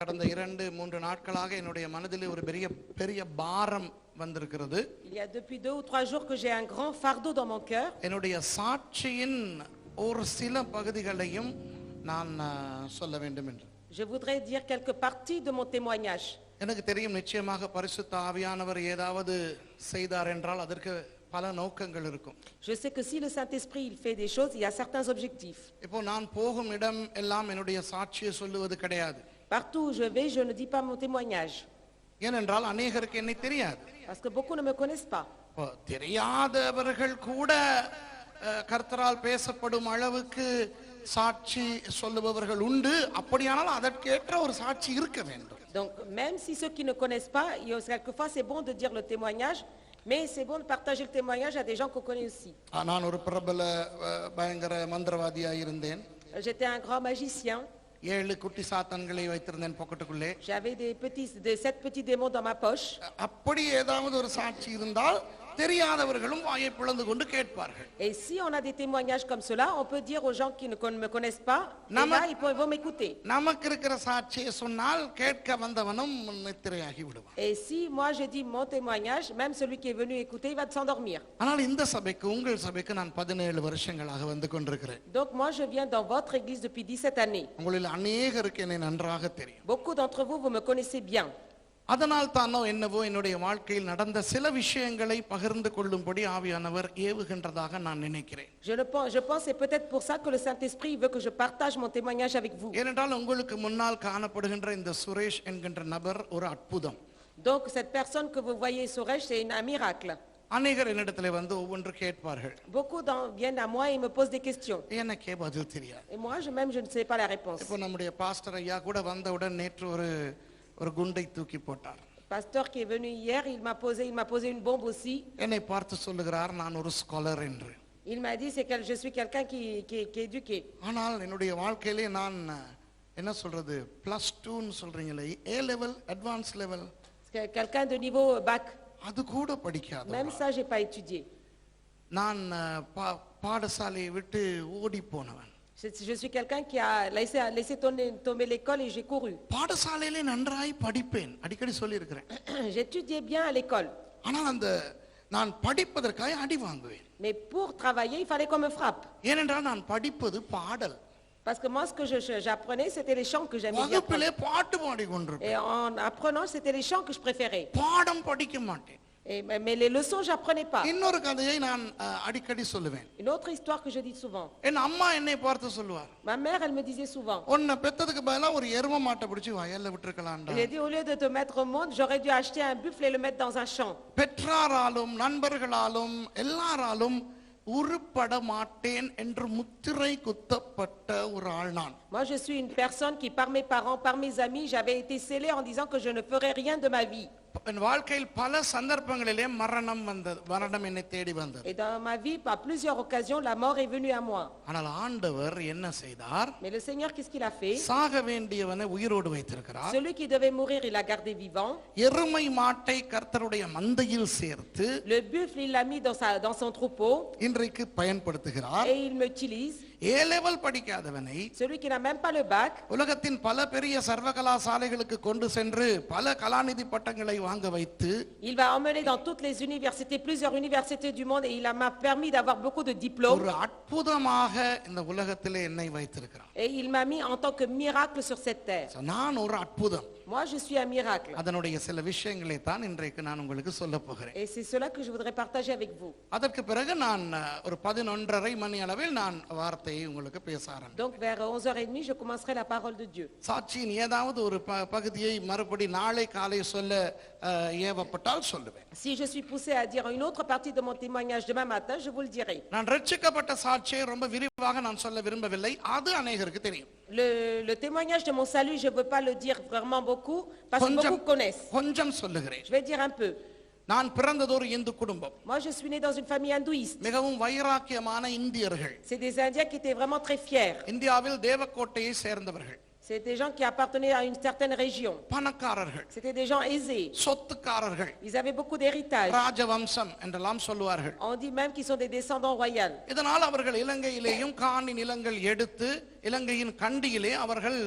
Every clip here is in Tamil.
கடந்த 2-3 நாட்களாக என்னுடைய மனதிலே ஒரு பெரிய பாரம் வந்திருக்கிறது. Il y a depuis 2 ou 3 jours que j'ai un grand fardeau dans mon cœur. என்னுடைய சாட்சியின் ஒரு சில பகுதிகளையும் நான் சொல்ல வேண்டும் என்று. Je voudrais dire quelques parties de mon témoignage. எனக்கு தெரியும் நிச்சயமாக பரிசுத்த ஆவியானவர் ஏதாவது செய்தார் என்றால் அதற்கு பல நோக்கங்கள் இருக்கும். Je sais que si le Saint-Esprit il fait des choses, il y a certains objectifs. இப்போ நான் போகும் இடம் எல்லாம் என்னுடைய சாட்சியை சொல்லுவது கிடையாது. Partout où je vais, je ne dis pas mon témoignage. ஏனென்றால் அநேகருக்கு என்னை தெரியாது. Parce que beaucoup ne me connaissent pas. தெரியாதவர்கள் கூட கர்த்தரால் பேசப்படும் அளவுக்கு சாட்சி சொல்லுபவர்கள் உண்டு. அப்படியானால் அதற்கேற்ற ஒரு சாட்சி இருக்க வேண்டும். Donc même si ceux qui ne connaissent pas, quelquefois c'est bon de dire le témoignage, mais c'est bon de partager le témoignage à des gens qu'on connaît aussi. நான் ஒரு பிரபல பயங்கர மந்திரவாதியாக இருந்தேன். J'étais un grand magicien. 7 குட்டி சாத்தான்களை வைத்திருந்தேன் பாக்கெட்டுக்குள்ளே. J'avais de 7 petits démons dans ma poche. அப்படி ஏதாவது ஒரு சாட்சி இருந்தால் தெரியாதவர்களும் வாயை பிளந்து கொண்டு கேட்பார்கள். Et si on a des témoignages comme cela, on peut dire aux gens qui ne me connaissent pas, et là ils vont m'écouter. நமக்கு இருக்கிற சாட்சியை சொன்னால் கேட்க வந்தவனும் நித்திரையாகி விடுவான். Et si moi je dis mon témoignage, même celui qui est venu écouter, il va s'endormir. ஆனால் இந்த சபைக்கு உங்கள் சபைக்கு நான் 17 வருஷங்களாக வந்து கொண்டிருக்கிறேன். Donc moi je viens dans votre église depuis 17 années. உங்களில் அநேகருக்கு என்னை நன்றாக தெரியும். Beaucoup d'entre vous me connaissez bien. அதனால் தானோ என்னவோ என்னுடைய வாழ்க்கையில் நடந்த சில விஷயங்களை பகிர்ந்து கொள்ளும்படி ஆவியானவர் ஏவுகின்றதாக நான் நினைக்கிறேன். Je pense c'est peut-être pour ça que le Saint-Esprit veut que je partage mon témoignage avec vous. ஏனென்றால் உங்களுக்கு முன்னால் காணப்படுகின்ற இந்த சுரேஷ் என்கின்ற நபர் ஒரு அற்புதம். Donc cette personne que vous voyez Suresh, c'est un miracle. அநேகர் என்னிடத்திலே வந்து ஒவ்வொன்று கேட்பார்கள். Beaucoup viennent à moi et me posent des questions. எனக்கே பதில் தெரியாது. Et moi je ne sais pas la réponse. இப்போ நம்முடைய பாஸ்டர் ஐயா கூட வந்தவுடன் நேற்று ஒரு குண்டை தூக்கி போட்டார். Pasteur qui est venu hier, il m'a posé une bombe aussi. என்னை பார்த்து சொல்லுகிறார் நான் ஒரு ஸ்காலர் என்று. Il m'a dit je suis quelqu'un qui est éduqué. ஆனால் என்னுடைய வாழ்க்கையிலே நான் என்ன சொல்றது +2 ன்னு சொல்றீங்களே A level advanced level Quelqu'un de niveau bac. அது கூட படிக்காத. Même ça j'ai pas étudié. நான் பாடசாலையை விட்டு ஓடி போனவன். Je suis quelqu'un qui a laissé tomber l'école et j'ai couru. பாடசாலையிலே நன்றாய் படிப்பேன் அடிக்கடி சொல்லி இருக்கிறேன். J'étudiais bien à l'école. ஆனால் நான் படிப்பதற்காக அடி வாங்குவேன். Mais pour travailler, il fallait qu'on me frappe. ஏனென்றால் நான் படிப்பது பாடல். Parce que moi ce que j'apprenais c'était les chants que j'aimais bien. வகுப்பிலே பாட்டு பாடிக்கொண்டிருப்பேன். Et en apprenant c'était les chants que je préférais. பாடம் படிக்க மாட்டேன். Mais les leçons j'apprenais pas. இன்னொரு கதையை நான் அடிக்கடி சொல்லுவேன். Une autre histoire que je dis souvent. என் அம்மா என்னை பார்த்து சொல்வார். Ma mère elle me disait souvent. உன்னை பெத்ததுக்கு பதிலா ஒரு எருமை மாட்டை பிடிச்சு வயல்ல விட்டுருக்கலாம்டா. Elle a dit au lieu de te mettre au monde, j'aurais dû acheter un buffle et le mettre dans un champ. பெற்றாராலும் நண்பர்களாலும் எல்லாராலும் உருப்பட மாட்டேன் என்று முத்திரை குத்தப்பட்ட ஒரு ஆள் நான். Moi je suis une personne qui par mes parents, par mes amis, j'avais été scellée en disant que je ne ferais rien de ma vie. என் வாழ்க்கையில் பல சந்தர்ப்பங்களிலே மரணம் என்னை தேடி வந்தது. Et dans ma vie, par plusieurs occasions, la mort est venue à moi. ஆனால் ஆண்டவர் என்ன செய்தார்? Mais le Seigneur, qu'est-ce qu'il a fait? சாக வேண்டியவனை உயிரோடு வைத்திருக்கிறார். Celui qui devait mourir, il l'a gardé vivant. எருமை மாட்டை கர்த்தருடைய மந்தையில் சேர்த்து Le buffle, il l'a mis dans son troupeau. இன்றைக்கு பயன்படுத்துகிறார். Et il m'utilise. A level படிக்காதவனை Celui qui n'a même pas le bac. உலகத்தின் பல பெரிய சர்வகலாசாலைகளுக்கு கொண்டு சென்று பல கலாநிதி பட்டங்களை வாங்க வைத்து Il va emmener dans toutes les universités, plusieurs universités du monde, et il m'a permis d'avoir beaucoup de diplômes. ஒரு அற்புதமாக இந்த உலகத்திலே என்னை வைத்திருக்கிறார். Et il m'a mis en tant que miracle sur cette terre. நான் ஒரு அற்புதம். Moi je suis un miracle. அதனுடைய சில விஷயங்களை தான் இன்றைக்கு நான் உங்களுக்கு சொல்ல போகிறேன். Et c'est cela que je voudrais partager avec vous. அதற்கு பிறகு நான் ஒரு 11:30 மணி அளவில் நான் வார்த்தையை உங்களுக்கு பேச ஆரம்பிப்பேன். Donc vers 11h30 je commencerai la parole de Dieu. சாட்சியின் ஏதாவது ஒரு பகுதியை மறுபடி நாளை காலை சொல்ல ஏவப்பட்டால் சொல்லுவேன். Si je suis poussé à dire une autre partie de mon témoignage demain matin, je vous le dirai. நான் ரட்சிக்கப்பட்ட சாட்சியை ரொம்ப விரிவாக நான் சொல்ல விரும்பவில்லை. அது அநேகருக்கு தெரியும். Le témoignage de mon salut, je ne veux pas le dire vraiment beaucoup parce que beaucoup connaissent. கொஞ்சம் சொல்லுகிறேன். Je vais dire un peu. நான் பிறந்தது ஒரு இந்து குடும்பம். Moi je suis né dans une famille hindouiste. மிகவும் வைராக்கியமான இந்தியர்கள். C'est des Indiens qui étaient vraiment très fiers. இந்தியாவில் தேவக்கோட்டையை சேர்ந்தவர்கள். C'est des gens qui appartenaient à une certaine région. பணக்காரர்கள், C'était des gens aisés. சொத்துக்காரர்கள், Ils avaient beaucoup d'héritage. ராஜவம்சம் என்றெல்லாம் சொல்லுவார்கள். On dit même qu'ils sont des descendants royaux. இதனால் அவர்கள் இலங்கையிலேயும் காணி நிலங்கள் எடுத்து இலங்கையின் கண்டியிலே அவர்கள்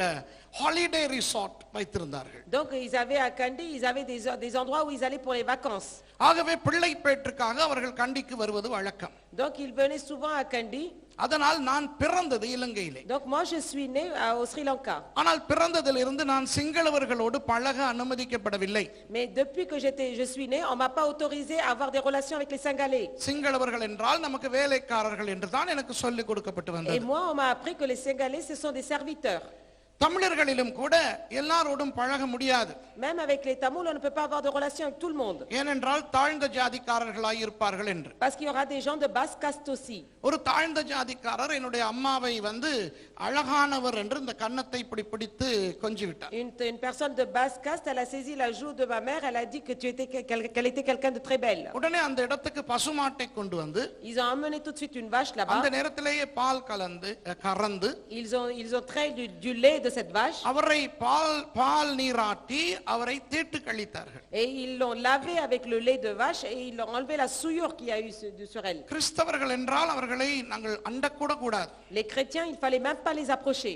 ஹாலிடே ரிசார்ட் வைத்திருந்தார்கள். Donc ils avaient à Kandy, ils avaient des endroits où ils allaient pour les vacances. ஆகவே பிள்ளை பேற்றுக்காக அவர்கள் கண்டிக்கு வருவது வழக்கம். Donc ils venaient souvent à Kandy. அதனால் நான் பிறந்தது இலங்கையிலே. Donc moi je suis né au Sri Lanka. ஆனால் பிறந்ததிலிருந்து நான் சிங்களவர்களோடு பழக அனுமதிக்கப்படவில்லை. Mais depuis que je suis né, on m'a pas autorisé à avoir des relations avec les Singalais. சிங்களவர்கள் என்றால் நமக்கு வேலைக்காரர்கள் என்று தான் எனக்கு சொல்லிக் கொடுக்கப்பட்டு Et வந்தது. moi on m'a appris que les Singalais ce sont des serviteurs. தமிழர்களிலும் கூட எல்லாரோடும் பழக முடியாது. Même avec les Tamouls on ne peut pas avoir de relations avec tout le monde. ஏனென்றால் தாழ்ந்த ஜாதிக்காரர்களாய் இருப்பார்கள் என்று. Parce qu'il y aura des gens de basse caste aussi. ஒரு தாழ்ந்த ஜாதிக்காரர் என்னுடைய அம்மாவை வந்து அழகானவர் என்று இந்த கன்னத்தை இப்படி பிடித்து கொஞ்சி விட்டார். Une personne de basse caste, elle a saisi la joue de ma mère, elle a dit que qu'elle était quelqu'un de très belle. உடனே அந்த இடத்துக்கு பசுமாட்டை கொண்டு வந்து Ils ont emmené tout de suite une vache là-bas. அந்த நேரத்திலேயே பால் கறந்து Ils ont trait du lait de cette vache. அவரை பால் நீராட்டி அவரை தீட்டு கழித்தார்கள். Et ils l'ont lavé avec le lait de vache et ils ont enlevé la souillure qu'il y a eu sur elle. கிறிஸ்தவர்கள் என்றால் அவர்களை நாங்கள் அண்டக்கூட கூடாது. Les chrétiens, il fallait même pas les approcher.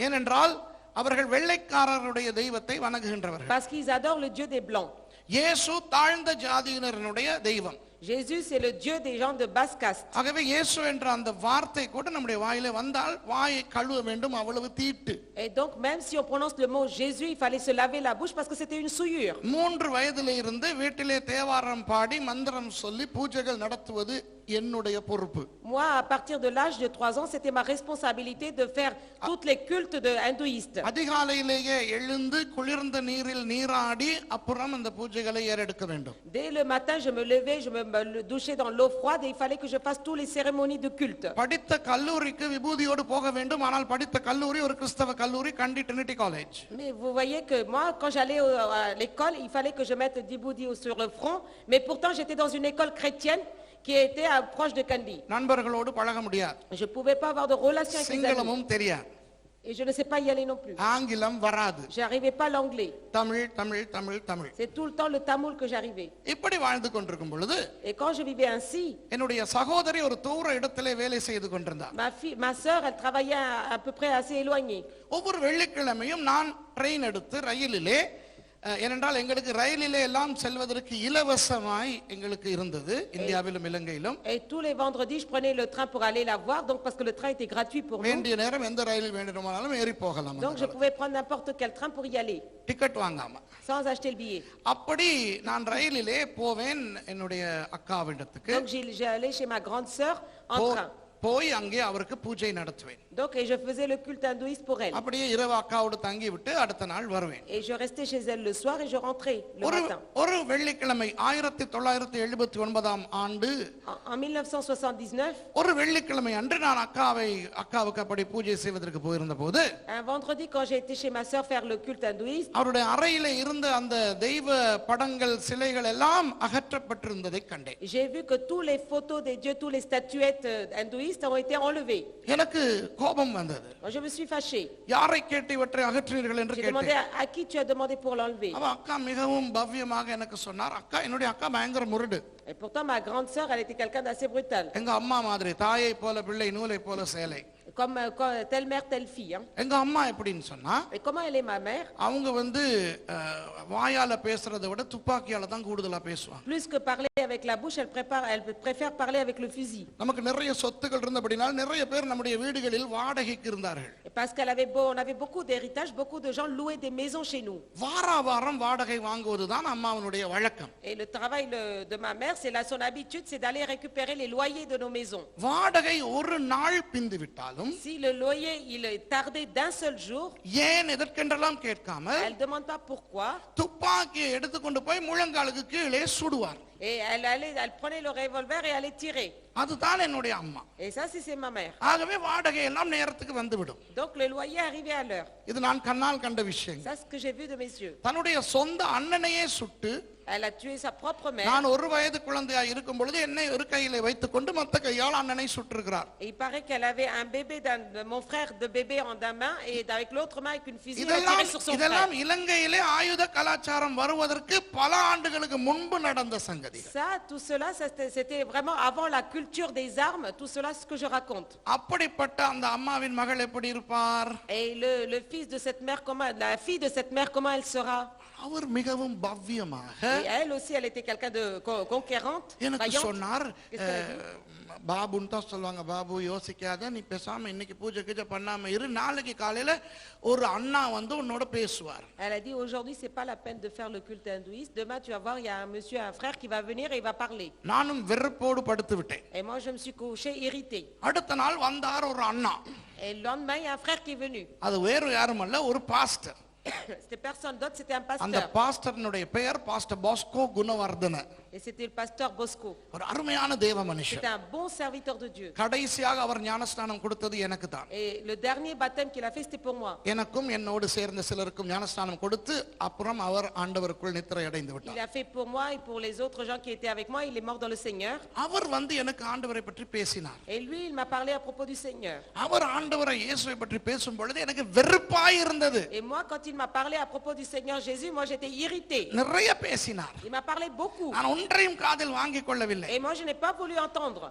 ஏனென்றால் அவர்கள் வெள்ளைக்காரருடைய தெய்வத்தை வணங்குகின்றவர்கள். Parce qu'ils adorent le Dieu des Blancs. இயேசு தாழ்ந்த ஜாதியினருடைய தெய்வம். Jésus, c'est le Dieu des gens de basse caste. ஆகவே இயேசு என்ற அந்த வார்த்தை கூட நம்முடைய வாயிலே வந்தால் வாயை கழுவ வேண்டும், அவ்வளவு தீட்டு. Et donc même si on prononce le mot Jésus, il fallait se laver la bouche parce que c'était une souillure. 3 வயதிலே இருந்து வீட்டிலே தேவாரம் பாடி மந்திரம் சொல்லி பூஜைகள் நடத்துவது என்னுடைய பொறுப்பு. Moi, à partir de l'âge de 3 ans, c'était ma responsabilité de faire toutes les cultes de hindouistes. அதிகாலையிலேயே எழுந்து குளிர்ந்த நீரில் நீராடி அப்புறம் அந்த பூஜைகளை ஏறெடுக்க வேண்டும். Dès le matin, je me levais, je me douchais dans l'eau froide et il fallait que je fasse toutes les cérémonies de culte. படித்த கல்லூரிக்கு விபூதியோடு போக வேண்டும். ஆனால் படித்த கல்லூரி ஒரு கிறிஸ்தவ கல்லூரி, Kandy Trinity College. Mais vous voyez que moi, quand j'allais à l'école, il fallait que je mette des bouddhis sur le front. Mais pourtant, j'étais dans une école chrétienne qui était proche de Kandy. நண்பர்களோடு பழக முடியாது. Je ne pouvais pas avoir de relation avec les amis. சிங்களமும் தெரியாது. Et je ne sais pas y aller non plus. ஆங்கிலம் வராது. J'arrivais pas l'anglais. Tamil Tamil Tamil Tamil. C'est tout le temps le tamoul que j'arrivais. இப்படி வாழ்ந்து கொண்டிருக்கும் பொழுது Et quand je vivais ainsi, என்னுடைய சகோதரி ஒரு தூர இடத்திலே வேலை செய்து கொண்டிருந்தார். ma sœur, elle travaillait à peu près assez éloignée. ஒவ்வொரு வெள்ளிக்கிழமையும் நான் ட்ரெயின் எடுத்து ரயிலிலே, ஏனென்றால் எங்களுக்கு ரயிலிலே எல்லாம் செல்வதற்கு இலவசமாய் எங்களுக்கு இருந்தது இந்தியாவிலும் இலங்கையிலும். Et tous les vendredis, je prenais le train pour aller la voir, donc parce que le train était gratuit pour nous. வேண்டிய நேரம் எந்த ரயிலில் வேண்டுமானாலும் ஏறி போகலாம். Donc je pouvais prendre n'importe quel train pour y aller, ticket வாங்காம. sans acheter le billet. அப்படி நான் ரயிலிலே போவேன் என்னுடைய அக்காவிடத்துக்கு. Donc j'allais chez ma grande sœur en train. போய் அங்கே அவருக்கு பூஜை நடத்துவேன். Donc et je faisais le culte hindouiste pour elle. அப்படியே இரவு அக்காவோடு தங்கி விட்டு அடுத்த நாள் வருவேன். Et je restais chez elle le soir et je rentrais le matin. ஒரு வெள்ளிக்கிழமை 1979 ஆண்டு En 1979, ஒரு வெள்ளிக்கிழமை அன்று நான் அக்காவுக்கு அப்படி பூஜை செய்வதற்கு போயிருந்த போது, un vendredi quand j'ai été chez ma sœur faire le culte hindouiste, அவருடைய அறையிலே இருந்த அந்த தெய்வ படங்கள் சிலைகள் எல்லாம் அகற்றப்பட்டிருந்ததை கண்டேன். j'ai vu que tous les photos des dieux, tous les statuettes hindouistes ont été enlevées. எனக்கு கோபம் வந்தது. Je me suis fâchée. யாரை கேட்டு இவற்றை அகற்றினீர்கள் என்று J'ai demandé கேட்டேன். à qui tu as demandé pour l'enlever. அவ அக்கா மிகவும் பவ்யமாக எனக்கு சொன்னார். என்னுடைய அக்கா பயங்கர முரடு. Et pourtant ma grande sœur, elle était quelqu'un d'assez brutal. எங்க அம்மா மாதிரி, தாயை போல பிள்ளை நூலை போல சேலை. Comme telle mère, telle fille. Hein. எங்க அம்மா எப்படின்னு சொன்னா, Et comment elle est ma mère? அவங்க வந்து வாயால பேசுறதை விட துப்பாக்கியால தான் கூடுதலா பேசுவாங்க. Plus que parler avec la bouche, elle préfère parler avec le fusil. நமக்கு நிறைய சொத்துக்கள் இருந்தபடினால் நிறைய பேர் நம்முடைய வீடுகளில் வாடகைக்கு இருந்தார்கள். Parce on avait beaucoup d'héritage, beaucoup de gens louaient des maisons chez nous. வாரம் வாடகை வாங்குவதுதான் அம்மாவுடைய வழக்கம். Et le travail de ma mère, son habitude, c'est d'aller récupérer les loyers de nos maisons. வாடகை ஒரு நாள் பிந்து விட்டாலும், si le loyer il tardait d'un seul jour, ஏன் எதற்கென்றெல்லாம் கேட்காம elle demande pas pourquoi, துப்பாக்கியை எடுத்துக்கொண்டு போய் முழங்காலுக்கு கீழே சுடுவார். Et elle prenait le revolver et allait tirer. அதுதான் என்னுடைய அம்மா. Et ça, c'est ma mère. ஆகவே வாடகை எல்லாம் நேரத்துக்கு வந்துவிடும். Donc le loyer arrivait à l'heure. இது நான் கண்ணால் கண்ட விஷயம். Ça, c'est ce que j'ai vu de mes yeux. தன்னுடைய சொந்த அண்ணனையே சுட்டு Elle a tué sa propre mère. நான் ஒரு வயது குழந்தையா இருக்கும் பொழுது என்னை ஒரு கையில வைத்துக்கொண்டு மத்த கையால் அண்ணனை சுட்டிருக்கிறார். Et il paraît qu'elle avait un bébé de mon frère de bébé en d'un main et avec l'autre main avec une fusil elle a tiré sur son frère. இதெல்லாம் இலங்கையிலே ஆயுத கலாச்சாரம் வருவதற்கு பல ஆண்டுகளுக்கு முன்பு நடந்த சங்கதி. Ça, tout cela, c'était vraiment avant la culture des armes. Tout cela, c'est ce que je raconte. அப்படிப்பட்ட அந்த அம்மாவின் மகள் எப்படி இருப்பார்? Et le fils de cette mère, la fille de cette mère, comment elle sera? அவர் மிகவும் பவ்யமாக Et elle aussi, elle était quelqu'un de conquérante, எனக்கு vaillante. சொன்னார், பாபுன்னு தான் சொல்லுவாங்க, பாபு யோசிக்காத, நீ பேசாம இன்னைக்கு பூஜை கீஜை பண்ணாம இரு, நாளைக்கு காலையில ஒரு அண்ணா வந்து உன்னோட பேசுவார். Elle a dit aujourd'hui c'est pas la peine de faire le culte hindouiste. Demain tu vas voir, il y a un monsieur, un frère qui va venir et il va parler. நானும் வெறுப்போடு படுத்து விட்டேன். Et moi je me suis couché irrité. அடுத்த நாள் வந்தார் ஒரு அண்ணா. Et le lendemain il y a un frère qui est venu. அது வேறு யாரும் அல்ல, ஒரு pastor. C'était personne d'autre, c'était un அந்த pasteur. பாஸ்டர்னுடைய பெயர் pastor Bosco Gunawardena. Et c'était le pasteur Bosco. ஒரு அருமையான தேவ மனுஷன். C'était un bon serviteur de Dieu. கடைசியாக அவர் ஞானஸ்நானம் கொடுத்தது எனக்கு தான். Et le dernier baptême qu'il a fait c'était pour moi. எனக்கும் என்னோடு சேர்ந்த சிலருக்கும் ஞானஸ்நானம் கொடுத்து அப்புறம் அவர் ஆண்டவருக்குள் நித்திரை அடைந்து Il விட்டார். a fait pour moi et pour les autres gens qui étaient avec moi, il est mort dans le Seigneur. அவர் வந்து எனக்கு ஆண்டவரை பற்றி பேசினார். Et lui il m'a parlé à propos du Seigneur. அவர் ஆண்டவரை இயேசுவை பற்றி பேசும் பொழுது எனக்கு வெறுப்பாய் இருந்தது. Et moi quand il m'a parlé à propos du Seigneur Jésus, moi j'étais irrité. நிறைய பேசினார். Il m'a parlé beaucoup. நான் ஒன்றையும் காதில் வாங்கிக் கொள்ளவில்லை. Et moi je n'ai pas voulu entendre.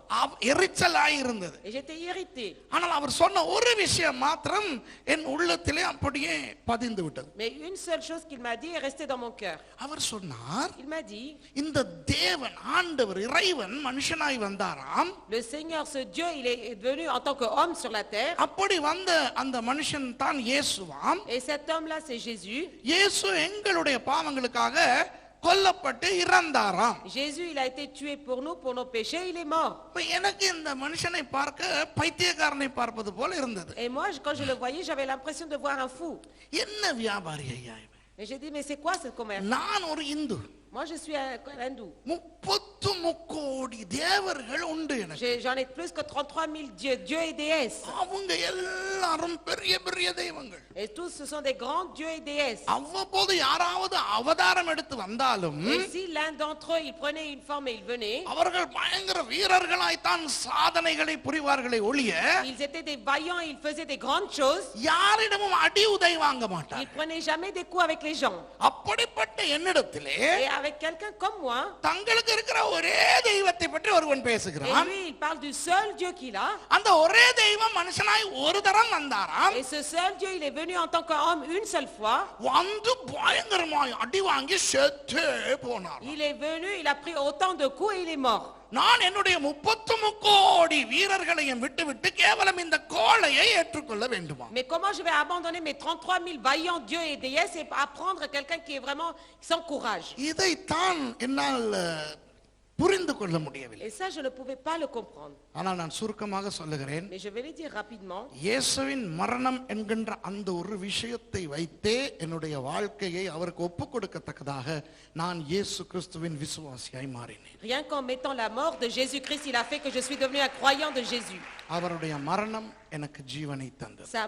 எரிச்சலாய் இருந்தது. Et j'étais irrité. ஆனால் அவர் சொன்ன ஒரு விஷயம் மாத்திரம் என் உள்ளத்திலே அப்படியே பதிந்து விட்டது. Mais une seule chose qu'il m'a dit est restée dans mon cœur. அவர் சொன்னார், Il m'a dit, இந்த தேவன் ஆண்டவர் இறைவன் மனுஷனாய் வந்தாராம். le Seigneur ce Dieu il est venu en tant qu'homme sur la terre. அப்படி வந்த அந்த மனுஷன் தான் இயேசுவாம். Et cet homme là c'est Jésus. இயேசு எங்களுடைய பாவங்களுக்காக கொல்லப்பட்டு இறந்தாராம். Jésus il a été tué pour nous, pour nos péchés, il est mort. எனக்கு இந்த மனுஷனை பார்க்க பைத்தியக்காரனை பார்ப்பது போல இருந்தது. Et moi quand je le voyais, j'avais l'impression de voir un fou. என்ன வியாபாரி ஐயா இவன்? Et j'ai dit mais c'est quoi ce commerce? நான் ஒரு Hindu. Moi je suis un hindou. 33 கோடி தேவர்கள் உண்டு எனக்கு. J'en ai plus que 33 000 dieux et déesses. அவங்க எல்லாரும் பெரிய பெரிய தெய்வங்கள். Et tous ce sont des grands dieux et déesses. அவ்வப்போது யாராவது அவதாரம் எடுத்து வந்தாலும் Et si l'un d'entre eux il prenait une forme et il venait, அவர்கள் பயங்கர வீரர்களாய் தான் சாதனைகளை புரிவார்களே ஒழிய ils étaient des vaillants et ils faisaient des grandes choses. யாரிடமும் அடி உதை வாங்க Ils மாட்டார். prenaient jamais des coups avec les gens. அப்படிப்பட்ட என்னிடத்திலே Et avec quelqu'un comme moi, தங்களுக்கு இருக்கிற ஒரே தெய்வத்தை பற்றி ஒருவன் et பேசுகிறான். lui il parle du seul Dieu qu'il a. அந்த ஒரே தெய்வம் மனுஷனாய் ஒரு தரம் வந்தாராம். Et ce seul Dieu il est venu en tant qu'homme une seule fois. வந்து பயங்கரமாய் அடி வாங்கி செத்து போனார். Il est venu, il a pris autant de coups et il est mort. நான் என்னுடைய 33 கோடி வீரர்களையும் விட்டுவிட்டு கேவலம் இந்த கோழையை ஏற்றுக்கொள்ள வேண்டுமா? Mais comment je vais abandonner mes 33 000 vaillants dieux et déesses et apprendre quelqu'un qui est vraiment sans courage? இதைத்தான் என்னால் புரிந்து கொள்ள முடியவில்லை. Et ça je ne pouvais pas le comprendre. ஆனால் நான் சுருக்கமாக சொல்லுகிறேன். Mais je vais le dire rapidement. இயேசுவின் மரணம் என்கின்ற அந்த ஒரு விஷயத்தை வைத்தே என்னுடைய வாழ்க்கையை அவருக்கு ஒப்புக் கொடுக்கத்தக்கதாக நான் இயேசு கிறிஸ்துவின் விசுவாசியாய் மாறினேன். Rien qu'en mettant la mort de Jésus-Christ, il a fait que je suis devenu un croyant de Jésus. அவருடைய மரணம் எனக்கு ஜீவனை தந்தது. Sa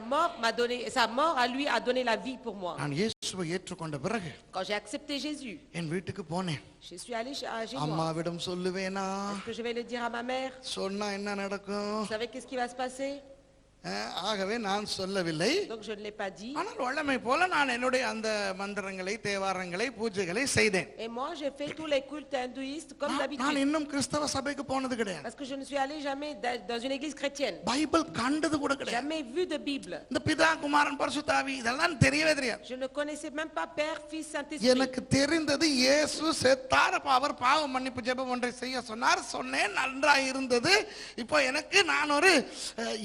mort à lui a donné la vie pour moi. நான் இயேசுவை ஏற்றுக்கொண்ட பிறகு Quand j'ai accepté Jésus, என் வீட்டுக்கு போனேன். je suis allé chez moi. அம்மாவிடம் சொல்லுவேனா? Est-ce que je vais le dire à ma mère? சொன்னா என்ன நடக்கும்? Vous savez qu'est-ce qui va se passer? ஆகவே நான் சொல்லவில்லை. Donc je ne l'ai pas dit. ஆனால் வல்லமை போல நான் என்னுடைய அந்த மந்திரங்களை தேவாரங்களை பூஜைகளை செய்தேன். Et moi j'ai fait tous les cultes hindouistes comme நான் d'habitude. இன்னும் கிறிஸ்தவ சபைக்கு போனது கிடையாது. Parce que je ne suis allé jamais dans une église chrétienne. Bible கண்டது கூட கிடையாது. Jamais vu de Bible. இந்த பிதா குமாரன் பரிசுத்தாவி இதெல்லாம் தெரியவே தெரியாது. Je ne connaissais même pas Père, Fils, Saint-Esprit. எனக்கு தெரிந்தது இயேசு செத்தார், அவர் பாவ மன்னிப்பு ஜெபம் ஒன்றை செய்ய சொன்னார், சொன்னேன், நன்றாய் இருந்தது. இப்போ எனக்கு நான் ஒரு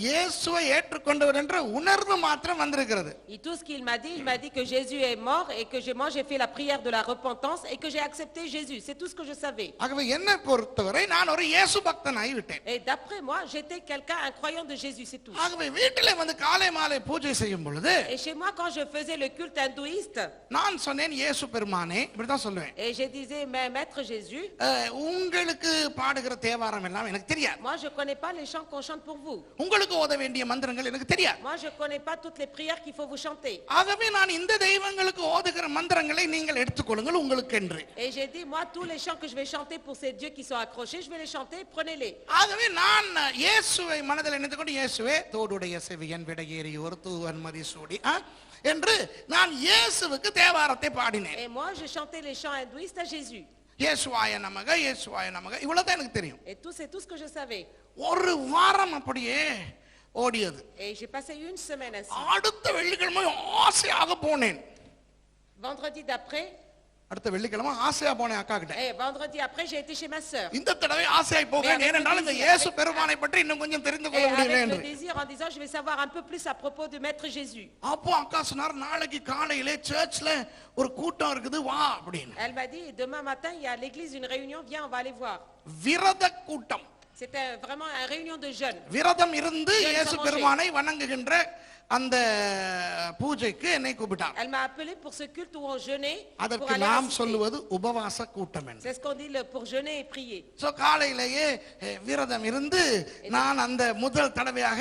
இயேசுவை ஏற்றுக்கொண்டவர் என்ற உணர்வு மாத்திரம் வந்திருக்கிறது. Et tout ce qu'il m'a dit que Jésus est mort et que moi j'ai fait la prière de la repentance et que j'ai accepté Jésus. C'est tout ce que je savais. ஆகவே என்னை பொறுத்தவரை நான் ஒரு இயேசு பக்தனாய் விட்டேன். Et d'après moi, j'étais quelqu'un, un croyant de Jésus, c'est tout. ஆகவே வீட்டிலே வந்து காலை மாலை பூஜை செய்யும் பொழுது Et chez moi, quand je faisais le culte hindouiste, நான் சொன்னேன் இயேசு பெருமானே இப்படிதான் சொல்லுவேன். et je disais, mais maître Jésus, உங்களுக்கு பாடுகிற தேவாரம் எல்லாம் எனக்கு தெரியாது. moi je connais pas les chants qu'on chante pour vous. உங்களுக்கு ஓத வேண்டிய மந்திரங்கள் எனக்கு தெரியாது. Moi je connais pas toutes les prières qu'il faut vous chanter. ஆகவே நான் இந்த தெய்வங்களுக்கு ஓதுகிற மந்திரங்களை நீங்கள் எடுத்துக்கொள்ளுங்கள் உங்களுக்கு என்று. Et j'ai dit, moi tous les chants que je vais chanter pour ces dieux qui sont accrochés, je vais les chanter, prenez-les. ஆகவே நான் இயேசுவை மனதில் நினைத்துக்கொண்டு இயேசுவே தோடுடைய செவியன் விடையேறி ஒரு தூவன் மதிசூடி என்று நான் இயேசுவுக்கு தேவாரத்தை பாடினேன். Et moi je chantais les chants hindouistes à Jésus. இயேசுவாய நமக இயேசுவாய நமக இவ்வளவுதான் எனக்கு தெரியும். Et tout c'est tout ce que je savais. ஒரு வாரம் அப்படியே ஓடியது. Et j'ai passé une semaine ainsi. அடுத்த வெள்ளிக்கிழமை ஆசையாக போனேன். Vendredi d'après, அடுத்த வெள்ளிக்கிழமை ஆசையா போனேன் அக்கா கிட்ட. et vendredi après j'ai été chez ma sœur. இந்த தடவை ஆசையாய் போகிறேன் ஏனென்றால் இந்த இயேசு பெருமானை பற்றி இன்னும் கொஞ்சம் தெரிந்து கொள்ள Et முடியல avec என்று. le désir en disant, je vais savoir un peu plus à propos de maître Jésus. அப்போ அக்கா சொன்னார் நாளைக்கு காலையிலே சர்ச்ல ஒரு கூட்டம் இருக்குது வா அப்படின்னு. Elle m'a dit, demain matin il y a à l'église une réunion, viens on va aller voir. விரத கூட்டம். C'était vraiment une réunion de jeunes. விரதம் இருந்து இயேசு பெருமானை வணங்குகின்ற அந்த பூஜைக்கு என்னை கூப்பிட்டார். Elle m'a appelé pour ce culte où on jeûnait pour அதற்கு aller நாம் assister. சொல்லுவது உபவாச கூட்டம் என்று. C'est ce qu'on dit pour jeûner et prier. So காலையிலேயே விரதம் இருந்து நான் அந்த முதல் தடவையாக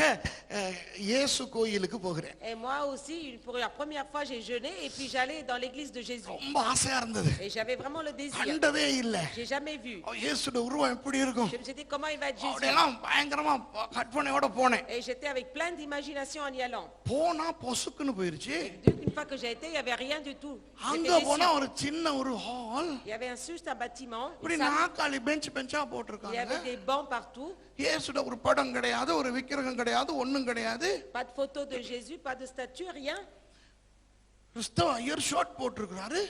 இயேசு கோயிலுக்கு போகிறேன். Et moi aussi pour la première fois j'ai jeûné et puis j'allais dans l'église de Jésus. ரொம்ப ஆசையா இருந்தது. Et j'avais vraiment le désir. கண்டதே இல்ல. J'ai jamais vu. இயேசுவோட உருவம் எப்படி இருக்கும்? Je me suis dit comment il va être Jésus. அப்படியெல்லாம் பயங்கரமா கற்பனையோட போனேன். Et j'étais avec plein d'imagination en y allant. போனா பொசுக்குன்னு போயிருச்சு. Une fois que j'ai été, il y avait rien du tout. அங்க போனா ஒரு சின்ன ஒரு hall. Il y avait juste un bâtiment. இப்படி நாக்காளி பெஞ்சா Il y போட்டிருக்காங்க. avait des bancs partout. இயேசுட ஒரு படம் கிடையாது, ஒரு விக்கிரகம் கிடையாது, ஒண்ணும் கிடையாது. Pas de photo de Jésus, pas de statue, rien. கிறிஸ்தவ ஐயர் ஷார்ட் போட்டிருக்காரு.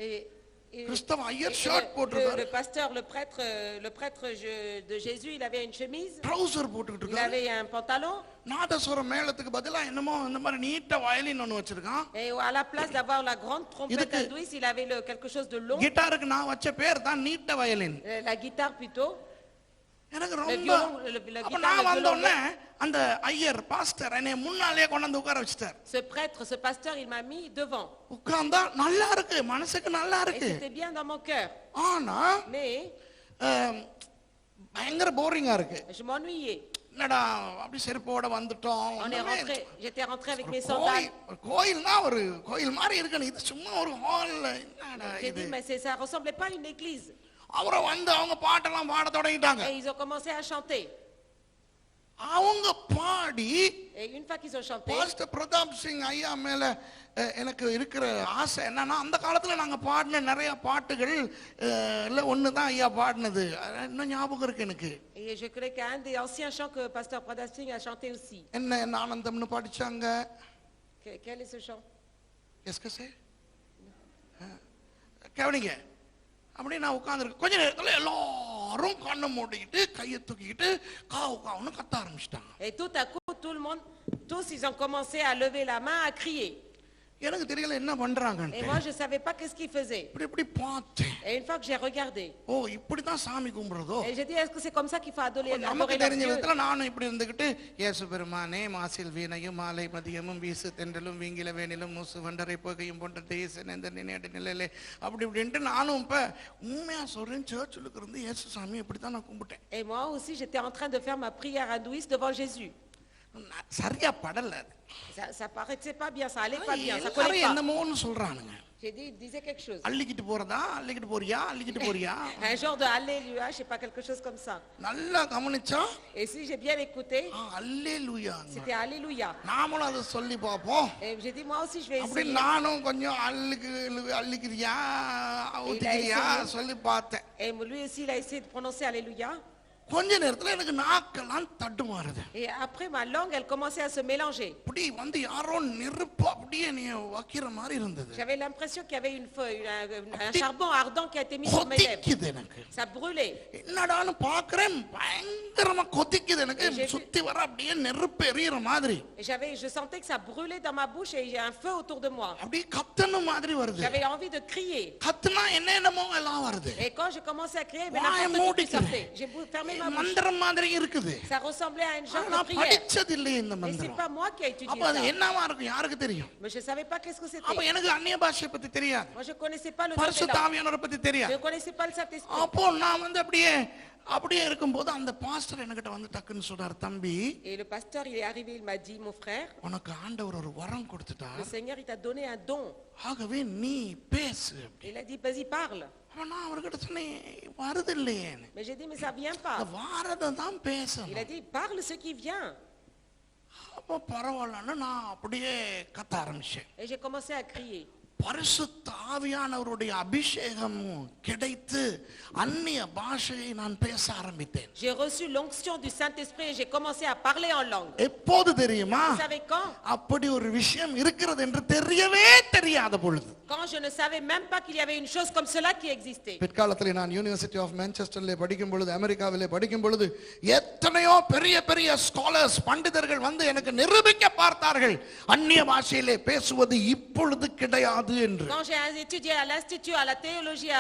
Et கிறிஸ்தவ ஐயர் ஷார்ட் போட்டிருக்காரு. le pasteur, le prêtre de Jésus, il avait une chemise. Trouser போட்டுக்கிட்டு Il இருக்காரு. avait un pantalon. நாதஸ்வர மேளத்துக்கு பதிலா என்னமோ இந்த மாதிரி நீட்ட வயலின் ஒன்னு வச்சிருக்கான். Et à la place d'avoir la grande trompette hindouiste, il avait quelque chose de long. கிட்டாருக்கு நான் வச்ச பேர் தான் நீட்ட வயலின். La guitare plutôt. எனக்கு Le ரொம்ப violon, le அப்ப guitare, நான் le வந்த violon. உடனே அந்த ஐயர் பாஸ்டர் என்னை முன்னாலே கொண்டு வந்து உட்கார வச்சிட்டார். Ce prêtre, ce pasteur, il m'a mis devant. உட்கார்ந்தா நல்லா இருக்கு, மனசுக்கு நல்லா Et இருக்கு. c'était bien dans mon cœur. ஆனா Mais பயங்கர போரிங்கா இருக்கு. je m'ennuyais. என்னடா அப்படி செருப்போட வந்துட்டோம். J'étais rentré avec mes sandales. கோயில்னா ஒரு கோயில் மாதிரி இருக்கணும், இது சும்மா ஒரு ஹால். என்னடா J'ai இது? dit, mais ça ressemblait pas à une église. அவரை வந்து அவங்க பாட்டெல்லாம் பாட தொடங்கிட்டாங்க. Et ils ont commencé à chanter. அவங்க பாடி Et une fois qu'ils ont chanté, pastor Pratap Singh ஐயா மேல எனக்கு இருக்கிற ஆசை என்னன்னா, அந்த காலத்துல நாங்க பாடின நிறைய பாட்டுகள் இல்ல ஒண்ணுதான் ஐயா பாடினது, இன்னும் ஞாபகம் இருக்கு எனக்கு. et je connais qu'un des anciens chants que pasteur Pradap Singh a chanté aussi. என்ன ஆனந்தம்னு படிச்சாங்க. Quel est ce chant? SK கவனிங்க. அப்படி நான் உட்கார்ந்துருக்கேன். கொஞ்ச நேரத்துல எல்லாரும் கண்ணை மூடிக்கிட்டு கையை தூக்கிக்கிட்டு காவுன்னு கத்த ஆரம்பிச்சிட்டாங்க. Et tout à coup, tout le monde, tous ils ont commencé à lever la main, à crier. எனக்கு தெரியல என்ன பண்றாங்க. Et moi je savais pas qu'est-ce qu'ils faisaient. இப்படி பார்த்தேன். Et une fois que j'ai regardé, ஓ இப்படிதான் சாமி கும்பிடுறதோ. et j'ai dit, est-ce que c'est comme ça qu'il faut adorer நமக்கு leur தெரிஞ்ச Dieu? விதத்துல நானும் இப்படி இருந்துகிட்டு இயேசு பெருமானே மாசில் வீணையும் மாலை மதியமும் வீசு தென்றலும் வீங்கில வேணிலும் மூசு வண்டரை போகையும் போன்ற தேசன் எந்த நினைடு நிலையிலே அப்படி இப்படின்ட்டு நானும் இப்ப உண்மையா சொல்றேன், சர்ச்சுக்கு இருந்து இயேசு சாமி இப்படித்தான் நான் கும்பிட்டேன். Et moi aussi j'étais en train de faire ma prière hindouiste devant Jésus. சரியா படல. Ça paraissait pas bien, ça allait pas bien, ça எல்லாரும் collait pas. என்னமோன்னு சொல்றானுங்க. J'ai dit, il disait quelque chose. அள்ளிக்கிட்டு போறதா, அள்ளிக்கிட்டு போறியா, அள்ளிக்கிட்டு போறியா. Un genre de alléluia, je sais pas, quelque chose comme ça. நல்லா கவனிச்சா Et si j'ai bien écouté, அல்லேலூயா. c'était alléluia. நாமளும் அதை சொல்லி பார்ப்போம். Et j'ai dit, moi aussi je vais அப்படி essayer. நானும் கொஞ்சம் அள்ளிக்கிறியா ஊத்திக்கிறியா சொல்லி பார்த்தேன். Et lui aussi il a essayé de prononcer alléluia. கொஞ்ச நேரத்துல எனக்கு நாக்கெல்லாம் தட்டுமாறுது. Et après, ma langue, elle commençait à se mélanger. அப்படி வந்து யாரோ நெருப்பு அப்படியே நீ வைக்கிற மாதிரி இருந்தது. J'avais l'impression qu'il y avait un charbon ardent qui a été mis sur mes lèvres. கொதிக்குது எனக்கு. Ça brûlait. என்னடான்னு பாக்குறேன், பயங்கரமா கொதிக்குது எனக்கு. சுத்தி வர அப்படியே நெருப்பு எரியுற மாதிரி. Et je sentais que ça brûlait dans ma bouche et j'ai un feu autour de moi. அப்படியே கத்தன மாதிரி வருது. J'avais envie de crier. கத்துனா என்னென்னமோ எல்லாம் வருது. Et quand je commençais à crier, n'importe qui sortait. J'ai fermé ma bouche. மந்திரம் மாதிரி இருக்குது. Ça ressemblait à une genre de நான் prière. படிச்சது இல்ல இந்த Et c'est மந்திரம். pas moi qui ai étudié அப்ப அது ça. என்னவா இருக்கும் யாருக்கு தெரியும்? Mais je savais pas qu'est-ce que அப்ப c'était. எனக்கு அந்நிய பாஷையை பத்தி தெரியாது. Moi je connaissais pas le nom des பரிசுத்த langues. ஆவியானவரை பத்தி தெரியாது. Je connaissais pas le Saint-Esprit. அப்போ நான் வந்து அப்படியே இருக்கும்போது அந்த பாஸ்டர் என்கிட்ட வந்து டக்குன்னு சொல்றாரு, தம்பி Et le pasteur il est arrivé, il m'a dit, mon frère, உனக்கு ஆண்டவர் ஒரு வரம் கொடுத்துட்டார், le Seigneur il t'a donné un don. ஆகவே நீ பேசு. Il a dit, vas-y parle. நான் அவர்கிட்ட சொன்னேன், வருது இல்லையே. Mais j'ai dit, mais ça vient pas. வாரதை தான் Il a பேசணும். dit, parle ce qui vient. அப்போ பரவாயில்லன்னு நான் அப்படியே கத்த ஆரம்பிச்சேன். Et j'ai commencé à crier. பரிசுத்த ஆவியானவருடைய அபிஷேகம் கிடைத்து அந்நிய பாஷையை நான் பேச ஆரம்பித்தேன். J'ai reçu l'onction du Saint-Esprit et j'ai commencé à parler en langue. எப்போது தெரியுமா? Vous savez quand? அப்படி ஒரு விஷயம் இருக்கிறது என்று தெரியவே தெரியாத பொழுது. Quand je ne savais même pas qu'il y avait une chose comme cela qui existait. பிற்காலத்தில் நான் யூனிவர்சிட்டி ஆஃப் மான்செஸ்டர்ல படிக்கும் பொழுது, அமெரிக்காவிலே படிக்கும் பொழுது எத்தனையோ பெரிய பெரிய ஸ்காலர்ஸ் பண்டிதர்கள் வந்து எனக்கு நிரூபிக்க பார்த்தார்கள், அந்நிய பாஷையிலே பேசுவது இப்பொழுது கிடையாது என்று. Quand j'ai étudié à l'institut, à la théologie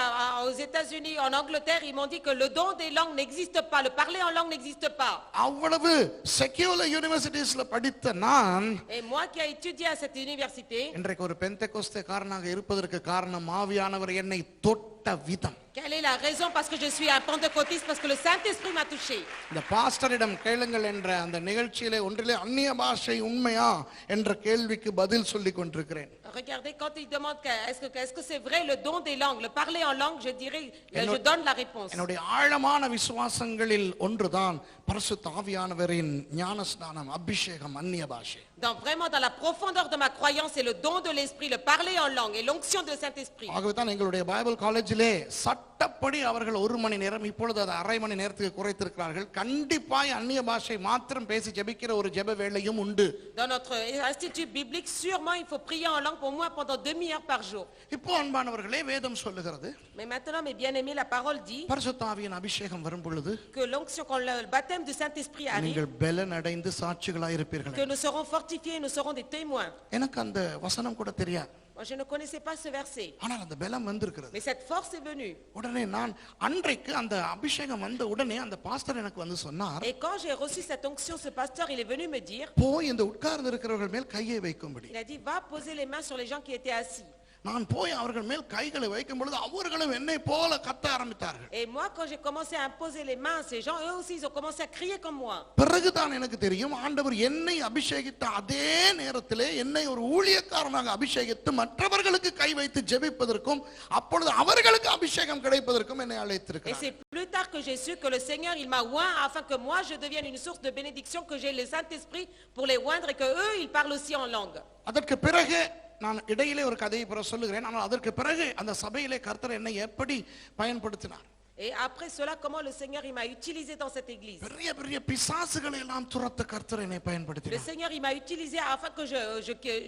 aux États-Unis, en Angleterre, ils m'ont dit que le don des langues n'existe pas, le parler en langue n'existe pas. அவ்வளவு செக்யூலர் யூனிவர்சிட்டிஸ்ல படித்த நான், Et moi qui ai étudié à cette université, இன்றைக்கு ஒரு பெந்தெகோஸ்தே காரணமாக இருப்பதற்கு காரணம் ஆவியானவர் என்னை தொட்ட விதம். quelle est la raison? Parce que je suis un pentecôtiste, parce que le Saint-Esprit m'a touché. இந்த பாஸ்டரிடம் கேளுங்கள் என்ற அந்த நிகழ்ச்சியிலே ஒன்றிலே அந்நிய பாஷை உண்மையா என்ற கேள்விக்கு பதில் சொல்லிக் கொண்டிருக்கிறேன். Regardez, quand il demande est-ce que c'est vrai le don des langues, le parler en langue, je dirais, je donne la réponse. என்னுடைய ஆழமான விசுவாசங்களில் ஒன்றுதான் பரிசுத்த ஆவியானவரின் ஞானஸ்நானம், அபிஷேகம், அந்நிய பாஷை. Vraiment dans la profondeur de ma croyance, c'est le don de l'esprit, le parler en langue et l'onction de Saint-Esprit. ஆகவே தான் எங்களுடைய பைபிள் காலேஜிலே சட்டப்படி அவர்கள் 1 மணி நேரம், இப்பொழுது அது அரை மணி நேரத்துக்கு குறைத்திருக்கிறார்கள். கண்டிப்பாய் அந்நிய பாஷை மாத்திரம் பேசி ஜெபிக்கிற ஒரு ஜெப வேளையும் உண்டு. Dans notre institut biblique, sûrement il faut prier en langue pour moi pendant demi-heure par jour. இப்போ அன்பானவர்களே, வேதம் சொல்லுகிறது, Mais maintenant, mes bien-aimés, la parole dit பரிசுத்த ஆவியின் அபிஷேகம் வரும் பொழுது que l'onction, quand le baptême du Saint-Esprit arrive, நீங்கள் பலன் அடைந்து சாட்சிகளாய் இருப்பீர்கள். que nous serons fortifiés, nous serons des témoins. எனக்கு அந்த வசனம் கூட தெரியாது. Moi, je ne connaissais pas ce verset, ஆனால் அந்த பலம் வந்திருக்கிறது. mais cette force est venue. உடனே நான் அன்றைக்கு அந்த அபிஷேகம் வந்த உடனே அந்த பாஸ்டர் எனக்கு வந்து சொன்னார், Et quand j'ai reçu cette onction, ce pasteur, il est venu me dire, போய் இந்த உட்கார்ந்து இருக்கிறவர்கள் மேல் கையை வைக்கும்படி. il a dit, va poser les mains sur les gens qui étaient assis. நான் போய் அவர்கள் மேல் கைகளை வைக்கும் பொழுது அவர்களும் என்னை போல கத்த ஆரம்பித்தார்கள். Et moi, quand j'ai commencé à imposer les mains à ces gens, eux aussi, ils ont commencé à crier comme moi. பிறகுதான் எனக்கு தெரியும், ஆண்டவர் என்னை அபிஷேகித்த அதே நேரத்திலே என்னை ஒரு ஊழியக்காரனாக அபிஷேகித்து மற்றவர்களுக்கு கை வைத்து ஜெபிப்பதற்கும் அப்பொழுது அவர்களுக்கு அபிஷேகம் கிடைப்பதற்கும் என்னை Et அழைத்திருக்கிறார். c'est plus tard que j'ai su que le Seigneur, il m'a oint afin que moi, je devienne une source de bénédiction, que j'ai le Saint-Esprit pour les oindre et que eux, ils parlent aussi en langue. அதற்கு பிறகு நான் இடையிலே ஒரு கதையை சொல்லுகிறேன். ஆனால் அதற்கு பிறகு அந்த சபையிலே கர்த்தர் என்னை எப்படி பயன்படுத்தினார். Et après cela, comment le Seigneur, il m'a utilisé dans cette église. பெரிய பெரிய பிசாசுகளை எல்லாம் துரத்த கர்த்தர் என்னை Le பயன்படுத்தினார். Seigneur, il m'a utilisé afin que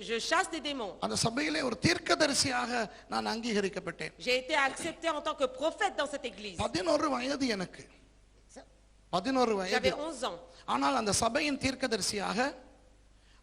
je chasse des démons. அந்த சபையிலே ஒரு தீர்க்கதரிசியாக நான் அங்கீகரிக்கப்பட்டேன். J'ai été accepté en tant que prophète dans cette église. 11 வயது எனக்கு. 11 வயது. J'avais 11 ans. ஆனால் அந்த சபையின் தீர்க்கதரிசியாக,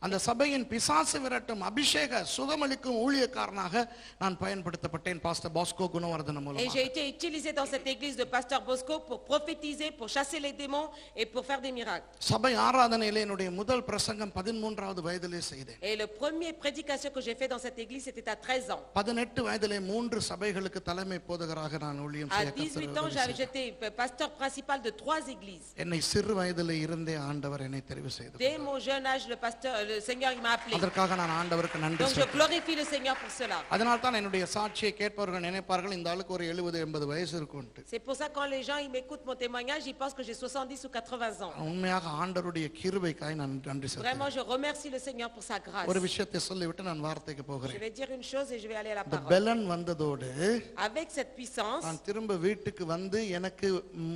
அந்த சபையின் பிசாசு விரட்டும் அபிஷேக சுகமளிக்கும் ஊழியக்காரனாக நான் பயன்படுத்தப்பட்டேன் பாஸ்டர் பாஸ்கோ குணவர்தன Et மூலமாக. j'ai été utilisé dans cette église de pasteur Bosco pour prophétiser, pour chasser les démons et pour faire des miracles. சபை ஆராதனையிலே என்னுடைய முதல் பிரசங்கம் 13வது வயதிலே செய்தேன். Et le premier prédication que j'ai fait dans cette église, c'était à 13 ans. 18 வயதிலே 3 சபைகளுக்கு தலைமை போதகராக நான் ஊழியம் À செய்ய 18 ans, j'étais pasteur principal de 3 églises. என்னை சிறு வயதிலே இருந்தே ஆண்டவர் என்னை தெரிவு செய்தார். Dès mon jeune âge, le Seigneur il m'a appelé. அதற்காக நான் ஆண்டவருக்கு நன்றி Donc je சொல்றேன். glorifie le Seigneur pour cela. அதனால தான் என்னுடைய சாட்சியை கேட்பவர்கள் நினைப்பார்கள் இந்த ஆளுக்கு ஒரு 70-80 வயசு இருக்கும்ட்டு. C'est pour ça que quand les gens ils m'écoutent mon témoignage, ils pensent que j'ai 70 ou 80 ans. உண்மையாக ஆண்டவருடைய கிருபைக்காய் நான் நன்றி சொல்றேன். Vraiment, je remercie le Seigneur pour sa grâce. ஒரு விஷயத்தை சொல்லிவிட்டு நான் வார்த்தைக்கு Je போகிறேன். vais dire une chose et je vais aller à la இந்த parole. பெலன் வந்ததோடு Avec cette puissance, நான் திரும்ப வீட்டுக்கு வந்து எனக்கு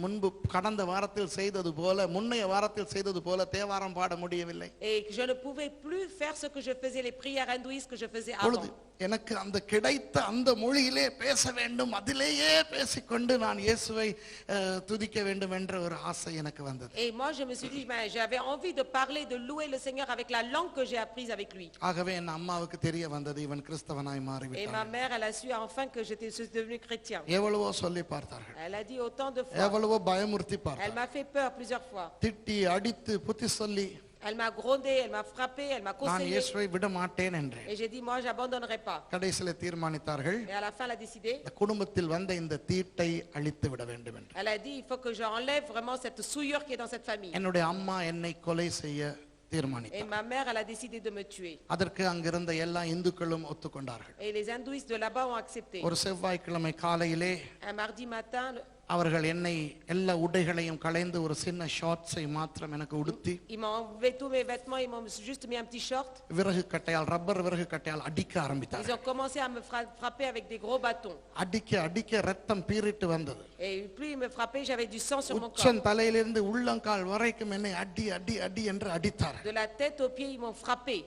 முன்பு கடந்த வாரத்தில் செய்தது போல முன்னைய வாரத்தில் செய்தது போல தேவாரம் பாட முடியவில்லை. et que je ne pouvais plus faire ce que je faisais, les prières hindouistes que je faisais பொழுது avant. எனக்கு அந்த கிடைத்த அந்த மொழியிலே பேச வேண்டும், அதிலேயே பேசிக்கொண்டு நான் இயேசுவை துதிக்க வேண்டும் என்ற ஒரு ஆசை எனக்கு வந்தது. Et moi, je me suis dit, ben, j'avais envie de parler, de louer le Seigneur avec la langue que j'ai apprise avec lui. ஆகவே என் அம்மாவுக்கு தெரிய வந்தது இவன் கிறிஸ்தவனாய் Et ma மாறிவிட்டான். mère, elle a su enfin que je suis devenu chrétien. எவ்வளவோ சொல்லி பார்த்தார்கள், Elle a dit autant de fois. எவ்வளவோ பயமுறுத்தி Elle பார்த்தார்கள், m'a fait peur plusieurs fois. திட்டி அடித்து புத்தி சொல்லி Elle m'a grondé, elle m'a frappé, elle m'a நான் conseillé. இயேசுவை விட மாட்டேன் என்றேன். Et j'ai dit, moi, j'abandonnerai pas. கடைசியில் தீர்மானித்தார்கள் Et à la fin, elle a décidé. இந்த குடும்பத்தில் வந்த இந்த தீட்டை அழித்து விட வேண்டும் என்று. Elle a dit, il faut que j'enlève vraiment cette souillure qui est dans cette famille. என்னுடைய அம்மா என்னை கொலை செய்ய Et தீர்மானித்தார். ma mère, elle a décidé de me tuer. அதற்கு அங்கிருந்த எல்லா இந்துக்களும் ஒத்துக்கொண்டார்கள். Et les hindouistes de là-bas ont accepté. ஒரு செவ்வாய்க்கிழமை காலையிலே Un mardi matin, அவர்கள் என்னை எல்லா உடைகளையும் களைந்து ஒரு சின்ன ஷார்ட்ஸை மாத்திரம் எனக்கு உடுத்தி ils m'ont enlevé tous mes vêtements, ils m'ont juste mis un petit short. விறகு கட்டையால் ரப்பர் விறகு கட்டையால் அடிக்க Ils ஆரம்பித்தார்கள். ont commencé à me frapper avec des gros bâtons. அடிக்க அடிக்க ரத்தம் பீறிட்டு வந்தது. Et plus ils me frappaient, j'avais du sang sur mon corps. உச்சன் தலையிலிருந்து உள்ளங்கால் வரைக்கும் என்னை அடி அடி அடி என்று அடித்தார்கள். De la tête aux pieds, ils m'ont frappé.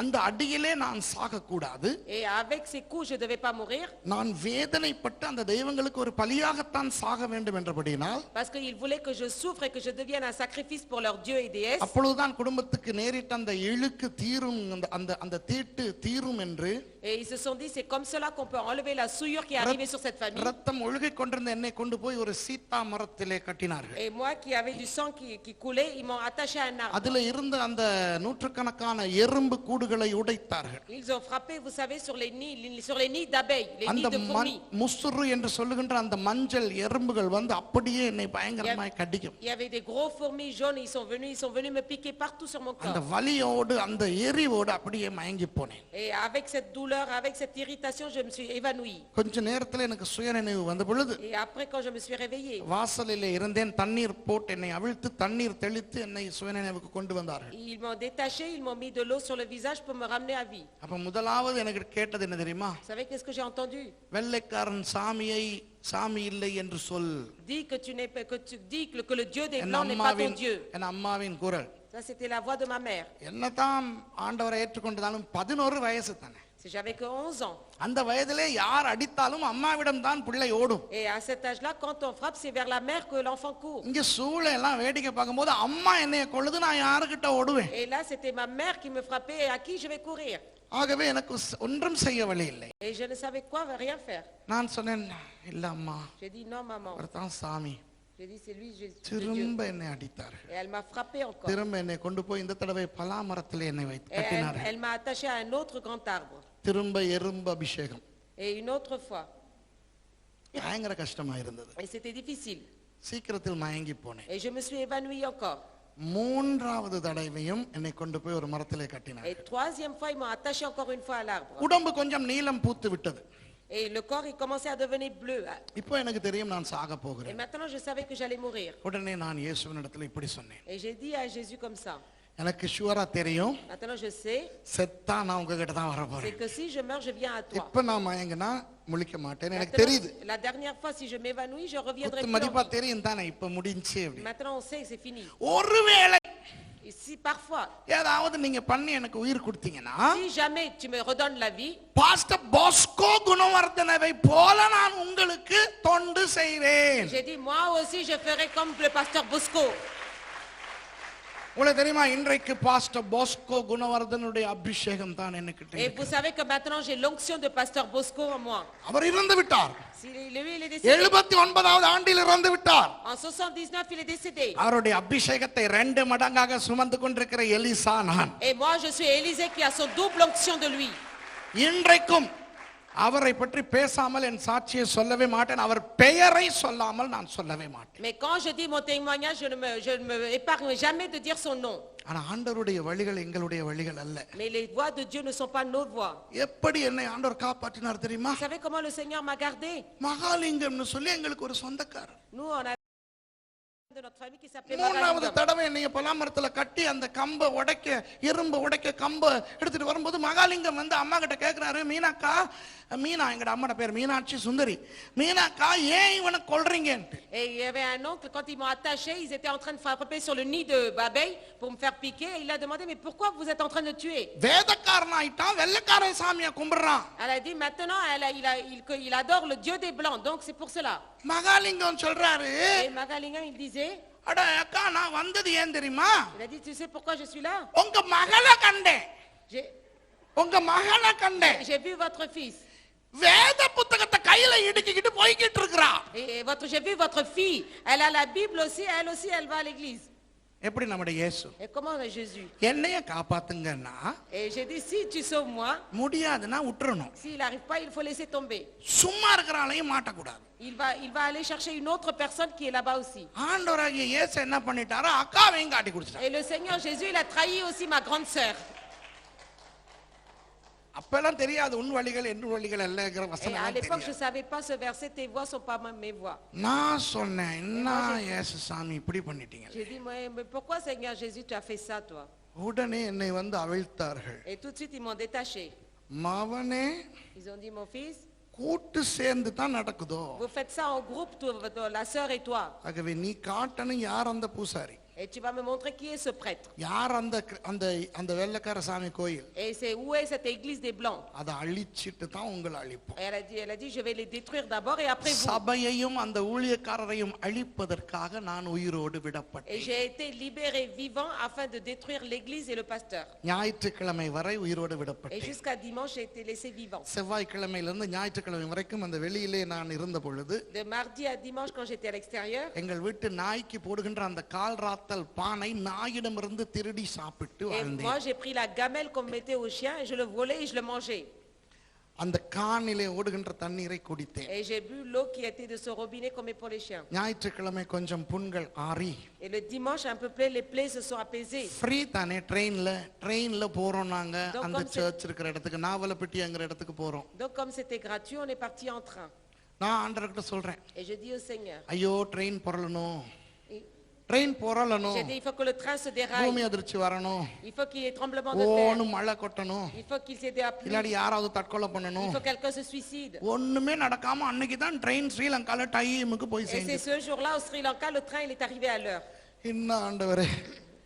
அந்த அடியிலே நான் சாகக்கூடாது, Et avec ces coups, je ne devais pas mourir. நான் வேதனைப்பட்டு அந்த தெய்வங்களுக்கு ஒரு பலியாகத்தான் சாக வேண்டும் என்றபடியினால் Parce qu'ils voulaient que je souffre et que je devienne un sacrifice pour leurs dieux et déesses. அப்பொழுதுதான் குடும்பத்துக்கு நேரிட்ட அந்த இழுக்கு தீரும், அந்த அந்த தீட்டு தீரும் என்று Et ils se sont dit, c'est comme cela qu'on peut enlever la souillure qui est arrivée sur cette famille. ரத்தம் ஒழுகிக் கொண்டிருந்த என்னை கொண்டு போய் ஒரு சீத்தா மரத்திலே கட்டினார்கள். Et moi qui avais du sang qui coulait, ils m'ont attaché à un arbre. அதுல இருந்த அந்த நூற்றுக்கணக்கான எறும்பு கூடுகளை உடைத்தார்கள். Ils ont frappé, vous savez, sur les nids d'abeilles, les nids அந்த de fourmis. முசுறு என்று சொல்லுகின்ற அந்த மஞ்சள் எறும்புகள் வந்து அப்படியே என்னை பயங்கரமாய் கடிக்கும். Il y avait des gros fourmis jaunes, ils sont venus me piquer partout sur mon அந்த corps. வலியோடு அந்த எரிவோடு அப்படியே மயங்கி போனேன். Et avec cette douleur, avec cette irritation, je me suis évanouie. கொஞ்ச நேரத்துல எனக்கு சுயநினைவு வந்த பொழுது Et après, quand je me suis réveillée, வாசலிலே இருந்தேன். தண்ணீர் போட்டு என்னை அவிழ்த்து தண்ணீர் தெளித்து என்னை சுயநினைவுக்கு கொண்டு வந்தார்கள். ils m'ont détaché, ils m'ont mis de l'eau sur le visage pour me ramener à vie. அப்ப முதலாவது எனக்கு கேட்டது என்ன தெரியுமா? Vous savez qu'est-ce que j'ai entendu? வெள்ளைக்காரன் சாமி இல்லை என்று சொல். Dis que tu dis que le Dieu des Blancs n'est pas ton Dieu. என் அம்மாவின் குரல். Ça, c'était la voix de ma mère. என்னதான் ஆண்டவரை ஏற்றுக்கொண்டதாலும் 11 வயசு தானே. J'avais que 11 ans. அந்த வயதிலே யார் அடித்தாலும் அம்மாவிடம் தான் பிள்ளை ஓடும். Et à cet âge-là, quand on frappe, c'est vers la mère que l'enfant court. இங்க சூளை எல்லாம் வேடிக்கை பார்க்கும்போது அம்மா என்னைய கொள்ளுது, நான் யாருக்கிட்ட ஓடுவேன்? Et là, c'était ma mère qui me frappait et à qui je vais courir. ஆகவே எனக்கு ஒன்றும் செய்ய வழி இல்லை. Et je ne savais quoi, rien faire. நான் சொன்னேன், இல்ல அம்மா, J'ai dit non, maman. அவர்தான் சாமி. J'ai dit c'est lui, Jésus. திரும்ப என்னை அடித்தார்கள். Et elle m'a frappé encore. திரும்ப என்னை கொண்டு போய் இந்த தடவை பலாமரத்திலே என்னை வைத்து Et கட்டினார்கள். elle m'a attaché à un autre grand arbre. திரும்ப எறும்பு அபிஷேகம். Et une autre fois. பயங்கர கஷ்டமா இருந்தது. Et c'était difficile. சீக்கிரத்தில் மயங்கி போனேன். Et je me suis évanouie encore. மூன்றாவது தடவையும் என்னை கொண்டு போய் ஒரு மரத்திலே Et கட்டினார்கள். troisième fois, ils m'ont attaché encore une fois à l'arbre. உடம்பு கொஞ்சம் நீலம் பூத்து விட்டது. Et le corps, il commençait à devenir bleu. இப்போ எனக்கு தெரியும் நான் சாக Et போகிறேன். maintenant, je savais que j'allais mourir. உடனே நான் இயேசுவினிடத்தில் இப்படி சொன்னேன், Et j'ai dit à Jésus comme ça. எனக்கு ஷுவரா தெரியும் Maintenant, je sais, செத்தா நான் உங்ககிட்ட தான் வர c'est போறேன். que si je meurs, je viens à toi. இப்ப நான் மயங்கினா முழிக்க மாட்டேன், எனக்கு Maintenant, தெரியுது. la dernière fois, si je m'évanouis, je reviendrai குத்து plus. மதிப்பா தெரியும் தானே இப்ப முடிஞ்சு அப்படி. Maintenant, on sait que c'est fini. ஒருவேளை Et si parfois, ஏதாவது நீங்க பண்ணி எனக்கு உயிர் கொடுத்தீங்கன்னா si jamais tu me redonnes la vie, pastor Pasco குணவர்தனவை போல நான் உங்களுக்கு தொண்டு செய்வேன். j'ai dit, moi aussi, je ferai comme le pasteur Bosco. உங்களுக்கு தெரியுமா, இன்றைக்கு பாஸ்டர் பாஸ்கோ குணவர்தனுடைய அபிஷேகம் தான் எனக்கு Et vous savez que maintenant, j'ai l'onction de pasteur Bosco en moi. அவர் இறந்து விட்டார். Lui, il est décédé. 79வது ஆண்டில் இறந்து விட்டார். En 79, il est décédé. அவருடைய அபிஷேகத்தை 2 மடங்காக சுமந்து கொண்டிருக்கிற எலிசா நான். Et moi, je suis Élisée qui a son double onction de lui. இன்றைக்கும் அவரை பற்றி பேசாமல் என் சாட்சியை சொல்லவே மாட்டேன், அவர் பெயரை சொல்லாமல் நான் சொல்லவே மாட்டேன். Mais quand je dis mon témoignage, je ne me épargne jamais de dire son nom. ஆனா ஆண்டவருடைய வழிகள் எங்களுடைய வழிகள் அல்ல. Mais les voies de Dieu ne sont pas nos voies. எப்படி என்னை ஆண்டவர் காப்பாற்றினார் தெரியுமா? Vous savez comment le Seigneur m'a gardé? மகாலிங்கம்னு சொல்லி எங்களுக்கு ஒரு சொந்தக்காரர். Nous, on a de notre famille qui s'appelait மூணாவது Magalingam. தடவை என்னைய பலாமரத்துல கட்டி அந்த கம்ப உடைக்க, இரும்பு உடைக்க கம்ப எடுத்துட்டு வரும்போது மகாலிங்கம் வந்து அம்மா கிட்ட கேக்குறாரு, மீனாக்கா, மீனா எங்கட அம்மாட பேர் மீனாட்சி சுந்தரி, மீனாக்கா ஏன் இவனை கொல்றீங்கன்ட்டு. Et il y avait un oncle, quand ils m'ont attaché, ils étaient en train de frapper sur le nid de abeille pour me faire piquer. Et il a demandé, mais pourquoi vous êtes en train de tuer? வேதக்காரன் ஆயிட்டான், வெள்ளைக்காரன் சாமியை கும்பிடுறான். Elle a dit, maintenant, il adore le Dieu des Blancs, donc c'est pour cela. Mahalingam சொல்றாரு, Et Magalingam, il disait, அட அக்கா நான் வந்தது ஏன் தெரியுமா? il a dit, tu sais pourquoi je suis là? உங்க மகளை கண்டேன், J'ai உங்க மகளை கண்டேன். j'ai vu votre fils. வேத புத்தகத்தை கையில இடுக்கிட்டு போய்கிட்டு இருக்கறா. Et j'ai vu votre fille. Elle a la Bible aussi, elle va à l'église. எப்படி நம்முடைய இயேசு Et comment est Jésus? என்னைய காப்பாத்துங்கன்னா, Et j'ai dit, si tu sauves moi, முடியாதுன்னா விட்டுறணும். s'il n'arrive pas, il faut laisser tomber. சும்மா இருக்கிறாளையும் மாட்டக்கூடாது. Il va aller chercher une autre personne qui est là-bas aussi. ஆண்டவராகிய இயேசு என்ன பண்ணிட்டாரு, அக்காவையும் காட்டி கொடுத்துட்டாரு. Et le Seigneur Jésus, il a trahi aussi ma grande sœur. அப்பெல்லாம் தெரியாது உன் வழிகள் என் வழிகள் அல்லங்கிற Et வசனம் à எல்லாம் l'époque, je தெரியாது. ne savais pas ce verset, tes voix ne sont pas mes voix. நான் சொன்னேன், என்ன இயேசு சாமி இப்படி பண்ணிட்டீங்க. J'ai dit, mais pourquoi Seigneur Jésus, tu as fait ça, toi? உடனே என்னை வந்து அவிழ்த்தார்கள். Et tout de suite, ils m'ont détaché. மவனே, Ils ont dit, mon fils, கூட்டு சேர்ந்து தான் நடக்குதோ, vous faites ça en groupe, la sœur et toi. ஆகவே நீ காட்டணும் யார் அந்த பூசாரி, Et tu vas me montrer qui est ce prêtre. யார் அந்த அந்த அந்த வெள்ளைக்கார சாமி கோயில், Et c'est où est cette église des Blancs? அதை அழிச்சிட்டு தான் உங்களை அழிப்போம். Et elle a dit, je vais les détruire d'abord et après vous. சபையையும் அந்த ஊழியக்காரரையும் அழிப்பதற்காக நான் உயிரோடு Et விடப்பட்டேன். j'ai été libéré vivant afin de détruire l'église et le pasteur. ஞாயிற்றுக்கிழமை வரை உயிரோடு Et விடப்பட்டேன். jusqu'à dimanche, j'ai été laissé vivant. செவ்வாய்க்கிழமையிலிருந்து ஞாயிற்றுக்கிழமை வரைக்கும் அந்த வெளியிலே நான் இருந்த பொழுது, De mardi à dimanche, quand j'étais à l'extérieur, எங்கள் வீட்டு நாய்க்கு போடுகின்ற அந்த கால் ராத்தல் பானை நாயிடமிருந்து திருடி சாப்பிட்டு et வாழ்ந்தேன். moi j'ai pris la gamelle qu'on mettait au chien, et je le volais et je le mangeais. அந்த கானிலே ஓடுகின்ற தண்ணீரை குடித்தேன். Et j'ai bu l'eau qui était de ce robinet qu'on met pour les chiens. ஞாயிற்றுக்கிழமை கொஞ்சம் புண்கள் ஆறி, Et le dimanche, un peu plus, les plaies se sont apaisées. Free தானே, ட்ரெயின்ல போறோம் நாங்க Donc, அந்த comme c'est- சர்ச் இருக்கிற இடத்துக்கு, நாவலப்பட்டிங்கிற இடத்துக்கு போறோம். Donc comme c'était gratuit, on est parti en train. நான் ஆண்டவர்கிட்ட சொல்றேன், Et je dis au Seigneur, ஐயோ ட்ரெயின் புரளணும், et- ட்ரெயின் புரளணும், j'ai dit, il faut que le train se பூமி déraille. அதிர்ச்சி வரணும், Il faut qu'il y ait tremblement de ஓன்னு terre. மழை கொட்டணும், Il faut qu'il s'ait de la pluie. இல்லாட்டி யாராவது தற்கொலை Il பண்ணணும். faut que quelqu'un se suicide. ஒண்ணுமே நடக்காம அன்னைக்கு தான் ட்ரெயின் ஸ்ரீலங்கால டைமுக்கு போய் Et c'est சேர்ந்து. ce jour-là au Sri Lanka, le train il est arrivé à l'heure. என்ன ஆண்டவரே,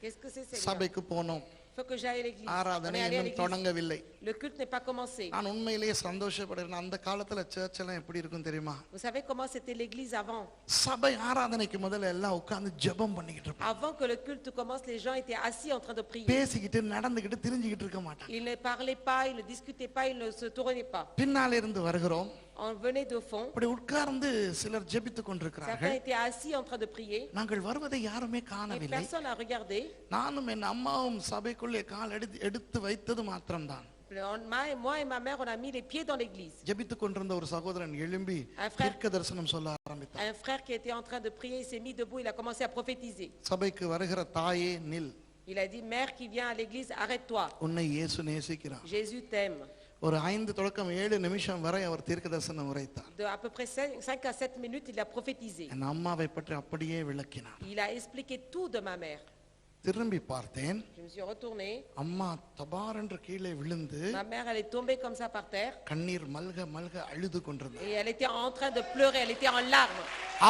Qu'est-ce que c'est, Seigneur? சபைக்கு போனோம், Il faut que j'aille à l'église. On ஆராதனை est allé à இன்னும் l'église. தொடங்கவில்லை. Le culte n'est pas commencé. நான் உண்மையிலேயே சந்தோஷப்படுறேன். அந்த காலத்துல சர்ச் எல்லாம் எப்படி இருக்கும் தெரியுமா? Vous savez comment c'était l'église avant? சபை ஆராதனைக்கு முதல்ல எல்லாம் உட்கார்ந்து ஜெபம் பண்ணிக்கிட்டு இருப்பாங்க. Avant que le culte commence, les gens étaient assis en train de prier. பேசிக்கிட்டு நடந்துக்கிட்டு திரிஞ்சுக்கிட்டு இருக்க மாட்டாங்க. Ils ne parlaient pas, ils ne discutaient pas, ils ne se tournaient pas. பின்னால இருந்து வருகிறோம், On venait de fond. இப்படி உட்கார்ந்து சிலர் ஜெபித்து Certains கொண்டிருக்கிறார்கள். étaient assis en train de prier. நாங்கள் வருவதை யாருமே Et காணவில்லை. personne n'a regardé. நானும் என் அம்மாவும் சபைக்குள்ளே கால் எடுத்து வைத்தது மாத்திரம்தான். Moi et ma mère, on a mis les pieds dans l'église. ஜெபித்து கொண்டிருந்த ஒரு சகோதரன் எழும்பி Un frère- தீர்க்க தரிசனம் சொல்ல ஆரம்பித்தார். Un frère qui était en train de prier, il s'est mis debout, il a commencé à prophétiser. சபைக்கு வருகிற தாயே நில், Il a dit, mère qui vient à l'église, arrête-toi. உன்னை இயேசு நேசிக்கிறார். Jésus t'aime. ஒரு 5 தொடக்கம் 7 நிமிஷம் வரை அவர் தீர்க்க தரிசனம் உரைத்தார். De à peu près 5 à 7 minutes, il a prophétisé. என் அம்மாவை பற்றி அப்படியே விளக்கினார். Il a expliqué tout de ma mère. திரும்பி பார்த்தேன், Je me suis retournée. அம்மா தபார் என்று கீழே விழுந்து Ma mère, elle est tombée comme ça par terre. கண்ணீர் மல்க மல்க அழுது கொண்டிருந்தார். Et elle était en train de pleurer, elle était en larmes.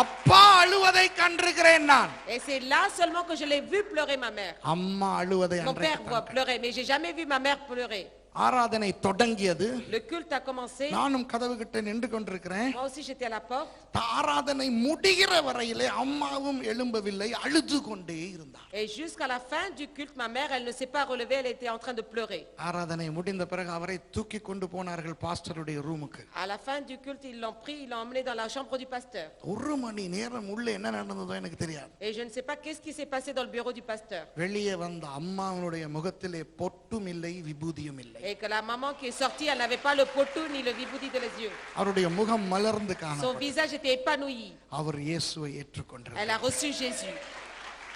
அப்பா அழுவதை கண்டிருக்கிறேன் நான். Et c'est là seulement que je l'ai vu pleurer ma mère. அம்மா அழுவதை Mon père voit அன்றைக்கு pleurer, mais j'ai jamais vu ma mère pleurer. ஆராதனை தொடங்கியது. Le culte a commencé. நானும் கதவு கிட்ட நின்று கொண்டிருக்கிறேன். Moi aussi, j'étais à la porte. ஆராதனை முடிகிற வரையிலே அம்மாவும் எழும்பவில்லை, அழுது கொண்டே இருந்தார். Et jusqu'à la fin du culte, ma mère, elle ne s'est pas relevée, elle était en train de pleurer. ஆராதனை முடிந்த பிறகு அவரை தூக்கி கொண்டு போனார்கள் பாஸ்டருடைய ரூமுக்கு. À la fin du culte, ils l'ont pris, ils l'ont emmené dans la chambre du pasteur. ஒரு மணி நேரம் உள்ள என்ன நடந்ததோ எனக்கு தெரியாது. Et je ne sais pas qu'est-ce qui s'est passé dans le bureau du pasteur. வெளியே வந்த அம்மாவுடைய முகத்திலே பொட்டும் இல்லை, விபூதியும் இல்லை. Et que la maman qui est sortie, elle n'avait pas le potou ni le viboudi de les yeux. அவருடைய முகம் மலர்ந்து Son காணப்பட்டது. visage était épanoui. அவர் இயேசுவை ஏற்றுக்கொண்டார். Elle a reçu Jésus.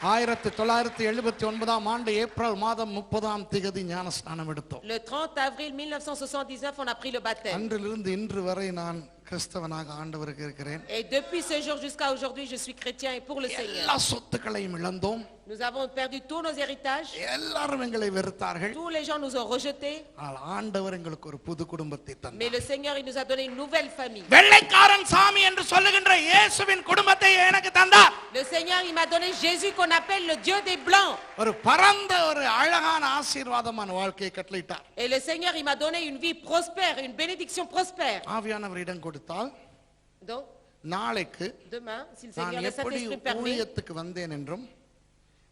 1979 ஆண்டு ஏப்ரல் மாதம் 30ஆம் தேதி ஞானஸ்நானம் எடுத்தோம். Le 30 avril 1979, on a pris le baptême. அன்றிலிருந்து இன்று வரை நான் கிறிஸ்தவனாக ஆண்டவருக்கு இருக்கிறேன். Et depuis ce jour jusqu'à aujourd'hui, je suis chrétien et pour le Seigneur. எல்லா சொத்துக்களையும் இழந்தோம். Nous avons perdu tous nos héritages. எல்லாரும் எங்களை வெறுத்தார்கள். Tous les gens nous ont rejetés. ஆனால் ஆண்டவர் எங்களுக்கு ஒரு புது குடும்பத்தை தந்தார். Mais le Seigneur, il nous a donné une nouvelle famille. வெள்ளைக்காரன் சாமி என்று சொல்லுகின்ற இயேசுவின் குடும்பத்தை எனக்கு தந்தார். Le Seigneur, il m'a donné Jésus qu'on appelle le Dieu des Blancs. ஒரு பரந்த ஒரு அழகான ஆசீர்வாதமான வாழ்க்கையை கட்டளையிட்டார். Et le Seigneur, il m'a donné une vie prospère, une bénédiction prospère. ஆவியானவர் இடம் கொடுத்தால் Donc, நாளைக்கு demain, si le நான் Seigneur, le எப்படி Saint-Esprit permet, ஊழியத்துக்கு வந்தேன் என்றும்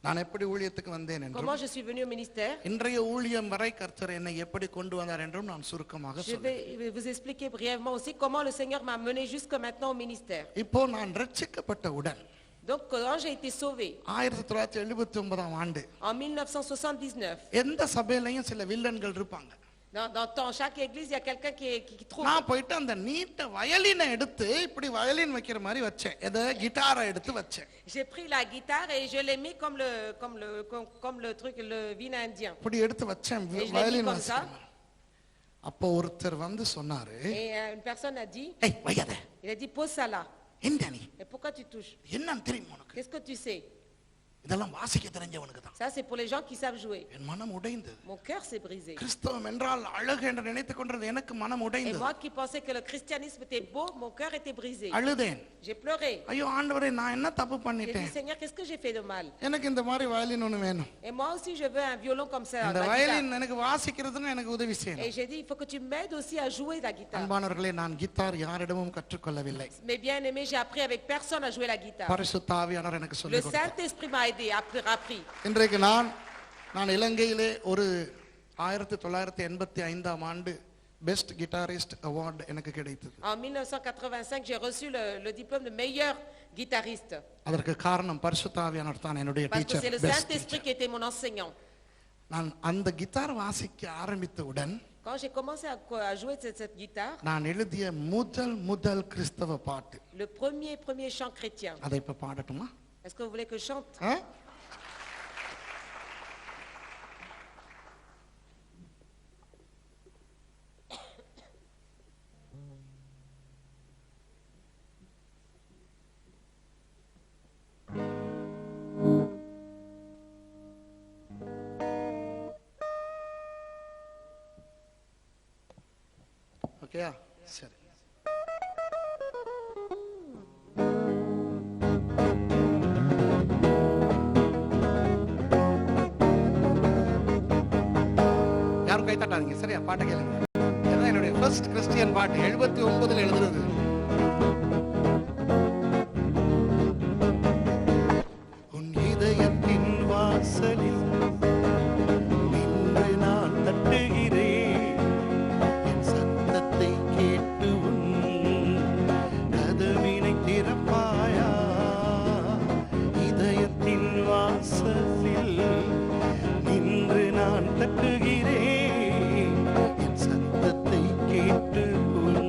நான் எப்படி ஊழியத்துக்கு வந்தேன் என்றும் comment je suis venu au ministère, இன்றைய ஊழியம் வரை கர்த்தர் என்னை எப்படி கொண்டு வந்தார் என்றும் நான் சுருக்கமாக je சொல்றேன். vais vous expliquer brièvement aussi comment le Seigneur m'a mené jusque maintenant au ministère. இப்போ நான் ரட்சிக்கப்பட்டவுடன் Donc, quand j'ai été sauvé 1979ஆம் ஆண்டு en 1979, எந்த சபையிலையும் சில வில்லன்கள் இருப்பாங்க. dans chaque église, il y a quelqu'un qui trouve. நான் போயிட்டு அந்த நீட்ட வயலினை எடுத்து இப்படி வயலின் வைக்கிற மாதிரி வச்சேன். எதை கிட்டாரை எடுத்து வச்சேன். J'ai pris la guitare et je l'ai mis comme le truc, le vin indien. இப்படி எடுத்து வச்சேன் Et je l'ai mis violin comme ça. வாசிக்கிறேன். அப்போ ஒருத்தர் வந்து சொன்னாரு, Et une personne a dit, ஏய் வையாத, il a dit, pose ça là. என்ன நீ Et pourquoi tu touches? என்னன்னு தெரியும் உனக்கு? Qu'est-ce que tu sais? இதெல்லாம் வாசிக்க தெரிஞ்சவனுக்கு தான். Ça, c'est pour les gens qui savent jouer. என் மனம் உடைந்தது. Mon cœur s'est brisé. கிறிஸ்தவம் என்றால் அழகு என்று நினைத்துக் கொண்டது எனக்கு மனம் Et உடைந்தது. moi qui pensais que le christianisme était beau, mon cœur était brisé. அழுதேன். J'ai pleuré. ஐயோ ஆண்டவரே, நான் என்ன தப்பு J'ai dit, பண்ணிட்டேன்? Seigneur, qu'est-ce que j'ai fait de mal? எனக்கு இந்த மாதிரி வயலின் ஒண்ணு வேணும். Et moi aussi, je veux un violon comme ça. அந்த la வயலின் guitare. எனக்கு வாசிக்கிறதுன்னு எனக்கு உதவி Et செய்யணும். j'ai dit, il faut que tu m'aides aussi à jouer la guitare. அன்பானவர்களே, நான் கித்தார் யாரிடமும் கற்றுக்கொள்ளவில்லை. Mais bien aimé, j'ai appris avec personne à jouer la guitare. பரிசுத்த ஆவியானவர் எனக்கு Le சொல்லிக் கொடுத்தார். Saint-Esprit m'a aidé, appris. இன்றைக்கு நான் இலங்கையிலே ஒரு 1985ஆம் ஆண்டு பெஸ்ட் கிட்டாரிஸ்ட் அவார்ட் எனக்கு கிடைத்தது. En 1985, j'ai reçu le diplôme de meilleur guitariste. அதற்கு காரணம் பரிசுத்த ஆவியானவர் தான் என்னுடைய Parce que teacher. c'est le Saint-Esprit qui était mon enseignant. நான் அந்த கிட்டார் வாசிக்க ஆரம்பித்தவுடன் Quand j'ai commencé à jouer cette guitare, நான் எழுதிய முதல் கிறிஸ்தவ பாட்டு, le premier chant chrétien. அதை இப்ப பாடட்டுமா? Est-ce que vous voulez que je chante? ஆ? ஓகேயா? சரி. யாரும் கை தட்டாதீங்க, சரியா? பாட்டை கேளுங்க. இதுதான் என்னுடைய ஃபர்ஸ்ட் கிறிஸ்டியன் பாட்டு, 79ல் எழுதுனது. உன் இதயத்தின் வாசலில் நின்று நான் தட்டுகிறேன், என் சத்தத்தை கேட்டு உன் கதவினை திறப்பாயா? இதயத்தின் வாசலில் நின்று நான் தட்டுகிறேன், என் சத்தத்தை கேட்டு உன்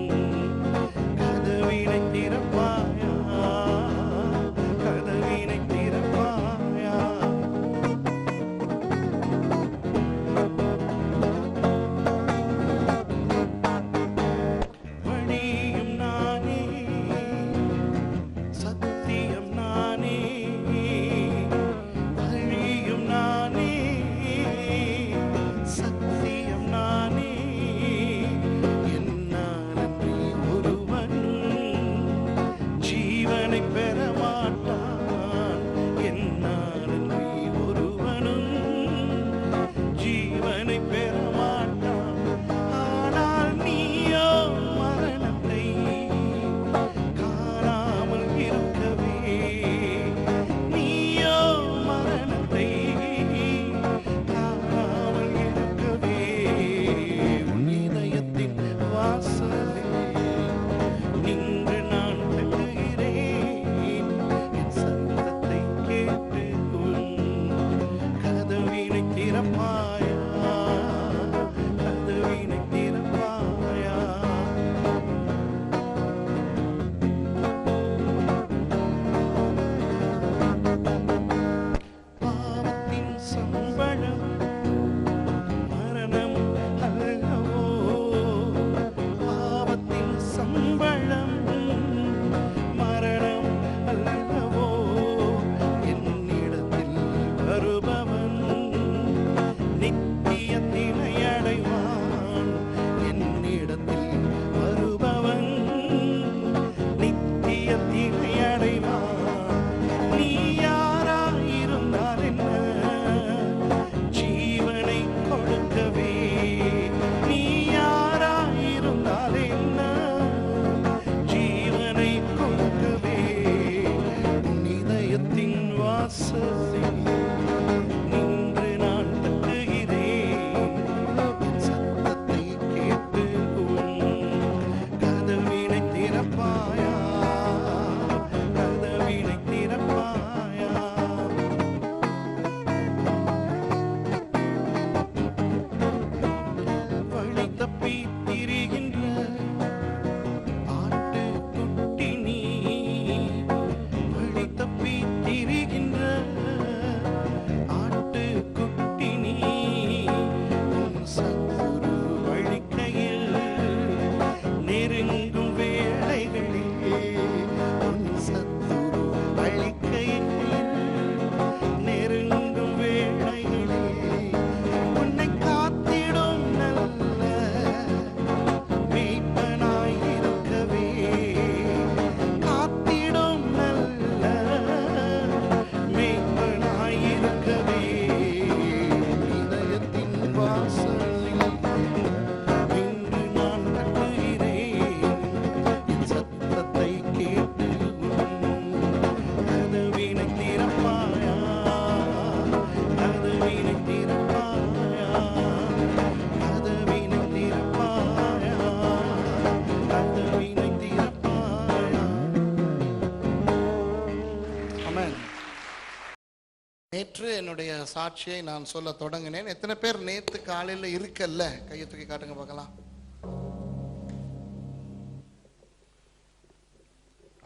நேற்று என்னுடைய சாட்சியை நான் சொல்ல தொடங்கினேன். எத்தனை பேர் நேற்று காலையில் இருக்கல்ல? கையை தூக்கி காட்டுங்க பார்க்கலாம்.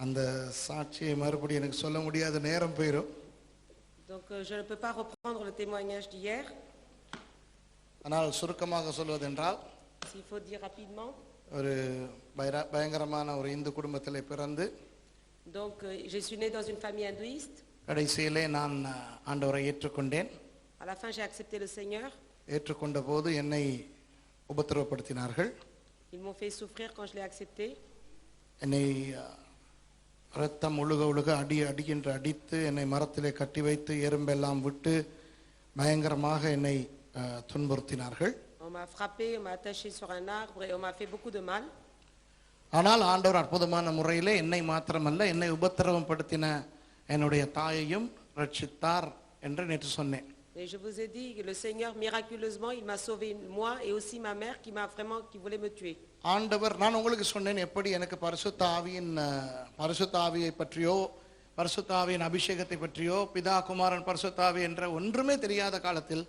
அந்த சாட்சியை மறுபடியும் எனக்கு சொல்ல முடியாத நேரம் போயிடும். Donc je ne peux pas reprendre le témoignage d'hier. ஆனால் சுருக்கமாக சொல்வதென்றால், S'il faut dire rapidement. ஒரு பயங்கரமான ஒரு இந்து குடும்பத்தில் பிறந்து, Donc je suis né dans une famille hindouiste. கடைசியிலே நான் ஆண்டவரை ஏற்றுக்கொண்டேன். À la fin j'ai accepté le Seigneur. ஏற்றுக்கொண்ட போது என்னை உபத்திரவப்படுத்தினார்கள். Ils m'ont fait souffrir quand je l'ai accepté. என்னை ரத்தம் ஒழுக அடிக்கின்ற அடித்து என்னை மரத்திலே கட்டி வைத்து எறும்பெல்லாம் விட்டு பயங்கரமாக என்னை துன்புறுத்தினார்கள். On m'a frappé, on m'a attaché sur un arbre et on m'a fait beaucoup de mal. ஆனால் ஆண்டவர் அற்புதமான முறையிலே என்னை மாத்திரமல்ல, என்னை உபத்திரவம் படுத்தின என்னுடைய தாயையும் ரட்சித்தார் என்று நேற்று சொன்னேன். Et je vous ai dit que le Seigneur miraculeusement il m'a sauvé moi et aussi ma mère qui voulait me tuer. ஆண்டவர், நான் உங்களுக்கு சொன்னேன் எப்படி எனக்கு பரிசுத்த ஆவியை பற்றியோ பரிசுத்த ஆவியின் அபிஷேகத்தை பற்றியோ பிதா குமாரன் பரிசுத்த ஆவி என்ற ஒன்றுமே தெரியாத காலத்தில்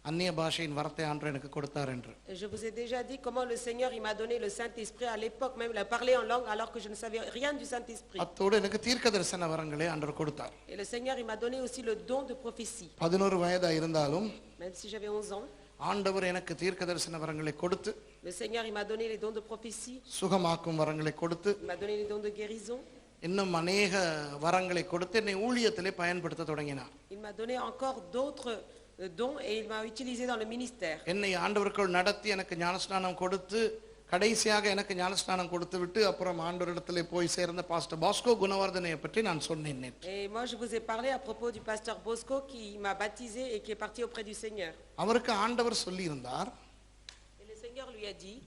அந்நிய பாஷையின் வார்த்தை ஆண்டவர் எனக்கு கொடுத்தார் என்று. Je vous ai déjà dit comment le Seigneur il m'a donné le Saint-Esprit à l'époque même il a parlé en langue alors que je ne savais rien du Saint-Esprit. அத்தோடு எனக்கு தீர்க்கதரிசன வரங்களை ஆண்டவர் கொடுத்தார். Et le Seigneur il m'a donné aussi le don de prophétie. 11 வயதா இருந்தாலும் Même si j'avais 11 ans, ஆண்டவர் எனக்கு தீர்க்கதரிசன வரங்களை கொடுத்து, le Seigneur il m'a donné les dons de prophétie, சுகமாக்கும் வரங்களை கொடுத்து, il m'a donné les dons de guérison. இன்னும் அநேக வரங்களை கொடுத்து என்னை ஊழியத்திலே பயன்படுத்த தொடங்கினார். Il m'a donné encore d'autres dons et il m'a utilisé dans le ministère. என்னை ஆண்டவருக்குள் நடத்தி எனக்கு ஞானஸ்நானம் கொடுத்து கடைசியாக எனக்கு ஞானஸ்நானம் கொடுத்து விட்டு அப்புறம் ஆண்டவரிடத்திலே போய் சேர்ந்த பாஸ்டர் பாஸ்கோ குணவர்தனையை பற்றி நான் சொன்னேன். Et moi je vous ai parlé à propos du pasteur Bosco qui m'a baptisé et qui est parti auprès du Seigneur. அவருக்கு ஆண்டவர் சொல்லி இருந்தார், Et le Seigneur lui a dit,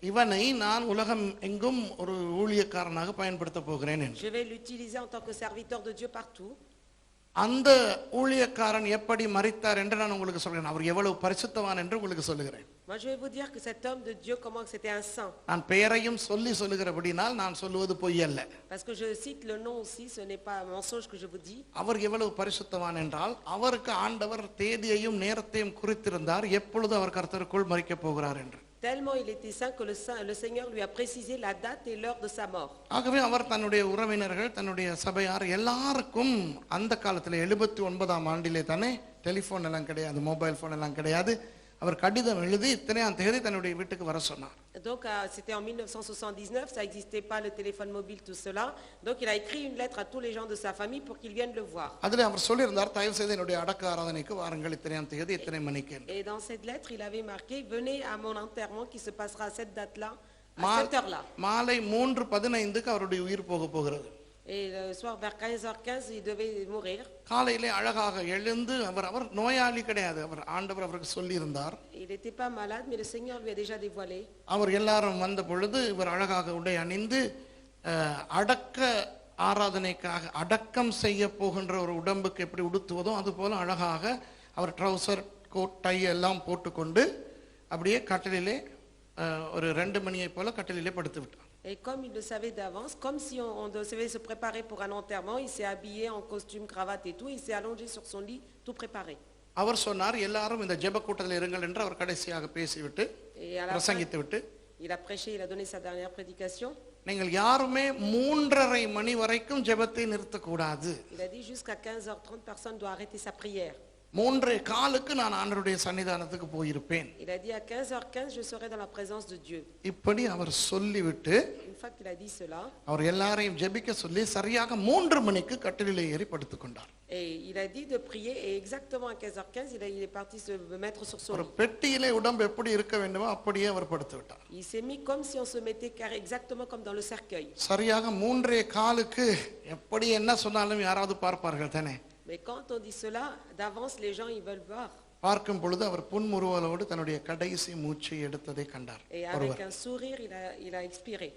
இவனை நான் உலகம் எங்கும் ஒரு ஊழியக்காரனாக பயன்படுத்த போகிறேன் என்று. je vais l'utiliser en tant que serviteur de Dieu partout. அந்த ஊழியக்காரன் எப்படி மரித்தார் என்று நான் உங்களுக்கு சொல்கிறேன். அவர் எவ்வளவு பரிசுத்தவான் என்று உங்களுக்கு சொல்லுகிறேன். Moi je vais vous dire que cet homme de Dieu comment que c'était un saint. நான் பெயரையும் சொல்லுகிறபடினால் நான் சொல்லுவது பொய் அல்ல. Parce que je cite le nom aussi, ce n'est pas un mensonge que je vous dis. அவர் எவ்வளவு பரிசுத்தவான் என்றால் அவருக்கு ஆண்டவர் தேதியையும் நேரத்தையும் குறித்திருந்தார் எப்பொழுது அவர் கர்த்தருக்குள் மரிக்க போகிறார் என்று. Tellement il était saint que le Seigneur lui a précisé la date et l'heure de sa mort. ஆகவே அவர் தன்னுடைய உறவினர்கள் தன்னுடைய சபையார் எல்லாருக்கும் அந்த காலத்தில் 79ஆம் ஆண்டிலே தானே டெலிஃபோன் எல்லாம் கிடையாது, மொபைல் ஃபோன் எல்லாம் கிடையாது. அவர் கடிதம் எழுதி இத்தனையாம் தேதி தன்னுடைய வீட்டுக்கு வர சொன்னார். Donc c'était en 1979, ça n'existait pas le téléphone mobile tout cela. Donc il a écrit une lettre à tous les gens de sa famille pour qu'ils viennent le voir. அதிலே அவர் சொல்லியிருந்தார், தயவு செய்து என்னுடைய அடக்க ஆராதனைக்கு வாருங்கள் இத்தனையாம் தேதி இத்தனை மணிக்கு. Et dans cette lettre, il avait marqué venez à mon enterrement qui se passera à cette date-là, à cette heure-là. மாலை 3:15க்கு அவருடைய உயிர் போக போகிறது. Et le soir vers 15h15, il devait mourir. காலையிலே அழகாக எழுந்து அவர் நோயாளி கிடையாது, அவர் ஆண்டவர் அவருக்கு சொல்லியிருந்தார். Il n'était pas malade, mais le Seigneur lui a déjà dévoilé. அவர் எல்லாரும் வந்த பொழுது இவர் அழகாக உடை அணிந்து அடக்க ஆராதனைக்காக அடக்கம் செய்ய போகின்ற ஒரு உடம்புக்கு எப்படி உடுத்துவதோ அது போல அழகாக அவர் ட்ரௌசர் கோட் டை எல்லாம் போட்டுக்கொண்டு அப்படியே கட்டிலே ஒரு 2 மணியை போல கட்டிலே படுத்து விட்டார். Et comme il le savait d'avance, comme si on devait se préparer pour un enterrement, il s'est habillé en costume, cravate et tout, il s'est allongé sur son lit, tout préparé. அவர் சொன்னார், எல்லாரும் இந்த ஜெப கூட்டத்தில் இருங்கள் என்று அவர் கடைசியாக பேசிவிட்டு பிரசங்கித்து விட்டு il a prêché, il a donné sa dernière prédication. நீங்கள் யாருமே 3:30 மணி வரைக்கும் ஜெபத்தை நிறுத்தக்கூடாது. Il a dit jusqu'à 15h30 personne doit arrêter sa prière. 3:15க்கு நான் ஆண்டவருடைய சன்னிதானத்துக்கு போயிருப்பேன். Il a dit à 15h15 je serai dans la présence de Dieu. இப்படி அவர் சொல்லிவிட்டு Une fois qu'il a dit cela, அவர் எல்லாரையும் ஜெபிக்க சொல்லி சரியாக 3 மணிக்கு கட்டிலிலே ஏறி படுத்துக் கொண்டார். et il a dit de prier et exactement à 15h15 il est parti se mettre sur son ஒரு lit. பெட்டியிலே உடம்பு எப்படி இருக்க வேண்டுமோ அப்படியே அவர் படுத்து விட்டார். Il s'est mis comme si on se mettait carré exactement comme dans le cercueil. சரியாக 3:15க்கு எப்படி என்ன சொன்னாலும் யாராவது பார்ப்பார்கள் தானே. Mais quand on dit cela d'avance les gens ils veulent voir. பார்க்கும் பொழுது அவர் புன்முறுவலோடு தன்னுடைய கடைசி மூச்சை எடுத்ததை கண்டார். Et avec un sourire il a expiré.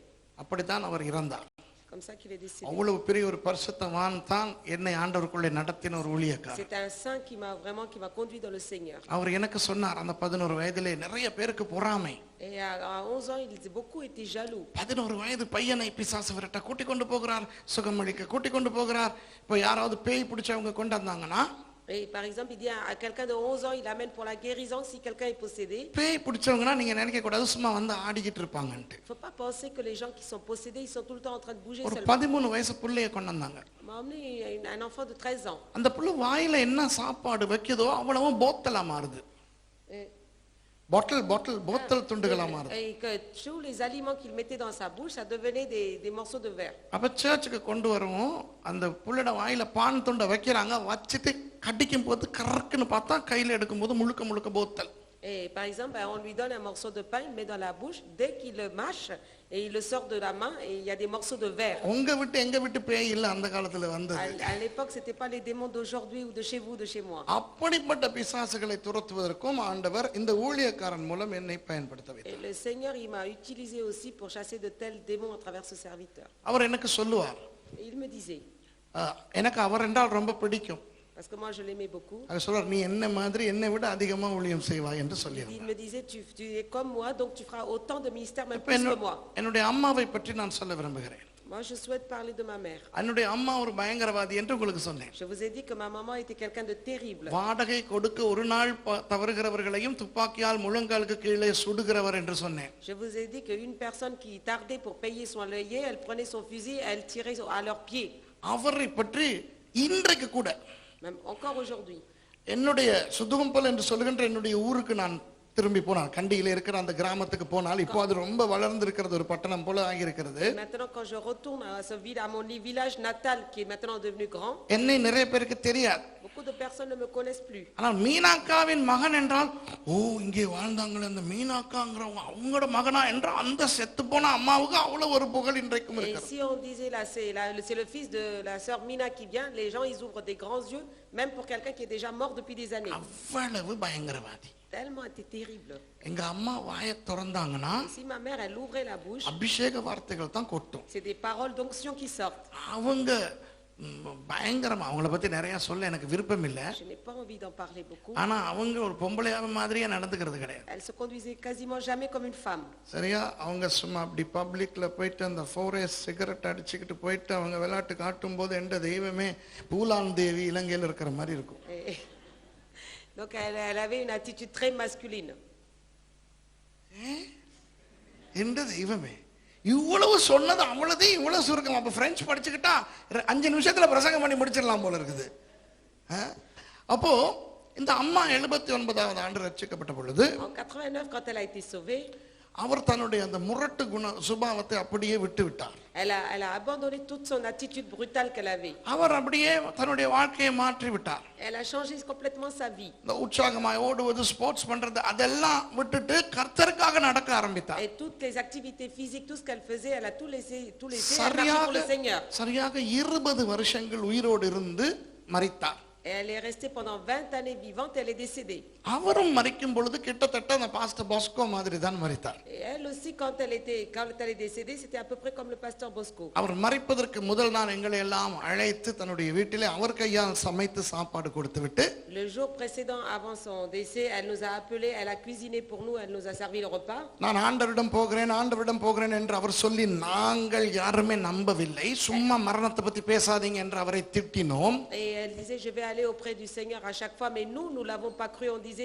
அப்படித்தான் அவர் இறந்தார். Comme comme ça qu'il est décédé. அவ்வளவு பெரிய ஒரு பரிசுத்தவான் தான் என்னை ஆண்டவருக்குள்ளே நடத்தின ஒரு ஊழியக்காரர். C'est un saint qui m'a conduit dans le Seigneur. அவர் எனக்கு சொன்னார், அந்த 11 வயதிலே நிறைய பேருக்கு பொறாமை. Et à 11 ans, ils beaucoup étaient jaloux. 11 வயது பையனை பிசாசு விரட்ட கூட்டி கொண்டு போகிறார், சுகமளிக்க கூட்டி கொண்டு போகிறார். இப்போ யாராவது பேய் பிடிச்சவங்க கொண்டு வந்தாங்கன்னா, Et par exemple, il dit à quelqu'un de 11 ans, il amène pour la guérison si quelqu'un est possédé. பேய் பிடிச்சவங்கன்னா நீங்க நினைக்க கூடாது சும்மா வந்து ஆடிக்கிட்டு இருப்பாங்கன்ட்டு. Il ne faut pas penser que les gens qui sont possédés, ils sont tout le temps en train de bouger ஒரு seulement. 13 வயசு புள்ளைய கொண்டு வந்தாங்க. On m'a emmené un enfant de 13 ans. அந்த புள்ள வாயில என்ன சாப்பாடு வைக்குதோ அவ்வளவும் போத்தலா மாறுது. Et போத்தல் துண்டுகளா மாறுது. Et que tous les aliments qu'il mettait dans sa bouche, ça devenait des morceaux de verre. அப்ப சர்ச்சுக்கு கொண்டு வரவும் அந்த புள்ளட வாயில பான் துண்டை வைக்கிறாங்க, வச்சிட்டு கடிக்கும் போது கறக்குன்னு பார்த்தா கையில எடுக்கும்போது முழுக்க போத்தல். Et par exemple, on lui donne un morceau de pain, il met dans la bouche, dès qu'il le mâche et il le sort de la main et il y a des morceaux de verre. உங்க விட்டு எங்க விட்டு பேய் இல்ல அந்த காலத்துல வந்தது. À l'époque, c'était pas les démons d'aujourd'hui ou de chez vous, de chez moi. அப்படிப்பட்ட பிசாசுகளை துரத்துவதற்கும் ஆண்டவர் இந்த ஊழியக்காரன் மூலம் என்னை பயன்படுத்த வைத்தார். Et le Seigneur, il m'a utilisé aussi pour chasser de tels démons à travers ce serviteur. அவர் எனக்கு சொல்லுவார், Et il me disait, எனக்கு அவர் என்றால் ரொம்ப பிடிக்கும். parce que moi je l'aimais beaucoup. அவர் சொல்றார், நீ என்ன மாதிரி என்னை விட அதிகமா ஊழியம் செய்வாய் என்று Il சொல்லியிருந்தார். me disait, tu es comme moi, donc tu feras autant de ministères, même plus que moi. என்னுடைய அம்மாவை பற்றி நான் சொல்ல விரும்புகிறேன். Moi, je souhaite parler de ma mère. என்னுடைய அம்மா ஒரு பயங்கரவாதி என்று உங்களுக்கு சொன்னேன். Je vous ai dit que ma maman était quelqu'un de terrible. வாடகை கொடுக்க ஒரு நாள் தவறுகிறவர்களையும் துப்பாக்கியால் முழங்காலுக்கு கீழே சுடுகிறவர் என்று சொன்னேன். Je vous ai dit qu'une personne qui tardait pour payer son loyer, elle prenait son fusil, elle tirait à leurs pieds. அவரை பற்றி இன்றைக்கு கூட, Même encore aujourd'hui. என்னுடைய சுதுகும்பல் என்று சொல்லுகின்ற என்னுடைய ஊருக்கு நான் திரும்பி போனால், கண்டியில இருக்கிற அந்த கிராமத்துக்கு போனால், இப்போ அது ரொம்ப வளர்ந்து இருக்கிறது, ஒரு பட்டணம் போல ஆகியிருக்கிறது. Maintenant, quand je retourne à mon village natal, qui est maintenant devenu grand, என்னை நிறைய பேருக்கு தெரியாது. beaucoup de personnes ne me connaissent plus. ஆனால் மீனாக்காவின் மகன் என்றால், ஓ இங்கே வாழ்ந்தாங்களே அந்த மீனாக்காங்கிறவங்க அவங்களோட மகனா என்ற அந்த செத்து போன அம்மாவுக்கு அவ்வளவு ஒரு புகழ் இன்றைக்கும் Et இருக்கிறது. si on disait là, c'est le fils de la sœur Mina qui vient, les gens ils ouvrent des grands yeux, même pour quelqu'un qui est déjà mort depuis des années. அவ்வளவு பயங்கரவாதி. Tellement était terrible. எங்க அம்மா வாயை திறந்தாங்கன்னா Et si ma mère elle ouvrait la bouche, அபிஷேக வார்த்தைகள் தான் கொட்டும். c'est des paroles d'onction qui sortent. அவங்க பயங்கரமா, அவங்கள பத்தி நிறைய சொல்ல எனக்கு விருப்பம் இல்ல. Je n'ai pas envie d'en parler beaucoup. ஆனா அவங்க ஒரு பொம்பளையாவ மாதிரியே நடந்துக்கிறது கிடையாது. Elle se conduisait quasiment jamais comme une femme. சரியா? அவங்க சும்மா அப்படி பப்ளிக்ல போயிட்டு அந்த 4S சிகரெட் அடிச்சுக்கிட்டு போயிட்டு அவங்க விளையாட்டு காட்டும் போது எந்த தெய்வமே பூலான் தேவி இலங்கையில் இருக்கிற மாதிரி இருக்கும். Donc elle avait une attitude très masculine. எந்த தெய்வமே இவ்வளவு சொன்னது அவ்வளவு இவ்வளவு சுருக்கம். அப்ப பிரெஞ்சு படிச்சுக்கிட்டா 5 நிமிஷத்துல பிரசங்கம் பண்ணி முடிச்சிடலாம் போல இருக்குது. அப்போ இந்த அம்மா 79வது ஆண்டு ரட்சிக்கப்பட்ட பொழுது, En 89, quand elle a été sauvée, அவர் தன்னுடைய அந்த முரட்டு குண சுபாவத்தை அப்படியே விட்டு விட்டார். elle a abandonné toute son attitude brutale qu'elle avait. அவர் அப்படியே தன்னுடைய வாழ்க்கையை மாற்றி விட்டார். Elle a changé complètement sa vie. இந்த உற்சாகமாய் ஓடுவது, ஸ்போர்ட்ஸ் பண்றது அதெல்லாம் விட்டுட்டு கர்த்தருக்காக நடக்க ஆரம்பித்தார். Et toutes les activités physiques, tout ce qu'elle faisait, elle a tout laissé, elle marchait pour le Seigneur. சரியாக 20 வருஷங்கள் உயிரோடு இருந்து மரித்தார். Et elle est restée pendant 20 années vivante, elle est décédée. அவரும் மரிக்கும் பொழுது கிட்டத்தட்ட அந்த பாஸ்டர் பாஸ்கோ மாதிரி தான் மரித்தார். Et elle aussi, quand elle est décédée, c'était à peu près comme le pasteur Bosco. அவர் மரிப்பதற்கு முதல் நாள் எங்களை எல்லாம் அழைத்து தன்னுடைய வீட்டிலே அவர் கையால் சமைத்து சாப்பாடு கொடுத்து விட்டு, Le jour précédent, avant son décès, elle nous a appelés, elle a cuisiné pour nous, elle nous a servi le repas. நான் ஆண்டவரிடம் போகிறேன் என்று அவர் சொல்லி நாங்கள் யாருமே நம்பவில்லை. சும்மா மரணத்தை பத்தி பேசாதீங்க என்று அவரை திட்டினோம். Et elle disait, je vais aller auprès du Seigneur à chaque fois, mais nous l'avons pas cru. On disait,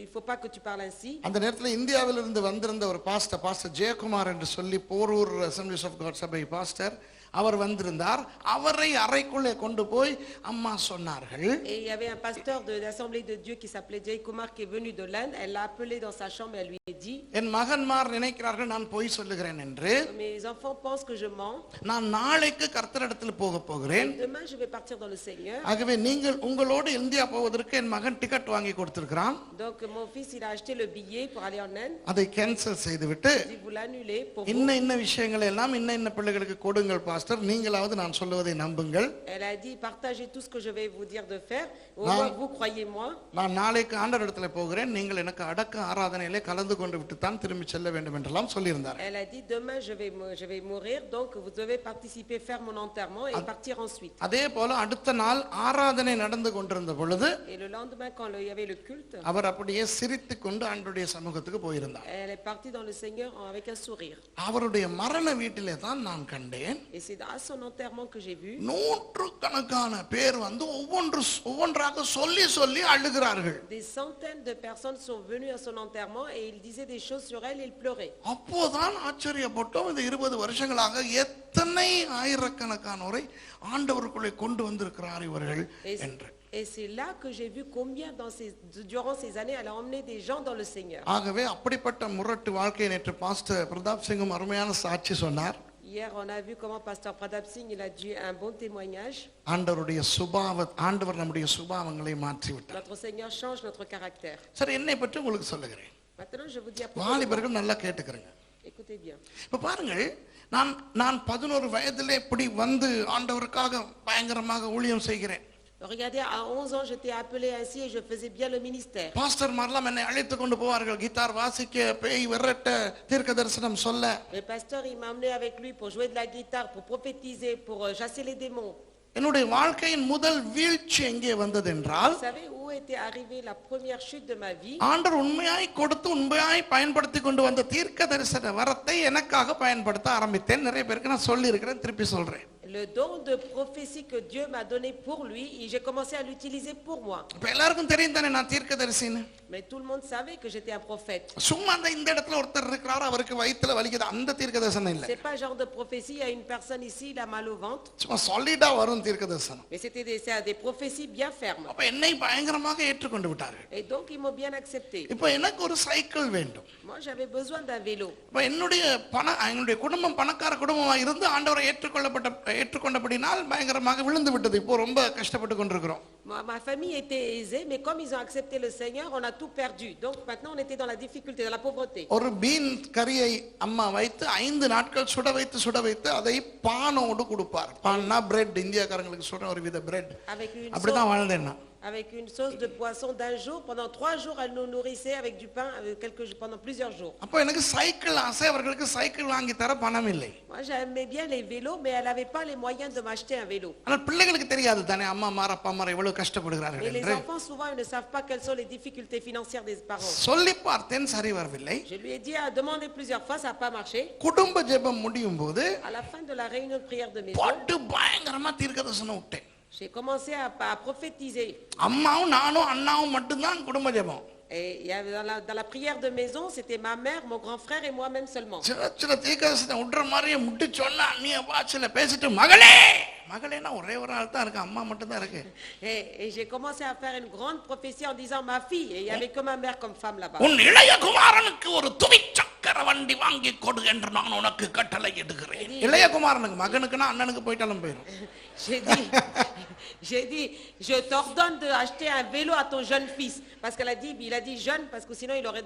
il faut pas que tu parles ainsi. அந்த நேரத்தில் இந்தியாவிலிருந்து வந்திருந்த ஒரு பாஸ்டர் ஜெயக்குமார் என்று சொல்லி போரூர் அசெம்பிளிஸ் ஆஃப் காட் சபை பாஸ்டர், அவர் வந்திருந்தார். அவரை அறைக்குள்ளே கொண்டு போய் அம்மா சொன்னார்கள். Et il y avait un pasteur de l'Assemblée de Dieu qui s'appelait Jay Kumar qui est venu de l'Inde. Elle l'a appelé dans sa chambre et elle lui a dit, என் மகன்மார் நினைக்கிறார்கள் நான் பொய் சொல்லுகிறேன் என்று. mes enfants pensent que je mens. நான் நாளைக்கு கர்த்தரிடத்தில் போகிறேன். Demain je vais partir dans le Seigneur. ஆகவே நீங்கள் உங்களோடு இந்தியா போவதற்கு என் மகன் டிக்கெட் வாங்கி கொடுத்திருக்கிறான். Donc mon fils il a acheté le billet pour aller en Inde. அதை கேன்சல் செய்துவிட்டு Si vous l'annulez pour vous. இன்ன விஷயங்களை எல்லாம் இன்ன பிள்ளைகளுக்கு கொடுங்கள் பாஸ்டர், நீங்களாவது நான் சொல்லுவதை நம்புங்கள். Elle a dit partagez tout ce que je vais vous dire de faire, au moins vous croyez-moi. நான் நாளைக்கு ஆண்டவரிடத்துல போகிறேன், நீங்கள் எனக்கு அடக்க ஆராதனையிலே கலந்து கொண்டு விட்டு தான் திரும்பி செல்ல வேண்டும் என்றெல்லாம் சொல்லியிருந்தார். Elle a dit demain je vais mourir, donc vous devez participer, faire mon enterrement et partir ensuite. அதே போல அடுத்த நாள் ஆராதனை நடந்து கொண்டிருந்த பொழுது Et le lendemain quand il y avait le culte, அவர் அப்படியே சிரித்துக் கொண்டு ஆண்டவருடைய சமூகத்துக்கு போயிருந்தார். elle est partie dans le Seigneur avec un sourire. அவருடைய மரண வீட்டிலே தான் நான் கண்டேன். Et c'est à son enterrement que j'ai vu. நூற்றுக்கணக்கான பேர் வந்து ஒவ்வொன்றாக சொல்லி சொல்லி அழுகிறார்கள். Des centaines de personnes sont venues à son enterrement et il disait des choses sur elle et il pleurait. அப்போதான் ஆச்சரியப்பட்டோம், இந்த 20 வருஷங்களாக எத்தனை ஆயிரக்கணக்கானோரை ஆண்டவருக்குள்ளே கொண்டு வந்திருக்கிறார் இவர்கள் என்று. Et c'est là que j'ai vu combien durant ces années elle a emmené des gens dans le Seigneur. ஆகவே அப்படிப்பட்ட முரட்டு வாழ்க்கையை நேற்று பாஸ்டர் பிரதாப் சிங்கும் அருமையான சாட்சி சொன்னார். Hier on a vu comment pasteur Pradap Singh il a dit un bon témoignage. ஆண்டவர் நம்முடைய சுபாவங்களை மாற்றி விட்டார். Notre Seigneur change notre caractère. சரி, என்னை பற்றி உங்களுக்கு சொல்லுகிறேன். Maintenant je vous dis வாலிபர்கள் நல்லா கேட்டுக்கிறங்க. Écoutez bien. இப்ப பாருங்கள், நான் 11 வயதிலே இப்படி வந்து ஆண்டவருக்காக பயங்கரமாக ஊழியம் செய்கிறேன். Regardez, à 11 ans j'étais appelé ainsi et je faisais bien le ministère. Pastor மார்லாம் என்னை அழைத்து கொண்டு போவார்கள், கிட்டார் வாசிக்க, பேய் விரட்ட, தீர்க்க தரிசனம் சொல்ல. Le pasteur il m'a amené avec lui pour jouer de la guitare, pour prophétiser, pour chasser les démons. என்னுடைய வாழ்க்கையின் முதல் வீழ்ச்சி எங்கே வந்தது என்றால், Vous savez où était arrivée la première chute de ma vie? ஆண்டவர் உண்மையாய் கொடுத்து உண்மையாய் பயன்படுத்தி கொண்டு வந்த தீர்க்க தரிசன வரத்தை எனக்காக பயன்படுத்த ஆரம்பித்தேன். நிறைய பேருக்கு நான் சொல்லி இருக்கிறேன், திருப்பி சொல்றேன். Le don de prophétie que Dieu m'a donné pour lui, et j'ai commencé à l'utiliser pour moi. இப்ப எல்லாருக்கும் தெரியும் தானே நான் தீர்க்கதரிசின்னு. Mais tout le monde savait que j'étais un prophète. சும்மா இந்த இடத்துல ஒருத்தர் இருக்கிறார், அவருக்கு வயித்துல வலிக்குது, அந்த தீர்க்கதரிசனம் இல்ல. C'est pas genre de prophétie, il y a une personne ici, il a mal au ventre. சும்மா சாலிடா வரும் தீர்க்கதரிசனம். Mais c'était des prophéties bien fermes. அப்ப என்னை பயங்கரமாக ஏற்றுக்கொண்டு விட்டார்கள். Et donc ils m'ont bien accepté. இப்போ எனக்கு ஒரு சைக்கிள் வேண்டும். Moi j'avais besoin d'un vélo. இப்ப என்னுடைய குடும்பம் பணக்கார குடும்பமா இருந்து ஆண்டவரை ஏற்றுக்கொண்டபடினால் பயங்கரமாக விழுந்து விட்டது. இப்போ ரொம்ப கஷ்டப்பட்டு கொண்டிருக்கிறோம். Ma famille était aisée, mais comme ils ont accepté le Seigneur, on a tout perdu. Donc maintenant on était dans la difficulté, dans la pauvreté. ஒரு பீன் கறியை அம்மா வைத்து 5 நாட்கள் சுட வைத்து அதை பானோடு கொடுப்பார். பான்னா பிரெட், இந்தியாக்காரங்களுக்கு சொல்ற ஒரு வித பிரெட். அப்படிதான் வாழ்ந்தேன் நான். Avec une sauce de poisson d'un jour, pendant 3 jours, elle nous nourrissait avec du pain pendant plusieurs jours. அப்போ எனக்கு சைக்கிள் ஆசை, அவர்களுக்கு சைக்கிள் வாங்கி தர பணம் இல்லை. Moi j'aimais bien les vélos, mais elle n'avait pas les moyens de m'acheter un vélo. ஆனா பிள்ளைகளுக்கு தெரியாது தானே அம்மாமார் அப்பாமார் எவ்வளவு கஷ்டப்படுகிறார்கள் Et les என்று. enfants souvent ils ne savent pas quelles sont les difficultés financières des parents. சொல்லி பார்த்தேன், சரி வரவில்லை. Je lui ai dit à demander plusieurs fois, ça n'a pas marché. குடும்ப ஜெபம் முடியும் போது À la fin de la réunion de prière de maison, பாட்டு பயங்கரமா தீர்க்கதரிசனம் விட்டேன். j'ai commencé à prophétiser. அம்மாவும் நானும் அண்ணாவும் மட்டும்தான் குடும்ப ஜெபம். Et il y avait dans la prière de maison, c'était ma mère, mon grand frère et moi-même seulement. சில தீர்க்கதரிசனம் விடுற மாதிரியே முட்டி சொன்னா அண்ணிய பாஷையில பேசிட்டு மகளேனா ஒரே ஒரு ஆள் தான் இருக்கு, அம்மா மட்டும் தான் இருக்கு. Et j'ai commencé à faire une grande prophétie en disant ma fille, et il y avait que ma mère comme femme là-bas. உன் இளைய குமாரனுக்கு ஒரு துவிச்சக்கர வண்டி வாங்கி கொடு என்று நான் உனக்கு கட்டளை இடுகிறேன். இளைய குமாரனுக்கு, மகனுக்குனா அண்ணனுக்கு போயிட்டாலும் போயிடும். J'ai dit, je t'ordonne d'acheter un vélo à ton jeune fils. Parce qu'il a dit jeune, parce que sinon il aurait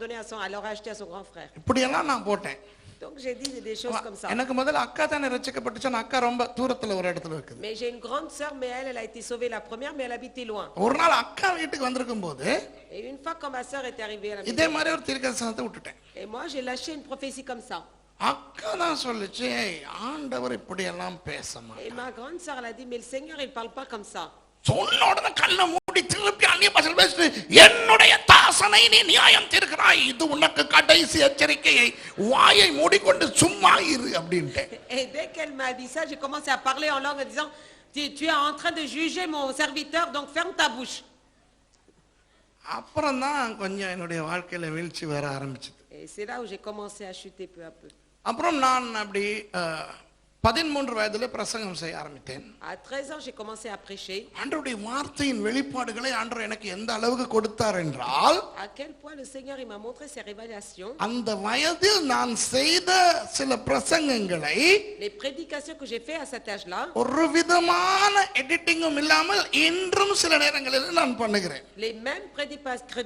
acheté à son grand frère. இப்படியெல்லாம் நான் போட்டேன். Donc j'ai dit des choses comme ça. எனக்கு முதல்ல அக்கா தானே ரட்சிக்கப்பட்டுச்சு, அக்கா ரொம்ப தூரத்துல ஒரு இடத்துல இருக்குது. Mais j'ai une grande sœur, mais elle a été sauvée la première, mais elle habitait loin. ஒரு நாள் அக்கா வீட்டுக்கு வந்திருக்கும் போது, et une fois quand ma sœur est arrivée à la maison, இதே மாதிரி ஒரு தீர்க்கதரிசனத்தை விட்டுட்டேன். et moi j'ai lâché une prophétie comme ça. அக்கா தான் சொல்லுச்சு, ஆண்டவர் இப்படி எல்லாம் பேச மாட்டார். Et ma grande sœur elle a dit mais le Seigneur il parle pas comme ça. சொன்ன உடனே கண்ணை மூடி திருப்பி அந்நிய பாஷையில் பேசிட்டு, என்னுடைய தாசனை நீ நியாயம் தீர்க்கிறாய், இது உனக்கு கடைசி எச்சரிக்கையை, வாயை மூடிக்கொண்டு சும்மா இரு அப்படின்ட்டு. Et dès qu'elle m'a dit ça, j'ai commencé à parler en langue en disant tu es en train de juger mon serviteur, donc ferme ta bouche. அப்புறம் தான் கொஞ்சம் என்னுடைய வாழ்க்கையில வீழ்ச்சி வர ஆரம்பிச்சது. Et c'est là où j'ai commencé à chuter peu à peu. அப்புறம் நான் அப்படி 13 வயதிலே பிரசங்கம் செய்ய ஆரம்பித்தேன். À 13 ans, j'ai commencé à prêcher. ஆண்டவருடைய வார்த்தையின் வெளிப்பாடுகளை ஆண்டவர் எனக்கு எந்த அளவுக்கு கொடுத்தார் என்றால், À quel point le Seigneur il m'a montré ses révélations. அந்த வயதில் நான் செய்த சில பிரசங்கங்களை Les prédications que j'ai fait à cet âge-là. ஒரு விதமான எடிட்டிங்கும் இல்லாமல் இன்றும் சில நேரங்களில் நான் பண்ணுகிறேன். Les mêmes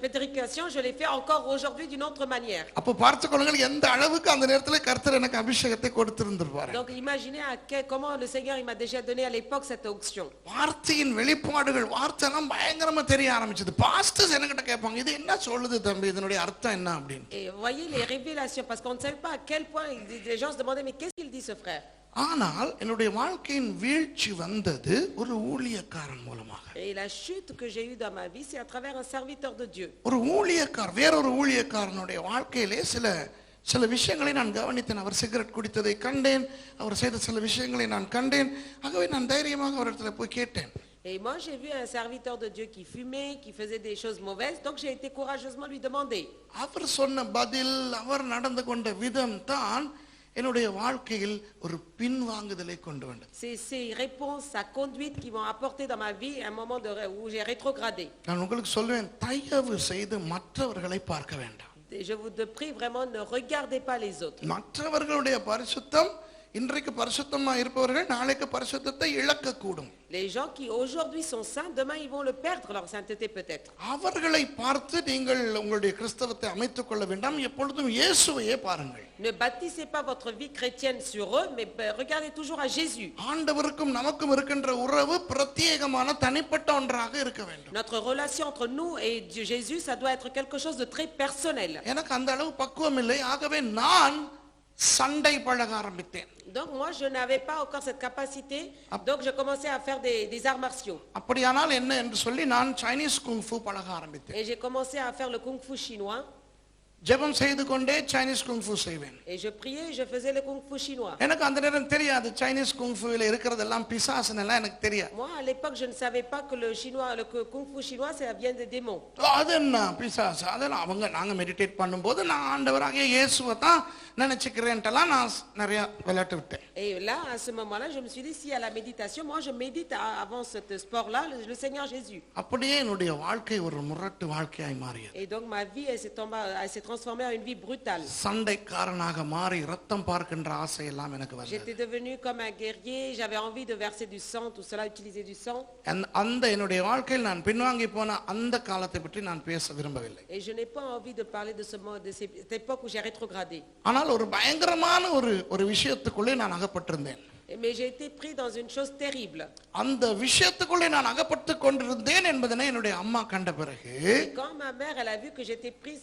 prédications, je les fais encore aujourd'hui d'une autre manière. அப்ப பார்த்துக்கொள்ளுங்கள் எந்த அளவுக்கு அந்த நேரத்தில் கர்த்தர் எனக்கு அபிஷேகத்தை கொடுத்திருந்திருப்பார். Donc imaginez comment le Seigneur il m'a déjà donné à l'époque cette onction. வார்த்தையின் வெளிப்பாடுகள் வார்த்தைலாம் பயங்கரமா தெரிய ஆரம்பிச்சது. பாஸ்டர்ஸ் என்கிட்ட கேட்பாங்க, இது என்ன சொல்லுது தம்பி, இதனுடைய அர்த்தம் என்ன அப்படின்னு. Et voyez les révélations, parce qu'on ne savait pas à quel point les gens se demandaient mais qu'est-ce qu'il dit ce frère. ஆனால் என்னுடைய வாழ்க்கையின் வீழ்ச்சி வந்தது ஒரு ஊழியக்காரன் மூலமாக. Et la chute que j'ai eue dans ma vie, c'est à travers un serviteur de Dieu. ஒரு ஊழியக்காரர், வேறொரு ஊழியக்காரனுடைய வாழ்க்கையிலே சில விஷயங்களை நான் கவனித்தேன். அவர் சிகரெட் குடித்ததை கண்டேன், அவர் செய்த சில விஷயங்களை நான் கண்டேன். ஆகவே நான் தைரியமாக அவரிடத்துல போய் கேட்டேன். Et moi j'ai vu un serviteur de Dieu qui fumait, qui faisait des choses mauvaises, donc j'ai été courageusement lui demander. அவர் சொன்ன பதில், அவர் நடந்து கொண்ட விதம் தான் என்னுடைய வாழ்க்கையில் ஒரு பின்வாங்குதலை கொண்டு வந்தது. C'est ces réponses, sa conduite qui m'ont apporté dans ma vie un moment où j'ai rétrogradé. நான் உங்களுக்கு சொல்வேன், தயவு செய்து மற்றவர்களை பார்க்க வேண்டாம். Je vous prie vraiment, ne regardez pas les autres. மற்றவர்களுடைய பரிசுத்தம், இன்றைக்கு பரிசுத்தமா இருப்பவர்கள் நாளைக்கு பரிசுத்தத்தை இழக்க கூடும். Les gens qui aujourd'hui sont saints, demain ils vont le perdre leur sainteté peut-être. அவர்களை பார்த்து நீங்கள் உங்களுடைய கிறிஸ்தவத்தை அமைத்துக் கொள்ள வேண்டாம். எப்பொழுதும் இயேசுவையே பாருங்கள். Ne bâtissez pas votre vie chrétienne sur eux, mais regardez toujours à Jésus. ஆண்டவருக்கும் நமக்கும் இருக்கின்ற உறவு பிரத்யேகமான தனிப்பட்ட ஒன்றாக இருக்க வேண்டும். Notre relation entre nous et Dieu Jésus, ça doit être quelque chose de très personnel. எனக்கு அந்த அளவு பக்குவம் இல்லை. ஆகவே நான் சண்டை பழக ஆரம்பித்தேன். Donc moi je n'avais pas encore cette capacité, donc je commençais à faire des arts martiaux. அப்படியானால் என்ன என்று சொல்லி நான் சைனீஸ் குங்ஃபு பழக ஆரம்பித்தேன். Et j'ai commencé à faire le kung fu chinois. ஜெபம் செய்து கொண்டே சைனீஸ் குங்ஃபு செய்வேன். Et je priais, je faisais le kung fu chinois. எனக்கு அந்த நேரம் தெரியாது சைனீஸ் குங்ஃபுல இருக்கிறதெல்லாம் பிசாசுன்னு எல்லாம் எனக்கு தெரியாது. Moi à l'époque je ne savais pas que le kung fu chinois ça vient des démons. அது என்ன பிசாசு, அதெல்லாம் நாங்க மெடிடேட் பண்ணும்போது நான் ஆண்டவராகிய இயேசுவை தான் நினைச்சுக்கிறேன்ட்டெல்லாம் நான் நிறைய விளையாட்டு விட்டேன். Et là à ce moment-là je me suis dit, si à la méditation, moi je médite avant ce sport-là le Seigneur Jésus. அப்படியே என்னுடைய வாழ்க்கை ஒரு முரட்டு வாழ்க்கையாய் மாறியது. Et donc ma vie elle s'est transformée en une vie brutale. சண்டைக்காரனாக மாறி ரத்தம் பார்க்கின்ற ஆசை எல்லாம் எனக்கு வந்தது. J'étais devenu comme un guerrier, j'avais envie de verser du sang, tout cela, utiliser du sang. அந்த என்னுடைய வாழ்க்கையில் நான் பின்வாங்கி போன அந்த காலத்தை பற்றி நான் பேச விரும்பவில்லை. Et je n'ai pas envie de parler de cette époque où j'ai rétrogradé. ஆனால் ஒரு பயங்கரமான ஒரு விஷயத்துக்குள்ளே நான் அகப்பட்டிருந்தேன். Mais j'ai été pris dans une chose terrible. அந்த விஷயத்துக்குள்ளே நான் அகப்பட்டு கொண்டிருந்தேன் என்பதனை என்னுடைய அம்மா கண்ட பிறகு, quand ma mère elle a vu que j'étais pris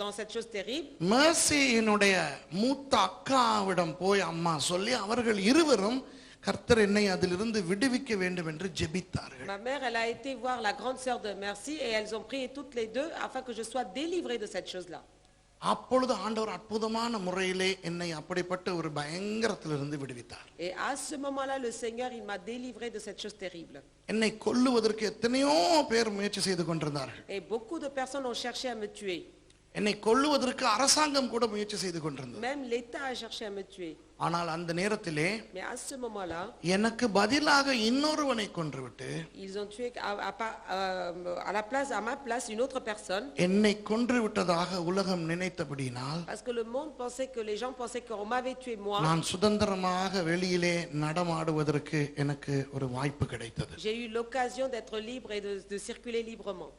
dans cette chose terrible, மர்சியினுடைய மூத்த அக்காவிடம் போய் அம்மா சொல்லி அவர்கள் இருவரும் கர்த்தர் என்னை அதிலிருந்து விடுவிக்க வேண்டும் என்று ஜெபித்தார்கள். Ma mère elle a été voir la grande sœur de Merci et elles ont prié toutes les deux afin que je sois délivrée de cette chose-là. அப்பொழுது ஆண்டவர் அற்புதமான முறையிலே என்னை அப்படிப்பட்ட ஒரு பயங்கரத்திலிருந்து விடுவித்தார். Et à ce moment-là le Seigneur il m'a délivré de cette chose terrible. என்னை கொல்லுவதற்கு எத்தனையோ பேர் முயற்சி செய்து கொண்டிருந்தார்கள். Et beaucoup de personnes ont cherché à me tuer. என்னை கொல்லுவதற்கு அரசாங்கம் கூட முயற்சி செய்து கொண்டிருந்தது. Même l'État a cherché à me tuer. ஆனால் அந்த நேரத்திலே Mais à ce moment-là, எனக்கு பதிலாக இன்னொருவனை கொன்றுவிட்டு, ils ont tué à ma place une autre personne. என்னை கொன்றுவிட்டதாக உலகம் நினைத்தபடியினால், Parce que le monde pensait que les gens pensaient qu'on m'avait tué moi. நான் சுதந்திரமாக வெளியிலே நடமாடுவதற்கு எனக்கு ஒரு வாய்ப்பு கிடைத்தது. J'ai eu l'occasion d'être libre et de circuler librement.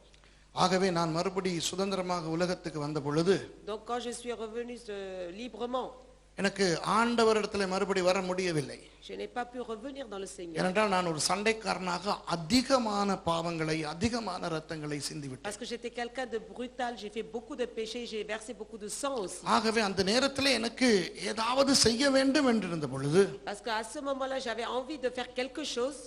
ஆகவே நான் மறுபடி சுதந்திரமாக உலகத்துக்கு வந்த பொழுது, Donc quand je suis revenu librement, எனக்கு ஆண்டவரிடத்தில் மறுபடி வர முடியவில்லை. je n'ai pas pu revenir dans le Seigneur. ஏனென்றால் நான் ஒரு சண்டைக்காரனாக அதிகமான பாவங்களை அதிகமான ரத்தங்களை சிந்திவிட்டேன். Parce que j'étais quelqu'un de brutal, j'ai fait beaucoup de péchés, j'ai versé beaucoup de sang aussi. ஆகவே அந்த நேரத்தில் எனக்கு ஏதாவது செய்ய வேண்டும் என்று இருந்த பொழுது, Parce qu'à ce moment-là j'avais envie de faire quelque chose.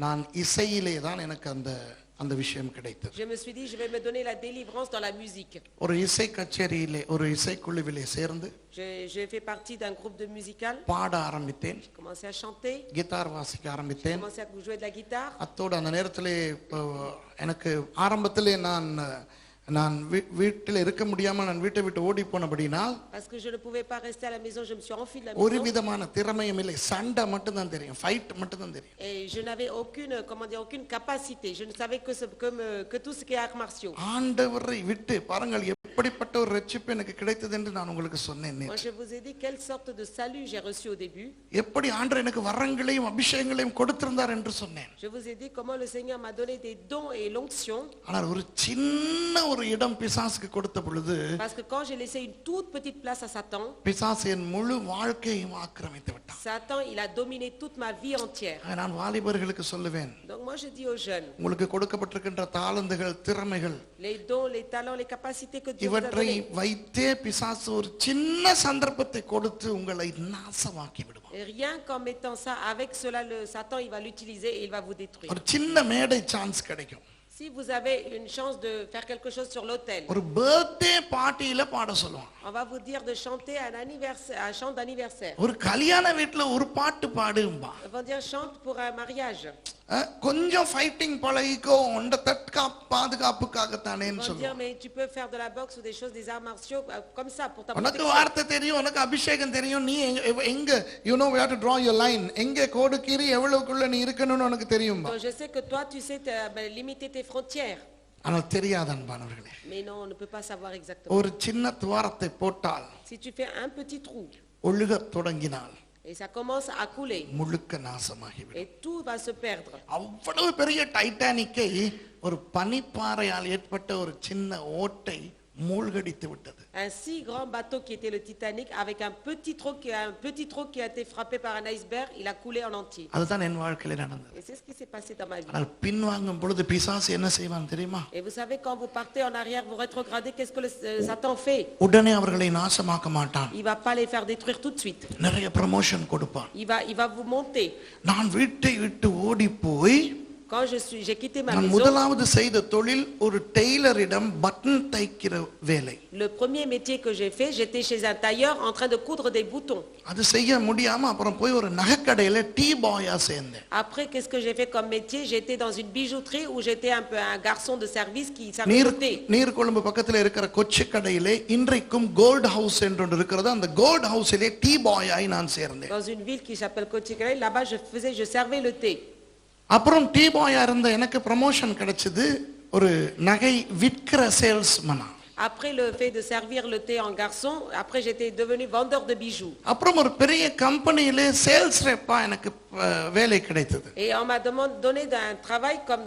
நான் இசையிலே தான் எனக்கு அந்த விஷயம் கிடைத்தது. Je me suis dit je vais me donner la délivrance dans la musique. ஒரு இசை கச்சேரியிலே ஒரு இசைக்குழுவிலே சேர்ந்து J'ai fait partie d'un groupe de musical. பாட ஆரம்பித்தேன். J'ai commencé à chanter. கிட்டார் வாசிக்க J'ai ஆரம்பித்தேன். commencé à jouer de la guitare. அத்தோடு அந்த நேரத்திலே எனக்கு ஆரம்பத்திலே நான் நான் வீட்டில் இருக்க முடியாம நான் வீட்டை விட்டு ஓடி போனபடினால் Parce que je ne pouvais pas rester à la maison, je me suis enfui de la ஒரு maison. விதமான திறமையும் இல்லை, சண்டை மட்டும் தான் தெரியும், ஃபைட் மட்டும் தான் தெரியும். Et je n'avais aucune, comment dire, aucune capacité. Je ne savais que tout ce qui est arts martiaux. ஆண்டவரை விட்டு பாருங்கள் எப்படிப்பட்ட ஒரு ரட்சிப்பு எனக்கு கிடைத்தது என்று நான் உங்களுக்கு சொன்னேன். Moi, je vous ai dit quelle sorte de salut j'ai reçu au début. எப்படி ஆண்டவர் எனக்கு வரங்களையும் அபிஷேகங்களையும் கொடுத்திருந்தார் என்று சொன்னேன். Je vous ai dit comment le Seigneur m'a donné des dons et l'onction. ஆனால் ஒரு சின்ன ஒரு இடம் பிசாசுக்கு கொடுத்த பொழுது Parce que quand j'ai laissé une toute petite place à Satan, பிசாசு என் முழு வாழ்க்கையையும் ஆக்கிரமித்து விட்டான். Satan, il a dominé toute ma vie entière. நான் வாலிபர்களுக்கு சொல்லுவேன், Donc moi, je dis aux jeunes, உங்களுக்கு கொடுக்கப்பட்டிருக்கின்ற தாளந்துகள், திறமைகள், les dons, les talents, les capacités que Dieu vous a இவற்றை donnés. வைத்தே பிசாசு ஒரு சின்ன சந்தர்ப்பத்தை கொடுத்து உங்களை நாசமாக்கி விடுவான். Et rien qu'en mettant ça, avec cela, le Satan, il va l'utiliser et il va vous détruire. ஒரு சின்ன மேடை சான்ஸ் கிடைக்கும். Si vous avez une chance de faire quelque chose sur l'autel, ஒரு பர்த்டே பார்ட்டியில பாட சொல்லுவான். on va vous dire de chanter un chant d'anniversaire. ஒரு கல்யாண வீட்டுல ஒரு பாட்டு பாடும்பா. On va dire chante pour un mariage. கொஞ்சம் ஃபைட்டிங் பழகிக்கோ, உண்ட பாதுகாப்புக்காகத்தானேன்னு On va dire சொல்லுவான். mais tu peux faire de la boxe ou des choses, des arts martiaux comme ça pour ta உனக்கு protection. வார்த்தை தெரியும், உனக்கு அபிஷேகம் தெரியும், நீ எங்க you know where to draw your line, எங்க கோடு கீறி எவ்வளவுக்குள்ள நீ இருக்கணும்னு உனக்கு தெரியும்பா. Donc je sais que toi tu sais limiter tes frontières. ஆனால் தெரியாத அன்பானவர்களே, Mais non, on ne peut pas savoir exactement. ஒரு சின்ன துவாரத்தை போட்டால் Si tu fais un petit trou ஒழுகத் தொடங்கினால் et ça commence à couler முழுக்க நாசமாகிவிடும். et tout va se perdre. அவ்வளவு பெரிய டைட்டானிக்கை ஒரு பனிப்பாறையால் ஏற்பட்ட ஒரு சின்ன ஓட்டை மூழ்கடித்து விட்டது. Un si grand bateau qui était le Titanic avec un petit trou qui a été frappé par un iceberg, il a coulé en entier. அதுதான் என் வாழ்க்கையில நடந்தது. Et c'est ce qui s'est passé dans ma vie. ஆனால் பின்வாங்கும் பொழுது பிசாசு என்ன செய்வான் தெரியுமா? Et vous savez, quand vous partez en arrière, vous rétrogradez, qu'est-ce que le Satan fait? உடனே அவர்களை நாசமாக்க மாட்டான். Il va pas les faire détruire tout de suite. நிறைய ப்ரமோஷன் கொடுப்பான். Il va vous monter. நான் வீட்டை விட்டு ஓடி போய் Quand j'ai quitté ma நான் maison, முதலாவது செய்த தொழில் ஒரு டெய்லரிடம் பட்டன் தைக்கிற வேலை. le premier métier que j'ai fait, j'étais chez un tailleur en train de coudre des boutons. அது செய்ய முடியாம அப்புறம் போய் ஒரு நகைக்கடையில டீ பாயா சேர்ந்தேன். Après, qu'est-ce que j'ai fait comme métier? J'étais dans une bijouterie où j'étais un peu un garçon de service qui servait le thé. Negombo பக்கத்துல இருக்கிற கொச்சி கடையிலே இன்றைக்கும் கோல்ட் ஹவுஸ் என்று ஒன்று இருக்கிறது. அந்த கோல்ட் ஹவுஸிலே டீ பாயாய் நான் சேர்ந்தேன். Dans une ville qui s'appelle Kochikalai, là-bas je servais le thé. அப்புறம் டீ பாயா இருந்த எனக்கு ப்ரமோஷன் கிடைச்சது ஒரு நகை விற்கிற சேல்ஸ்மனா. Après le fait de servir le thé en garçon, après j'étais devenu vendeur de bijoux. அப்புறம் ஒரு பெரிய கம்பெனியிலே சேல்ஸ் ரெப்பா எனக்கு வேலை கிடைத்தது. Et on m'a donné un travail comme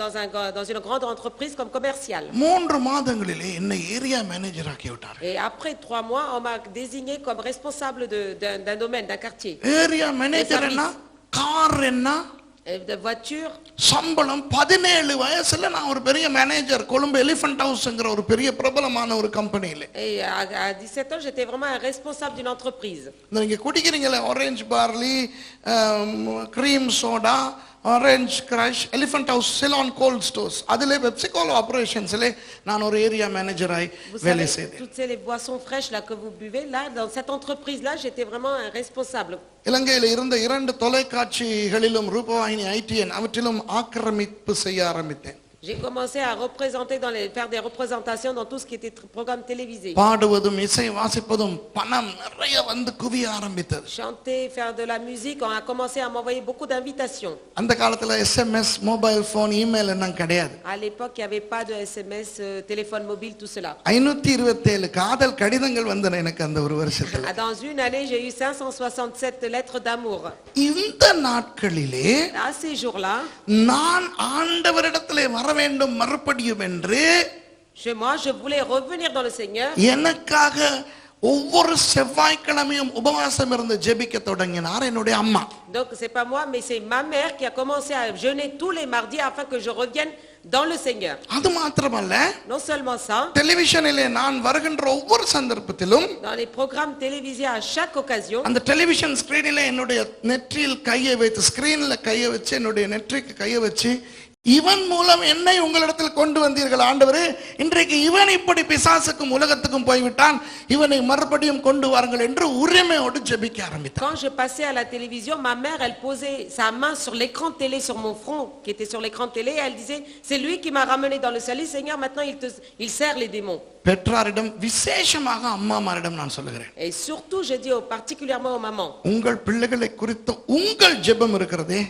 dans une grande entreprise comme commercial. 3 மாதங்களிலே என்னை ஏரியா மேனேஜர் ஆக்கி விட்டார். Et après 3 mois, on m'a désigné comme responsable d'un domaine, d'un quartier. Area manager என்ன, கார் என்ன, De voiture. சம்பளம் 17 வயசுல நான் ஒரு பெரிய மேனேஜர் கொழும்பு எலிஃபண்ட் ஹவுஸ்ங்கற ஒரு பெரிய பிரபலமான ஒரு கம்பெனியில. Et à 17 ans, j'étais vraiment un responsable d'une entreprise. நீங்க குடிக்கிறீங்களே orange barley, cream soda, orange crush, Elephant House, Ceylon Cold Stores, அதிலே பெப்சிகோலோ ஆபரேஷன்ஸ்ல நான் ஒரு ஏரியா மேனேஜராய் வேலை செய்தேன். Toutes ces boissons fraîches là que vous buvez là, dans cette entreprise là, j'étais vraiment un responsable. இலங்கையில் இருந்த 2 தொலைக்காட்சிகளிலும் ரூபவாகினி ஐடிஎன் அவற்றிலும் ஆக்கிரமிப்பு செய்ய ஆரம்பித்தேன். J'ai commencé à faire des représentations dans tout ce qui était programme télévisé. பாடுவதும் இசை வாசிப்பதும் பணம் நிறைய வந்து குவிய ஆரம்பித்தது. Chanter, faire de la musique, on a commencé à m'envoyer beaucoup d'invitations. அந்த காலத்துல எஸ்எம்எஸ், மொபைல் போன், இமெயில் எல்லாம் கிடையாது. À l'époque, il n'y avait pas de SMS, téléphone mobile, tout cela. 527 காதல் கடிதங்கள் வந்தன எனக்கு அந்த ஒரு வருஷத்துல. Dans une année, j'ai eu 567 lettres d'amour. இந்த நாட்களிலே À ces jours-là, நான் ஆண்டவரிடத்திலே வர வேண்டும் மறுபடியும் என்று moi, je voulais revenir dans le Seigneur. எனக்காக ஒவ்வொரு செவ்வாய்க்கிழமையும் உபவாசம் இருந்து ஜெபிக்க தொடங்கினார் என்னுடைய அம்மா. Donc c'est pas moi, mais c'est ma mère qui a commencé à jeûner tous les mardis afin que je revienne dans le Seigneur. அது மாத்திரமல்ல, Non seulement ça, டெலிவிஷனிலே நான் வருகின்ற ஒவ்வொரு சந்தர்ப்பத்திலும் dans les programmes télévisés à chaque occasion, அந்த டெலிவிஷன் ஸ்கிரீனிலே என்னுடைய நெற்றியில் கையை வைத்து, ஸ்கிரீன்ல கையை வச்சு, என்னுடைய நெற்றிக்கு கையை வச்சு இவன் மூலம் என்னை உங்களிடத்தில் கொண்டு வந்தீர்கள் ஆண்டவரே, இன்றைக்கு இவன் இப்படி பிசாசுக்கும் உலகத்துக்கும் போய்விட்டான், இவனை மறுபடியும் கொண்டு வாருங்கள் என்று உரிமையோடு ஜெபிக்க ஆரம்பித்தான். Quand je passais à la télévision, ma mère, elle posait sa main sur l'écran de télé, sur mon front, qui était sur l'écran de télé, et elle disait, c'est lui qui m'a ramené dans le salut, Seigneur, maintenant il sert les démons. பெற்றாரிடம் விசேஷமாக அம்மாமாரிடம் நான் சொல்லுகிறேன். Et surtout, je dis particulièrement aux mamans, உங்கள் பிள்ளைகளை குறித்து உங்கள் ஜெபம் இருக்கிறதே,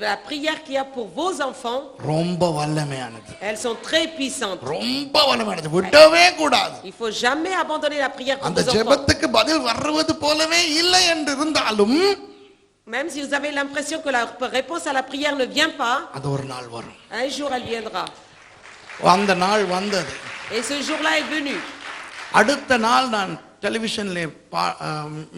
la prière qu'il y a pour vos enfants, ரொம்ப வல்லமையானது, elles sont très puissantes. ரொம்ப வல்லமையானது, விடவே கூடாது. Il faut jamais abandonner la prière pour அந்த vos enfants. ஜெபத்துக்கு பதில் வருவது போலவே இல்லை என்று இருந்தாலும், Même si vous avez l'impression que la réponse à la prière ne vient pas, அது ஒரு நாள் வரும். un jour elle viendra. அந்த நாள் வந்தது. Et ce jour-là est venu. அடுத்த நாள் நான் டெலிவிஷன்ல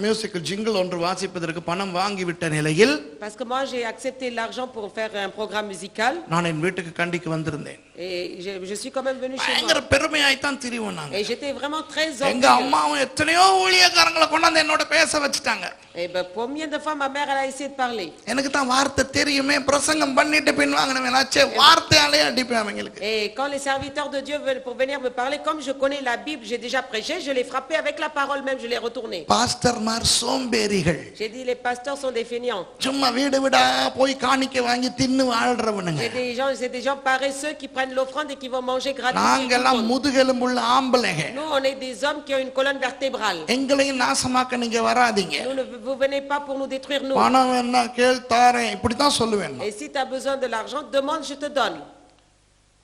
மியூசிக்கல் ஜிங்கிள் ஒன்று வாசிப்பதற்கு பணம் வாங்கிவிட்ட நிலையில், Parce que moi j'ai accepté l'argent pour faire un programme musical. நான் என் வீட்டுக்கு கண்டிக்கு வந்திருந்தேன். Et je suis quand même venu chez பயங்கர moi. பெருமையாய்த்தான் திரிவோம் நாங்க. Et j'étais vraiment très எங்க orgueilleuse. அம்மாவும் எத்தனையோ ஊழியக்காரங்களை கொண்டாந்து என்னோட பேச வச்சுட்டாங்க. Et ben combien de fois ma mère elle a essayé de parler. எனக்கு தான் வார்த்தை தெரியுமே, பிரசங்கம் பண்ணிட்டு பின் வாங்கினவனாச்சே, வார்த்தையாலே அடிப்பேன் அவங்களுக்கு. Et quand les serviteurs de Dieu veulent pour venir me parler, comme je connais la Bible, j'ai déjà prêché, je l'ai frappé avec la parole même, je l'ai retourné. பாஸ்டர்மார் சோம்பேறிகள், J'ai dit les pasteurs sont des feignants. சும்மா வீடு வீடா போய் காணிக்கை வாங்கி தின்னு வாழ்றவனுங்க. C'est des gens paresseux qui prennent l'offrande et qui vont manger நாங்க எல்லாம் gratuitement. முதுகெலும்புள்ள ஆம்பளைங்க. Nous on est des hommes qui ont une colonne vertébrale. எங்களையும் நாசமாக்க நீங்க வராதீங்க. Vous venez pas pour nous détruire nous. பணம் என்ன கேள் தாரேன், இப்படித்தான் சொல்லுவேன். Et si tu as besoin de l'argent, demande, je te donne.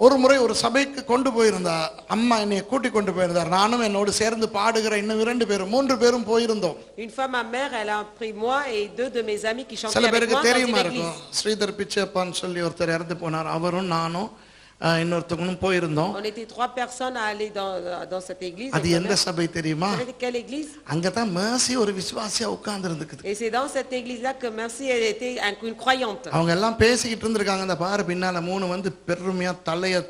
ஒரு முறை ஒரு சபைக்கு கொண்டு போயிருந்தா அம்மா என்னை கூட்டி கொண்டு போயிருந்தார். நானும் என்னோடு சேர்ந்து பாடுகிற இன்னும் 3 பேரும் போயிருந்தோம். Une fois ma mère, elle a pris moi et 2 de mes amis qui chantaient சில avec பேருக்கு moi dans தெரியுமா une இருக்கும், église. ஸ்ரீதர் பிச்சைப்பான்னு சொல்லி ஒருத்தர் இறந்து போனார். அவரும் நானும் இன்னொருத்தவங்களும் போயிருந்தோம். On était 3 personnes à aller dans cette église. அது எந்த சபை தெரியுமா? Vous savez quelle église? அங்கதான் மேர்சி ஒரு விசுவாசியா உட்கார்ந்து இருந்துக்குது. Et c'est dans cette église-là que Merci elle était une croyante. அவங்க எல்லாம் பேசிக்கிட்டு இருந்திருக்காங்க. அந்த பாரு பின்னால 3 வந்து பெருமையா தலைய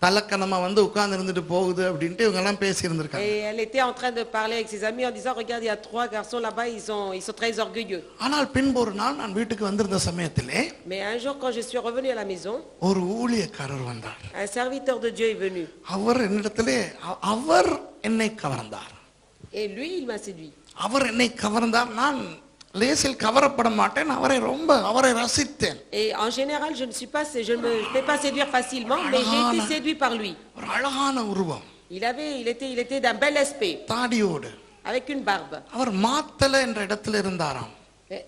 தலக்கணமா வந்து உட்கார்ந்து இருந்துட்டு போகுது அப்படின்ட்டு இவங்க எல்லாம் பேசி இருந்திருக்காங்க. Et elle était en train de parler avec ses amis en disant, regarde, il y a 3 garçons là-bas, ils sont très orgueilleux. ஆனால் பின்பு ஒரு நாள் நான் வீட்டுக்கு வந்திருந்த சமயத்திலே, Mais un jour quand je suis revenue à la maison, ஒரு ஊழியக்காரர் வந்தார். un serviteur de Dieu est venu. அவர் என்னிடத்திலே அவர் என்னை கவர்ந்தார். Et lui, il m'a séduit. அவர் என்னை கவர்ந்தார். நான் லேசில் கவரப்பட மாட்டேன். அவரை ரசித்தேன். Et en général, je ne me fais pas séduire facilement, mais j'ai été séduit par lui. ஒரு அழகான உருவம், Il était d'un bel aspect, தாடியோடு, avec une barbe. அவர் மாத்தல என்ற இடத்துல இருந்தாராம். Et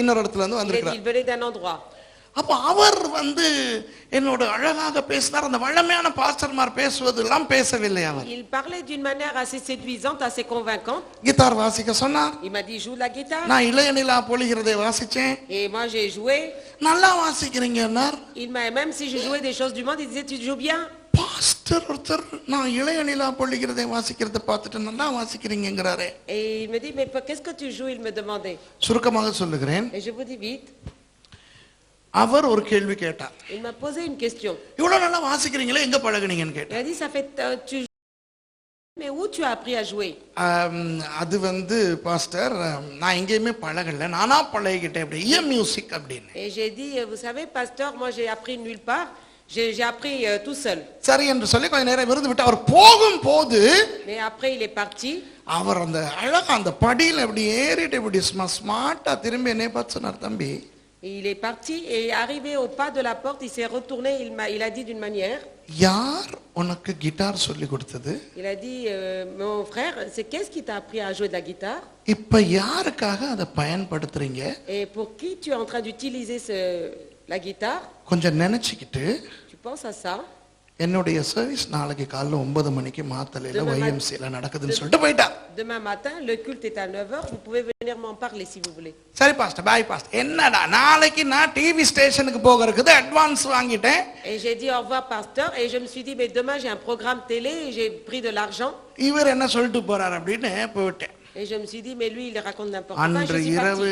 இன்னொரு இடத்துல இருந்து வந்திருக்கிறார். il venait d'un endroit. அப்ப அவர் வந்து என்னோட அழகாக பேசினார். அந்த வல்லமையான பாஸ்டர்மார் பேசுவதெல்லாம் பேசவில்லை. அவர் Il parlait d'une manière assez séduisante, assez convaincante. Guitar வாசிக்க சொன்னார். Il m'a dit, joue la guitare. நான் இளைய நிலா பொழிகிறதை வாசிச்சேன். Et moi, j'ai joué. நல்லா வாசிக்கிறீங்கன்னார். Même si je jouais des choses du monde, il disait, tu joues bien. Pastor ஒருத்தர் நான் இளைய நிலா பொழிகிறதை வாசிக்கிறதை பார்த்துட்டு நல்லா வாசிக்கிறீங்கிறாரே. Et il me dit, mais qu'est-ce que tu joues? Il me demandait. சுருக்கமாக சொல்லுகிறேன். Et je vous dis vite. அவர் ஒரு கேள்வி கேட்டார். Il m'a posé une question. இவ்வளவு நல்லா வாசிக்கிறீங்களே, எங்க பழகுனீங்கன்னு Il கேட்டார். a dit, ça fait, tu joues, mais où tu as appris à jouer? அது வந்து பாஸ்டர் நான் எங்கேயுமே பழகல, நானா பழகிக்கிட்டேன். அப்படி மியூசிக் அப்படின்னு. Et j'ai dit, vous savez, pasteur, moi j'ai appris nulle part. J'ai appris tout seul. சரி என்று சொல்லி கொஞ்ச நேரம் இருந்து விட்டு அவர் போகும்போது, Mais après il est parti. அவர் அந்த அழகா அந்த படியில அப்படி ஏறிட்டு இப்படி ஸ்மார்ட்டா திரும்பி என்னை பார்த்து சொன்னார், தம்பி. Il est parti et arrivé au pas de la porte, il s'est retourné, il a dit d'une manière. யார் உனக்கு கிட்டார் சொல்லி கொடுத்தது? Il a dit, mon frère, qu'est-ce qui t'a appris à jouer de la guitare? இப்ப யாருக்காக அதை பயன்படுத்துறீங்க? Et pour qui tu es en train d'utiliser la guitare? கொஞ்சம் நினைச்சுக்கிட்டு, Tu penses à ça? என்னுடைய சர்வீஸ் நாளைக்கு காலைல 9 மணிக்கு மாத்தலையில YMCல நடக்குதுன்னு சொல்லிட்டு போயிட்டார். Demain matin, le culte est à 9h, vous pouvez venir m'en parler si vous voulez. சரி பாஸ்டர், பாய் பாஸ்டர். என்னடா நாளைக்கு நான் டிவி ஸ்டேஷனுக்கு போகிறதுக்கு அட்வான்ஸ் வாங்கிட்டேன். Et j'ai dit au revoir pasteur et je me suis dit mais demain j'ai un programme télé et j'ai pris de l'argent. இவர் என்ன சொல்லிட்டு போறார் அப்படின்னு போயிட்டேன். Et je me suis dit mais lui il raconte n'importe quoi. அன்று இரவு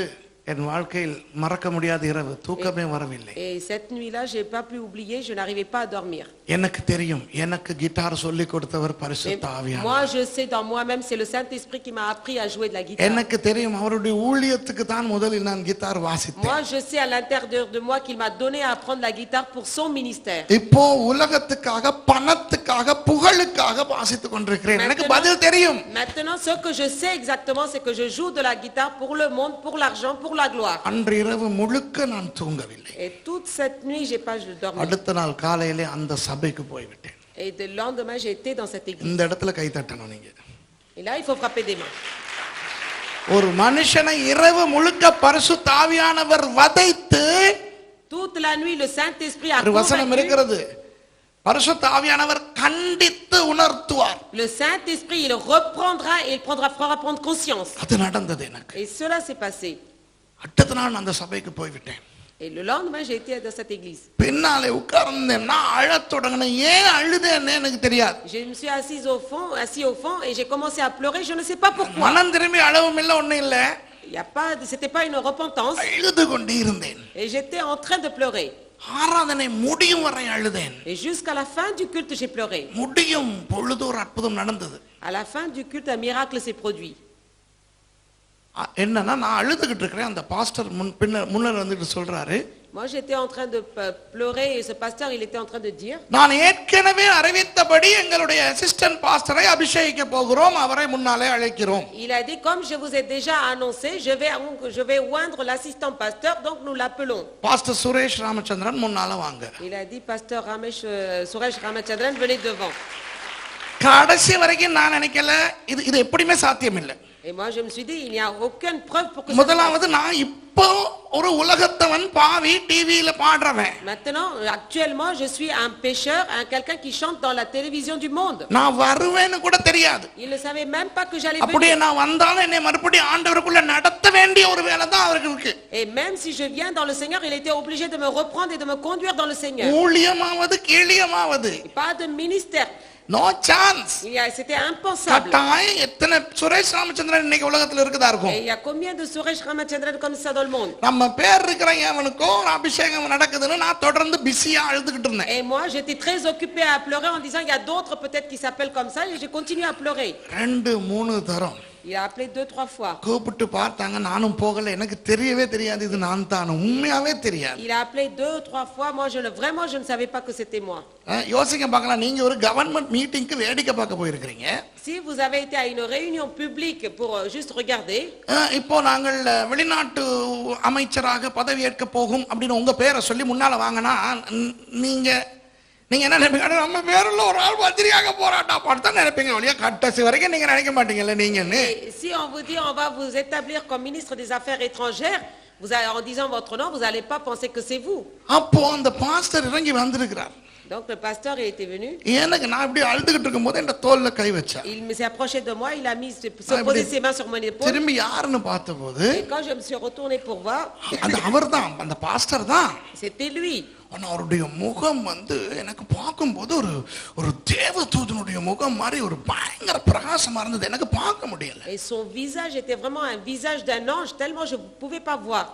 என் வாழ்க்கையில் மறக்க முடியாத இரவு, தூக்கமே வரவில்லை. Et cette nuit-là, j'ai pas pu oublier, je n'arrivais pas à dormir. எனக்கு தெரியும், எனக்கு கிட்டார் சொல்லி கொடுத்தவர் பரிசுத்த ஆவியானவர். Moi, je sais dans moi-même, c'est le Saint-Esprit qui m'a appris à jouer de la guitare. எனக்கு தெரியும், அவருடைய ஊழியத்துக்கு தான் முதலில் நான் கிட்டார் வாசித்தேன். Moi, je sais à l'intérieur de moi qu'il m'a donné à apprendre la guitare pour son ministère. இப்போ உலகத்துக்காக, பணத்துக்காக, புகழுக்காக வாசித்துக் கொண்டிருக்கிறேன். எனக்கு பதில் தெரியும். Maintenant, ce que je sais exactement, c'est que je joue de la guitare pour le monde, pour l'argent, pour la gloire. அன்று இரவு முழுக்க நான் தூங்கவில்லை. Et toute cette nuit, j'ai pas dormi. அடுத்த நாள் காலையிலே அந்த சபைக்கு போய்விட்டேன். Et le lendemain, j'ai été dans cette église. இந்த இடத்துல கை தட்டணும் நீங்க. Et là, il faut frapper des mains. ஒரு மனுஷனை இரவு முழுக்க பரிசுத்த ஆவியானவர் வதைத்து, Toute la nuit, le Saint-Esprit a ஒரு வசனம் convaincu. இருக்கிறது, பரிசுத்த ஆவியானவர் கண்டித்து உணர்த்துவார். Le Saint-Esprit, il reprendra et il fera prendre conscience. அது நடந்தது எனக்கு. Et cela s'est passé. அடுத்த நாள் அந்த சபைக்கு போய்விட்டேன். Et le lendemain, j'ai été dans cette église. பின்னாலே உட்கார்ந்தேன். நான் அழத் தொடங்கினேன். ஏன் அழுதேன்னு எனக்கு தெரியாது. Je me suis assis au fond et j'ai commencé à pleurer, je ne sais pas pourquoi. மனம் திரும்பி அழவும் இல்லை, ஒண்ணும் இல்லை. C'était pas une repentance. அழுது கொண்டு இருந்தேன். Et j'étais en train de pleurer. ஆராதனை முடியும் வரை அழுதேன். Et jusqu'à la fin du culte, j'ai pleuré. முடியும் பொழுது ஒரு அற்புதம் நடந்தது. À la fin du culte, un miracle s'est produit. என்னன்னா, நான் அழுதுகிட்டு இருக்கிறேன். அந்த பாஸ்டர் முன்னர் வந்துட்டு சொல்றாரு, Moi, j'étais en train de pleurer et ce pasteur, il était en train de dire, நான் ஏற்கனவே அறிவித்தபடி எங்களுடைய அசிஸ்டன்ட் பாஸ்டரை அபிஷேகிக்க போகிறோம், அவரை முன்னாலே அழைக்கிறோம். il a dit, comme je vous ai déjà annoncé, je vais oindre l'assistant pasteur, donc nous l'appelons. Pastor Suresh Ramachandran முன்னால வாங்க. Il a dit, pasteur Suresh Ramachandran, venez devant. கடைசி வரைக்கும் நான் நினைக்கல இது எப்படியுமே சாத்தியம் இல்லை. Et moi, je me suis dit, il n'y a aucune preuve pour que ça se முதலாவது, நான் இப்போ ஒரு உலகத்தவன், பாவி, டிவியில பாடுறவன். Maintenant, actuellement, je suis un pécheur, quelqu'un qui chante dans la télévision du monde. நான் வருவேன்னு கூட தெரியாது. Il ne savait même pas que j'allais அப்படியே venir. நான் வந்தாலும் என்னை மறுபடியும் ஆண்டவருக்குள்ள நடத்த வேண்டிய ஒரு வேலை தான் அவர்களுக்கு. Et même si je viens dans le Seigneur, il était obligé de me reprendre et de me conduire dans le Seigneur. ஊழியமாவது கீழியமாவது, Pas de ministère. No chance. C'était impensable. கட்டாயம் எத்தனை சுரேஷ் ராமச்சந்திரன் இன்னைக்கு உலகத்துல இருக்குதா இருக்கும். Et il y a combien de Suresh Ramachandran comme ça dans le monde? நம்ம பேர் இருக்கிற எவனுக்கும் ஒரு அபிஷேகம் நடக்குதுன்னு நான் தொடர்ந்து பிஸியா அழுதுகிட்டு இருந்தேன். Et moi, j'étais très occupé à pleurer en disant, il y a d'autres peut-être qui s'appellent comme ça, et j'ai continué à pleurer. 2-3 தரம் Il a appelé 2-3 fois. கூப்பிட்டு பார்த்தாங்க, நானும் போகல. எனக்கு தெரியவே தெரியாது இது நான் தான், உண்மையாவே தெரியாது. Il a appelé 2-3 fois. Moi, vraiment, je ne savais pas que c'était moi. யோசிக்க பார்க்கலாம், நீங்க ஒரு கவர்மெண்ட் மீட்டிங்க்கு வேடிக்கை பார்க்க போயிருக்கீங்க. Si vous avez été à une réunion publique pour juste regarder. இப்போ நாங்கள் வெளிநாட்டு அமைச்சராக பதவி ஏற்க போகும் அப்படின்னு உங்க பேரை சொல்லி முன்னால வாங்கினா நீங்க என்ன நினைப்பீங்க? நம்ம பேருல ஒரு ஆள் பத்திரியாக போராட்டா பார்த்தா நினைப்பீங்க. ஒழிய கடைசி வரைக்கும் நீங்க நினைக்க மாட்டீங்கல்ல நீங்கன்னு. Si on vous dit on va vous établir comme ministre des Affaires étrangères, en disant votre nom, vous n'allez pas penser que c'est vous. அப்போ அந்த பாஸ்டர் இறங்கி வந்திருக்கிறார். Donc le pasteur il était venu. எனக்கு நான் இப்படி அழுதுகிட்டு இருக்கும்போது என் தோல்ல கை வச்சார். Il s'est approché de moi, il a posé ses mains sur mon épaule. திரும்பி யாருன்னு பார்த்தபோது, Et quand je me suis retourné pour voir, அந்த அவர்தான், அந்த பாஸ்டர் தான். c'était lui. அவருடைய முகம் எனக்கு பார்க்கும்போது ஒரு தேவதூதனுடைய முகம் மாதிரி ஒரு பயங்கர பிரகாசமா இருந்தது. எனக்கு பார்க்க முடியல. Et son visage était vraiment un visage d'un ange, tellement je ne pouvais pas voir.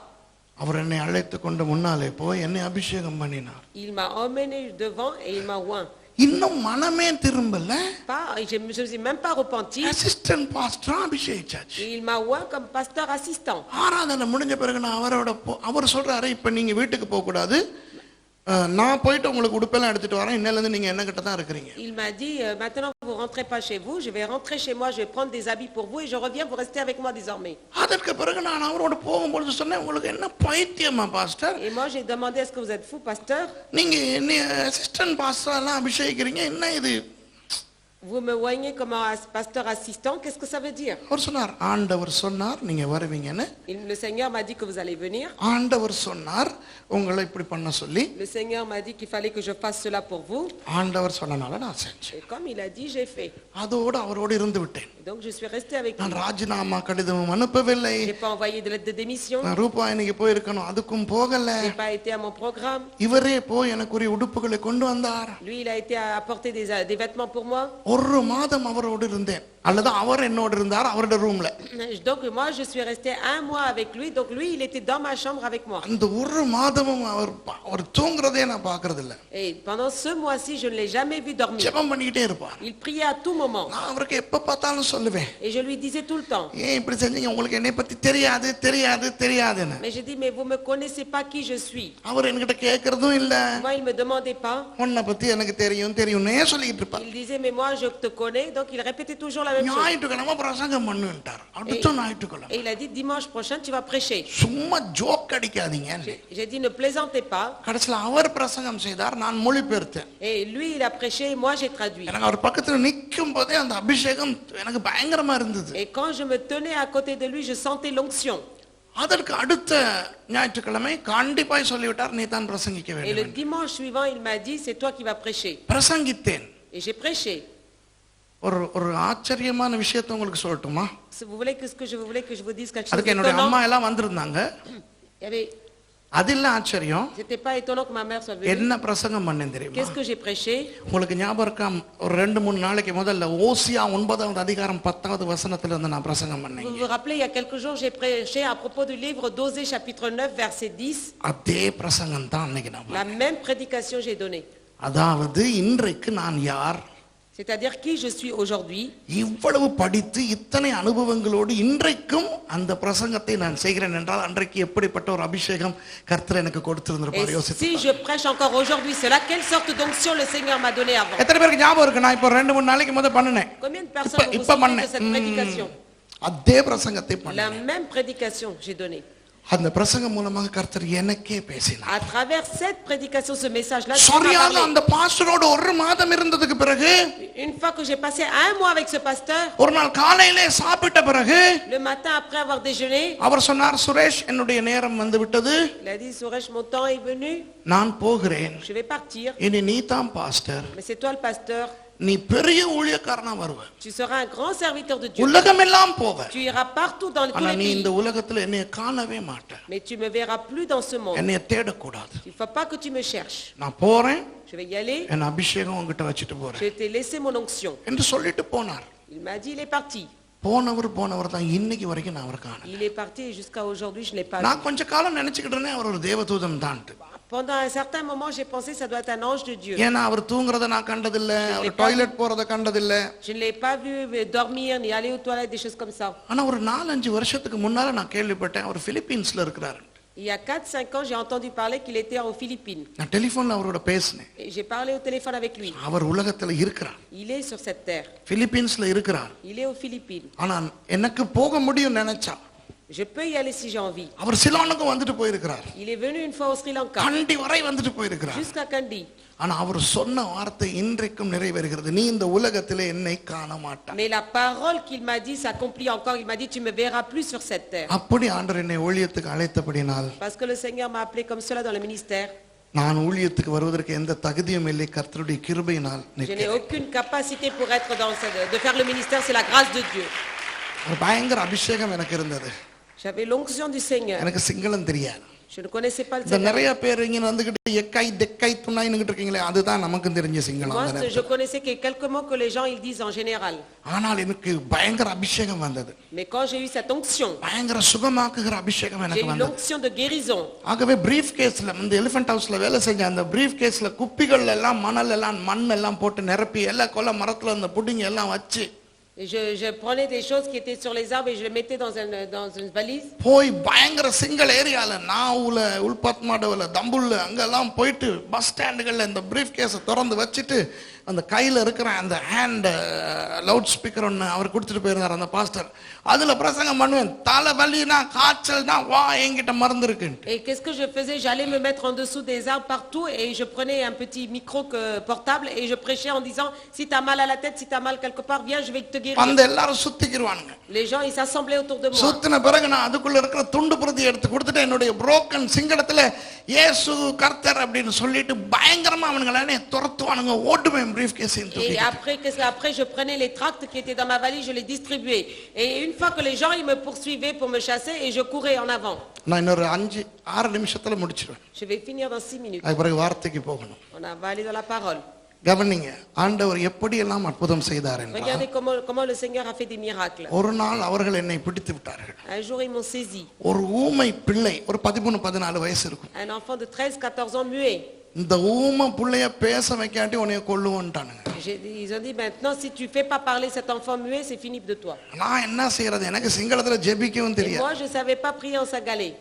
அவர் என்னை அழைத்து கொண்டு முன்னாலே போய் என்னை அபிஷேகம் பண்ணினார். Il m'a emmené devant et il m'a oint. இன்னும் மனமே திரும்பல. Je ne me suis même pas repenti. Assistant pastor அபிஷேகிச்சாச்சு. Il m'a oint comme pasteur assistant. ஆராதனை முடிஞ்ச பிறகு நான் அவர் சொல்றாரு, இப்ப நீங்க வீட்டுக்கு போக கூடாது, நான் போயிட்டு உங்களுக்கு உடுப்பெல்லாம் எடுத்துட்டு வரேன், இன்னையில இருந்து நீங்க என்ன கிட்ட தான் இருக்கீங்க. Il m'a dit, maintenant vous rentrez pas chez vous, je vais rentrer chez moi, je vais prendre des habits pour vous et je reviens, vous restez avec moi désormais. அதற்கு பிறகு நான் அவரோட போகும்போது சொன்னேன், உங்களுக்கு என்ன பைத்தியமா pastor? Et moi j'ai demandé, est-ce que vous êtes fou pasteur? நீங்க அசிஸ்டன்ட் பாஸ்டர் எல்லாம் அபிஷேகிக்கிறீங்க, என்ன இது? Vous me voyez comme un pasteur assistant, qu'est-ce que ça veut dire? அவர் சொன்னார், ஆண்டவர் சொன்னார் நீங்க வருவீங்கன்னு. Le Seigneur m'a dit que vous allez venir. ஆண்டவர் சொன்னார் உங்களை இப்படி பண்ண சொல்லி. Le Seigneur m'a dit qu'il fallait que je fasse cela pour vous. ஆண்டவர் சொன்னனால நான் செஞ்சேன். Et comme il a dit, j'ai fait. அதோடு அவரோடு இருந்து விட்டேன். Donc je suis resté avec lui. நான் ராஜினாமா கடிதமும் அனுப்பவில்லை. J'ai pas envoyé de lettre de démission. நான் ரூபாயினிக்கு போயிருக்கணும், அதுக்கும் போகல. J'ai pas été à mon programme. இவரே போய் எனக்கு ஒரு உடுப்புகளை கொண்டு வந்தார். Lui il a été à apporter des vêtements pour moi. ஒரு மாதம் அவரோடு இருந்தேன், அல்லது அவர் என்னோடு இருந்தார் அவரோட ரூம்ல. Donc moi je suis resté un mois avec lui, donc lui il était dans ma chambre avec moi. அந்த ஒரு மாதமும் அவர் தூங்குறதே நான் பார்க்கிறது இல்ல. Et pendant ce mois-ci je ne l'ai jamais vu dormir. ஜெபம் பண்ணிட்டே இருப்பார். Il priait à tout moment. நான் அவருக்கு எப்ப பார்த்தாலும் சொல்லுவேன், Et je lui disais tout le temps. ஏன் இப்படி செஞ்சீங்க, உங்களுக்கு என்னை பத்தி தெரியாது தெரியாது தெரியாதுன்னு. Mais je dis mais vous me connaissez pas qui je suis. அவர் என்கிட்ட கேட்கறதும் இல்ல. Moi il me demandait pas. உன்னை பத்தி எனக்கு தெரியும் தெரியும்னே சொல்லிட்டு இருப்பார். Il disait mais moi je te connais, donc il répétait toujours la même chose. ஞாயிற்றுக்கிழமை பிரசங்கம் பண்ணுட்டார். அடுத்த ஞாயிற்றுக்கிழமை. Et il a dit dimanche prochain tu vas prêcher. சும்மா ஜோக் அடிக்காதீங்க. J'ai dit ne plaisantez pas. கடைசில அவர் பிரசங்கம் செய்தார், நான் மொழிபெயர்த்தேன். Et lui il a prêché et moi j'ai traduit. எனக்கு அவர் பக்கத்துல நிக்கும் போதே அந்த அபிஷேகம் எனக்கு பயங்கரமா இருந்தது. Et quand je me tenais à côté de lui je sentais l'onction. அதற்கு அடுத்த ஞாயிற்றுக்கிழமை கண்டிப்பாய் சொல்லிவிட்டார், நீ தான் பிரசங்கிக்க Et le வேண்டும். dimanche suivant il m'a dit c'est toi qui vas prêcher. பிரசங்கித்தேன். Et j'ai prêché. ஒரு ஆச்சரியமான விஷயத்தை உங்களுக்கு சொல்லட்டுமா? Vous voulez que vous voulez que je vous dise quelque chose அதுக்கு என்னுடைய d'étonnant? அம்மா எல்லாம் வந்திருந்தாங்க. Il y avait அது இல்ல ஆச்சரியம். C'était pas étonnant que ma mère soit venue. என்ன பிரசங்கம் பண்ணேன் தெரியுமா? Qu'est-ce que j'ai prêché? உங்களுக்கு ஞாபகம் இருக்கா, ஒரு 2-3 நாளைக்கு முதல்ல ஓசியா 9வது அதிகாரம் 10வது வசனத்துல இருந்து நான் பிரசங்கம் பண்ணேன். Vous vous rappelez il y a quelques jours j'ai prêché à propos du livre d'Osée chapitre 9 verset 10. அதே பிரசங்கம் தான் அன்னைக்கு நான் La même prédication j'ai donnée. அதாவது இன்றைக்கு நான் யார், C'est-à-dire qui je suis aujourd'hui. இவ்வளவு படித்து இத்தனை அனுபவங்களோடு இன்றைக்கும் அந்த பிரசங்கத்தை நான் செய்கிறேன் என்றால் அன்றைக்கு எப்படிப்பட்ட ஒரு அபிஷேகம் கர்த்தர் எனக்கு கொடுத்திருந்திருப்பார் Et யோசித்து. si je prêche encore aujourd'hui cela, quelle sorte d'onction le Seigneur m'a donné avant. எத்தனை பேருக்கு ஞாபகம் இருக்கு, நான் இப்போ 2-3 நாளைக்கு முதல்ல பண்ணேன். Combien de personnes vous இப்ப souvenez de பண்ணேன். cette prédication? அதே பிரசங்கத்தை La பண்ணேன். même prédication j'ai donnée. அந்த பிரசங்கம் மூலமாக கர்த்தர் எனக்கே பேசினார். À travers cette prédication, ce message-là, சரியாக அந்த பாஸ்டரோட ஒரு மாதம் இருந்ததுக்கு பிறகு, une fois que j'ai passé un mois avec ce pasteur, ஒரு நாள் காலையிலே சாப்பிட்ட பிறகு le matin après avoir déjeuné, அவர் சொன்னார், சுரேஷ் என்னுடைய நேரம் வந்து விட்டது, il a dit Suresh, mon temps est venu, நான் போகிறேன், je vais partir, இனி நீ தான் pastor, mais c'est toi le pasteur, நீ பெரிய ஊழியக்காரனா வருவ, tu seras un grand serviteur de Dieu, உலகம் எல்லாம் போவ, tu iras partout dans tous ஆனா les நீ இந்த pays, உலகத்துல என்னைய காணவே மாட்ட, mais tu me verras plus dans ce monde. என்னைய தேடக்கூடாது, Il ne faut pas que tu me cherches. நான் போறேன், Je vais y aller, என் அபிஷேகம் உங்ககிட்ட வச்சுட்டு போறேன் je t'ai laissé mon onction. என்று சொல்லிட்டு போனார். Il m'a dit, il est parti. போனவர் தான் இன்னைக்கு வரைக்கும் நான் அவரை காணல. Il est parti et jusqu'à aujourd'hui, je ne l'ai pas vu. நான் கொஞ்ச காலம் நினைச்சுக்கிட்டு இருந்தேன் அவர் ஒரு தேவதூதன் தான். Pendant un certain moment, j'ai pensé ça doit être un ange de Dieu. ஏன்னா அவர் தூங்குறத நான் கண்டதில்ல, அவர் டாய்லெட் போறத கண்டதில்ல. Je ne l'ai pas vu dormir ni aller aux toilettes, des choses comme ça. ஆனா ஒரு 4-5 வருஷத்துக்கு முன்னால நான் கேள்விப்பட்டேன் அவர் பிலிப்பீன்ஸ்ல இருக்கிறார். Il y a 4-5 ans, j'ai entendu parler qu'il était aux Philippines. நான் டெலிபோன்ல அவரோட பேசினேன். Et j'ai parlé au téléphone avec lui. அவர் உலகத்துல இருக்கிறார், Il est sur cette terre. பிலிப்பீன்ஸ்ல இருக்கிறார். Il est aux Philippines. ஆனா எனக்கு போக முடியும் நினைச்சா, Je peux y aller si j'ai envie. அவர் சிலோனுக்கு வந்துட்டு போயிருக்கிறார், Il est venu une fois au Sri Lanka, கண்டி வரை வந்துட்டு போயிருக்கிறார். jusqu'à Kandy. ஆனா அவர் சொன்ன வார்த்தை இன்றைக்கும் நிறைவேறுகிறது, நீ இந்த உலகத்திலே என்னை காண மாட்டாய். Mais la parole qu'il m'a dit s'accomplit encore. Il m'a dit tu me verras plus sur cette terre. அப்படி ஆண்டவர் என்னை ஊழியத்துக்கு அழைத்தபடினால், Parce que le Seigneur m'a appelé comme cela dans le ministère. நான் ஊழியத்துக்கு வருவதற்கு எந்த தகுதியும் இல்லை, கர்த்தருடைய கிருபையினால் Je n'ai நிற்கிறேன். aucune capacité pour être de faire le ministère, c'est la grâce de Dieu. ஒரு பயங்கர அபிஷேகம் எனக்கு இருந்தது. J'avais l'onction du Seigneur. எனக்கு சிங்களம் தெரியாது. Je ne connaissais pas le இந்த Seigneur. நிறைய பேர் இங்க வந்துகிட்டு எக்கை தெக்கை துணைன்னுகிட்டு இருக்கீங்களே, அதுதான் நமக்கு தெரிஞ்ச சிங்களம். Moi, அந்த நேரத்துல. je connaissais que quelques mots que les gens ils disent en général. ஆனால் எனக்கு பயங்கர அபிஷேகம் வந்தது, Mais quand j'ai eu cette onction, பயங்கர சுகமாக்குகிற அபிஷேகம் j'ai எனக்கு eu வந்தது. l'onction de guérison. ஆகவே பிரீஃப் கேஸ்ல இந்த எலிஃபென்ட் ஹவுஸ்ல வேலை செஞ்ச அந்த பிரீஃப் கேஸ்ல குப்பிகள் எல்லாம் மணல் எல்லாம் மண் எல்லாம் போட்டு நிரப்பி எல்லா கொலை மரத்துல அந்த புடிங்க எல்லாம் வச்சு Et je prenais des choses qui étaient sur les arbres et je les mettais dans une valise. போய் பயங்கர சிங்கிள் ஏரியால நாவுல உள்பத்மாடவுல தம்புல்ல அங்கெல்லாம் போயிட்டு பஸ் ஸ்டாண்டுகள்ல இந்த பிரீஃப் கேஸை திறந்து வச்சுட்டு அந்த கையில இருக்கிற அந்த ஹேண்ட் லவுட் ஸ்பீக்கர் ஒன்று அவர் கொடுத்துட்டு போயிருந்தார் அந்த பாஸ்டர், அதுல பிரசங்கம் பண்ணுவேன். தலை வலினா காய்ச்சல்னா வா என்கிட்ட மருந்து இருக்குன்ட்டு. Et qu'est-ce que je faisais? J'allais me mettre en dessous des arbres partout et je prenais un petit micro portable et je prêchais en disant si tu as mal à la tête, si tu as mal quelque part, viens, je vais te guérir. அந்த எல்லாரும் சுத்திக்கிடுவானுங்க. Les gens ils s'assemblaient autour de moi. சுத்தின பிறகு நான் அதுக்குள்ள இருக்கிற துண்டு பிரதி எடுத்து கொடுத்துட்டு என்னுடைய புரோக்கன் சிங்களத்துல இயேசு கர்த்தர் அப்படின்னு சொல்லிட்டு பயங்கரமா அவனுங்களை துரத்துவானுங்க, ஓட்டுவேன் பிரீஃப் கேஸையும் Et தூக்கி. après je prenais les tracts qui étaient dans ma valise, je les distribuais. Et une fois que les gens ils me poursuivaient pour me chasser et je courais en avant. நான் இன்னொரு 5-6 நிமிஷத்துல முடிச்சிருவேன். Je vais finir dans 6 minutes. அதுக்கு பிறகு வார்த்தைக்கு போகணும். On va aller dans la parole. கவனிங்க, ஆண்டவர் எப்படியெல்லாம் அற்புதம் செய்தார் என்றால், Regardez comment le Seigneur a fait des miracles. ஒரு நாள் அவர்கள் என்னை பிடித்து விட்டார்கள். Un jour, ils m'ont saisi. ஒரு ஊமை பிள்ளை, ஒரு 13-14 வயசு இருக்கும். Un enfant de 13-14 ans muet. இந்த ஊமை பிள்ளைய பேச வைக்காட்டி உன்னைய கொல்லுவோன்ட்டானுங்க. Ils ont dit, maintenant, si tu fais pas parler cet enfant muet, c'est fini de toi. நான் என்ன செய்யறது, எனக்கு சிங்களத்துல ஜெபிக்கவும் Et தெரியாது. moi, je savais pas prier en sagalais.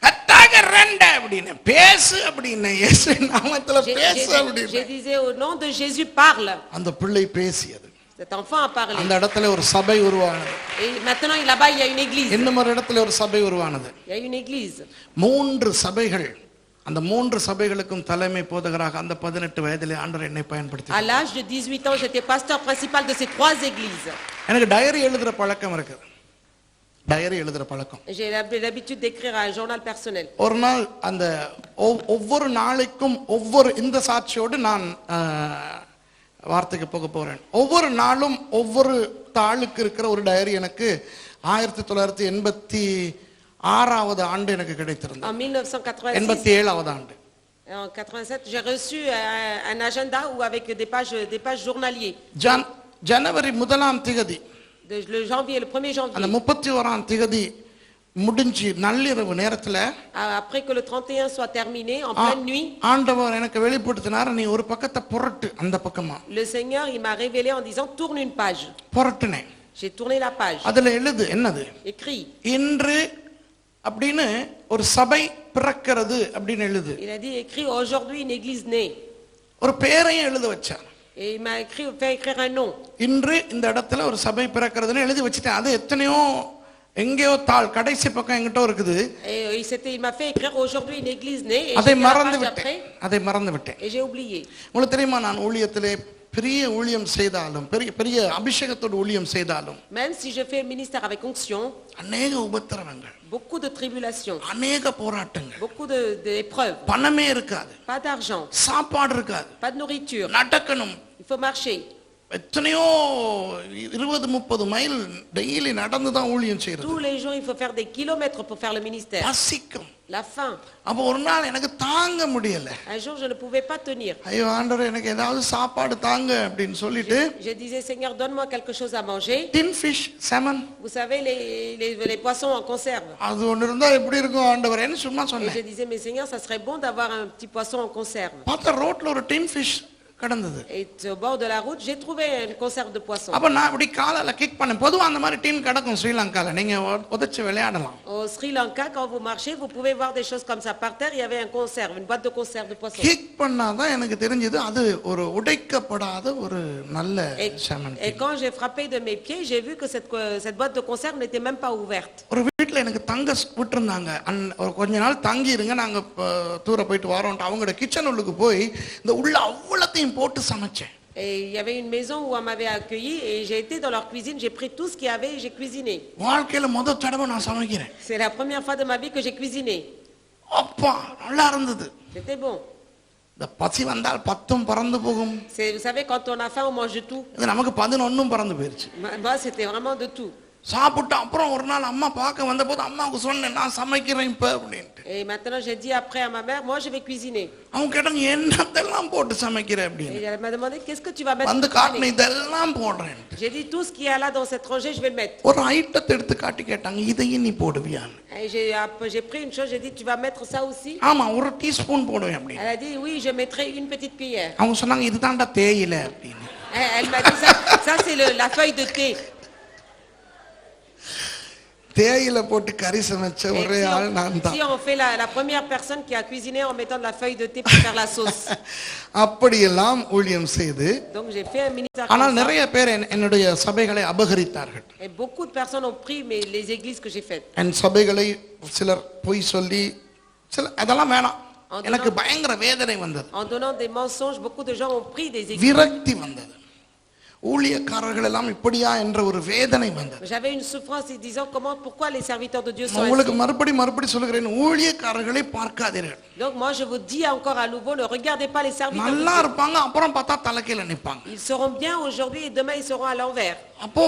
கட்டாக ரெண்ட அப்படின்னு பேசு அப்படின்னு, இயேசு நாமத்துல பேசு Je அப்படின்னு. disais, au nom de Jésus, parle. அந்த பிள்ளை பேசியது. Cet enfant a parlé. அந்த இடத்துல ஒரு சபை உருவானது. Et maintenant, là-bas, il y a une église. இன்னும் ஒரு இடத்துல ஒரு சபை உருவானது. Il y a une église. 3 சபைகள். அந்த 3 சபைகளுக்கும் தலைமை போதகராக அந்த 18 வயதிலே ஆண்டவர் என்னை பயன்படுத்தி. À l'âge de 18 ans, j'étais pasteur principal de ces 3 églises. எனக்கு டைரி எழுதுற பழக்கம் இருக்கு. டைரி எழுதுற பழக்கம். J'ai l'habitude d'écrire un journal personnel. ஒரு நாள் அந்த ஒவ்வொரு நாளைக்கும் ஒவ்வொரு இந்த சாட்சியோடு நான் வார்த்தைக்கு போக போறேன். ஒவ்வொரு நாளும் ஒவ்வொரு தாளுக்கு இருக்கிற ஒரு டைரி எனக்கு 1986வது ஆண்டு எனக்கு கிடைத்திருந்தது. En 1986. 87வது ஆண்டு. En 87, j'ai reçu un agenda où avec des pages journaliers. ஜனவரி 1ஆம் தேதி, Le janvier, le 1er அந்த janvier. 31ஆம் தேதி முடிஞ்சு நள்ளிரவு நேரத்துல Après que le 31 soit terminé, en pleine nuit, ஆண்டவர் எனக்கு வெளிப்படுத்தினார், நீ ஒரு பக்கத்தை புரட்டு அந்த பக்கமா. le Seigneur, il m'a révélé en disant, tourne une page. புரட்டுனேன். J'ai tourné la page. அதுல எழுது என்னது, Écrit. இன்று அப்படின்னு ஒரு சபை பிறக்கிறது அப்படின்னு எழுது. Il a dit, écrit, aujourd'hui une église née. ஒரு பேரையும் எழுத வச்சார். Et il m'a fait écrire un nom. இன்று இந்த இடத்துல ஒரு சபை பிறக்கிறதுன்னு எழுதி வச்சுட்டேன். அது எத்தனையோ எங்கேயோ தாள் கடைசி பக்கம் எங்கிட்ட இருக்குது. Et il m'a fait écrire aujourd'hui une église née. Et அதை j'ai fait la மறந்து page விட்டேன். après, அதை மறந்து விட்டேன். et j'ai oublié. உங்களுக்கு தெரியுமா, நான் ஊழியத்திலே பெரிய ஊழியம் செய்தாலும், பெரிய பெரிய அபிஷேகத்தோடு ஊழியம் செய்தாலும், Même si je fais le ministère avec onction, அநேக உபத்திரவங்கள், beaucoup de tribulations, அநேக போராட்டங்கள், beaucoup d'épreuves, பணமே இருக்காது, pas d'argent, சாப்பாடு இருக்காது, pas de nourriture, நடக்கணும், il faut marcher. எத்தனையோ 20-30 மைல் டெய்லி நடந்து தான் ஊழியம் செய்யறது. Tous les jours, il faut faire des kilomètres pour faire le ministère. பசிக்கும். La faim. அப்போ ஒரு நாள் எனக்கு தாங்க முடியல. Un jour, je ne pouvais pas tenir. ஐயோ ஆண்டவரே, எனக்கு ஏதாவது சாப்பாடு தாங்க அப்படின்னு சொல்லிட்டு, Je disais, Seigneur, donne-moi quelque chose à manger. Tin fish, salmon, Vous savez, les poissons en conserve. அது ஒன்று இருந்தா எப்படி இருக்கும் ஆண்டவரேன்னு சும்மா Et சொன்னேன். je disais, mais Seigneur, ça serait bon d'avoir un petit poisson en conserve. பார்த்தா ரோட்ல ஒரு டின் ஃபிஷ் கடந்தது. Et au bord de la route, j'ai trouvé une conserve de poisson. அப்ப நான் இப்படி காலால கிக் பண்ணேன். பொதுவா அந்த மாதிரி டின் கிடக்கும் ஸ்ரீலங்கால, நீங்க உதைச்சு விளையாடலாம். Au Sri Lanka, quand vous marchez, vous pouvez voir des choses comme ça. Par terre, il y avait un conserve, une boîte de conserve de poisson. Kick பண்ணாதான் எனக்கு தெரிஞ்சது அது ஒரு உடைக்கப்படாத ஒரு நல்ல salmon. Et quand j'ai frappé de mes pieds, j'ai vu que cette boîte de conserve n'était même pas ouverte. ஒரு வீட்டுல எனக்கு தங்க விட்டுருந்தாங்க. ஒரு கொஞ்ச நாள் தங்கி இருங்க, நாங்க தூர போயிட்டு வரோம்ட்டு அவங்களோட கிச்சன் உள்ளுக்கு போய் இந்த உள்ள அவ்வளத்தையும் போட்டு சமைச்சேன். Et il y avait une maison où on m'avait accueilli et j'ai été dans leur cuisine, j'ai pris tout ce qu'il y avait et j'ai cuisiné. வாழ்க்கையில முதல் தடவை நான் சமைக்கிறேன். C'est la première fois de ma vie que j'ai cuisiné. அப்பா நல்லா இருந்தது. C'était bon. இந்த பசி வந்தால் 10 பறந்து போகும். Vous savez, quand on a faim, on mange de tout. இது நமக்கு 11 பறந்து போயிருச்சு. Moi, c'était vraiment de tout. சாப்பிட்டு அப்புறம் ஒரு நாள் அம்மா பார்க்க வந்த போது அம்மாவுக்கு சொன்னேன், நான் சமைக்கிறேன் இப்ப அப்படின்ட்டு. Et maintenant, j'ai dit après à ma mère, moi, je vais cuisiner. அவங்க கேட்டாங்க, என்னத்தெல்லாம் போட்டு சமைக்கிற அப்படின்னு. Et elle m'a demandé, qu'est-ce que tu vas mettre? வந்து காட்டின இதெல்லாம் போடுறேன். J'ai dit, tout ce qu'il y a là dans cette rangée, je vais le mettre. ஒரு ஐட்டத்தை எடுத்து காட்டி கேட்டாங்க, இதையும் நீ போடுவியான்னு. Et j'ai pris une chose, j'ai dit, tu vas mettre ça aussi? ஆமா, ஒரு டீஸ்பூன் போடுவேன் அப்படின்னு. Elle a dit, oui, je mettrai une petite cuillère. அவங்க சொன்னாங்க, இதுதான்டா தேயிலை அப்படின்னு. Elle m'a dit, ça c'est la feuille de thé. தேயிலை போட்டு கறி சமைச்ச ஒரே ஆள் நான் தான். Si on fait la première personne qui a cuisiné en mettant de la feuille de thé pour faire la sauce. அப்படியெல்லாம் ஊழியம் செய்து, Donc j'ai fait un ministère. ஆனால் நிறைய பேர் என்னுடைய சபைகளை அபகரித்தார்கள். Et beaucoup de personnes ont pris les églises que j'ai faites. என் சபைகளை சிலர் பொய் சொல்லி, சில அதெல்லாம் வேணாம். எனக்கு பயங்கர வேதனை வந்தது. En donnant des mensonges, beaucoup de gens ont pris des églises. விரக்தி வந்தது. ஊழியக்காரர்கள் எல்லாம் இப்படியா என்ற ஒரு வேதனை வந்தது. J'avais une souffrance en disant pourquoi les serviteurs de Dieu sont உங்களுக்கு ainsi. மறுபடி சொல்லுகிறேன், ஊழியக்காரர்களை பார்க்காதீர்கள். Donc moi je vous dis encore à nouveau, ne regardez pas les serviteurs de நல்லா Dieu. இருப்பாங்க, அப்புறம் பார்த்தா தலைக்கீழ நிப்பாங்க. Ils seront bien aujourd'hui et demain ils seront à l'envers. அப்போ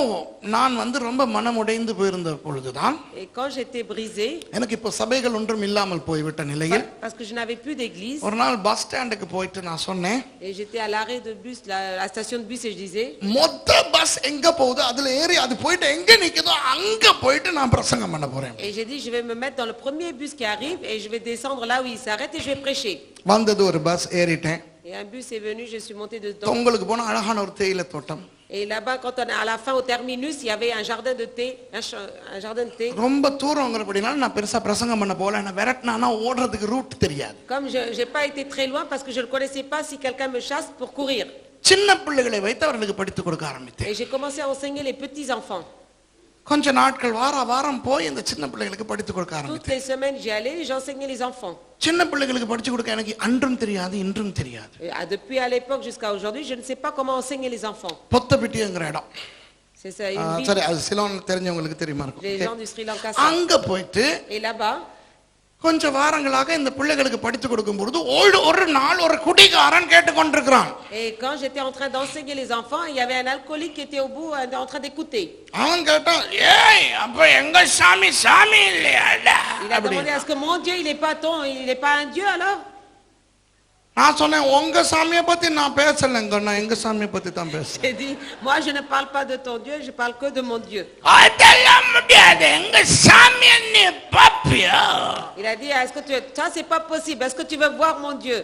நான் ரொம்ப மனமுடைந்து போயிருந்த பொழுதுதான், Et quand j'étais brisée, எனக்கு இப்போ சபைகள் ஒன்றும் இல்லாமல் போய்விட்ட நிலையில் parce que je n'avais plus d'église, ஒரு நாள் பஸ் ஸ்டாண்டுக்கு போயிட்டு நான் சொன்னேன், et j'étais à l'arrêt de bus, la station de bus, et je disais, மொத்த பஸ் எங்க போகுது அதுல ஏறி அது போயிட்டு எங்க நிக்குதோ அங்க போயிட்டு நான் பிரசங்கம் பண்ண போறேன். et j'ai dit je vais me mettre dans le premier bus qui arrive et je vais descendre là où il s'arrête et je vais prêcher. வந்தது ஒரு bus, ஏறிட்டேன். Et un bus est venu, je suis montée dedans. உங்களுக்கு போன அழகான ஒரு தேயிலை தோட்டம். Et là-bas, quand on est à la fin au terminus, il y avait un jardin de thé, un jardin de thé. ரொம்ப தூரங்கிறபடினால நான் பெருசா பிரசங்கம் பண்ண போல, என்ன விரட்டினானா ஓடுறதுக்கு ரூட் தெரியாது. Comme je n'ai pas été très loin parce que je ne connaissais pas si quelqu'un me chasse pour courir. சின்ன பிள்ளைகளை வைத்து அவர்களுக்கு படித்து கொடுக்க ஆரம்பித்தேன். Et j'ai commencé à enseigner les petits enfants. கொஞ்ச நாட்கள் வாரம் போய் இந்த சின்ன பிள்ளைகளுக்கு படித்து கொடுக்க Toutes ஆரம்பித்தேன். les semaines, j'y allais et j'enseignais les enfants. சின்ன பிள்ளைகளுக்கு படிச்சு கொடுக்க எனக்கு அன்றும் தெரியாது இன்றும் தெரியாது. Et depuis à l'époque jusqu'à aujourd'hui, je ne sais pas comment enseigner les enfants. பொத்தபிட்டிங்கிற இடம். C'est ça, une ville. சரி, அது சிலோன் தெரிஞ்சவங்களுக்கு தெரியுமா இருக்கும். Les gens du Sri Lanka savent. அங்க போயிட்டு Et là-bas, கொஞ்ச வாரங்களாக இந்த பிள்ளைகளுக்கு படித்து கொடுக்கும் பொழுது ஒரு நாள் ஒரு குடிகாரன் கேட்டுக்கொண்டிருக்கிறான். et quand j'étais en train d'enseigner les enfants, il y avait un alcoolique qui était au bout en train d'écouter. அவன் கேட்டான், ஏய் அப்ப எங்க சாமி இல்லையாடா? Il a demandé à ce que mon Dieu, il n'est pas un Dieu alors? நான் சொன்னேன், உங்க சாமியை பத்தி நான் பேசலங்க, நான் எங்க சாமியை பத்தி தான் பேசுறேன். J'ai dit, moi je ne parle pas de ton Dieu, je parle que de mon Dieu. அதெல்லாம் முடியாது, எங்க சாமியை நீ பாப்பியா? Il a dit, ça c'est pas possible, est-ce que tu veux voir mon Dieu?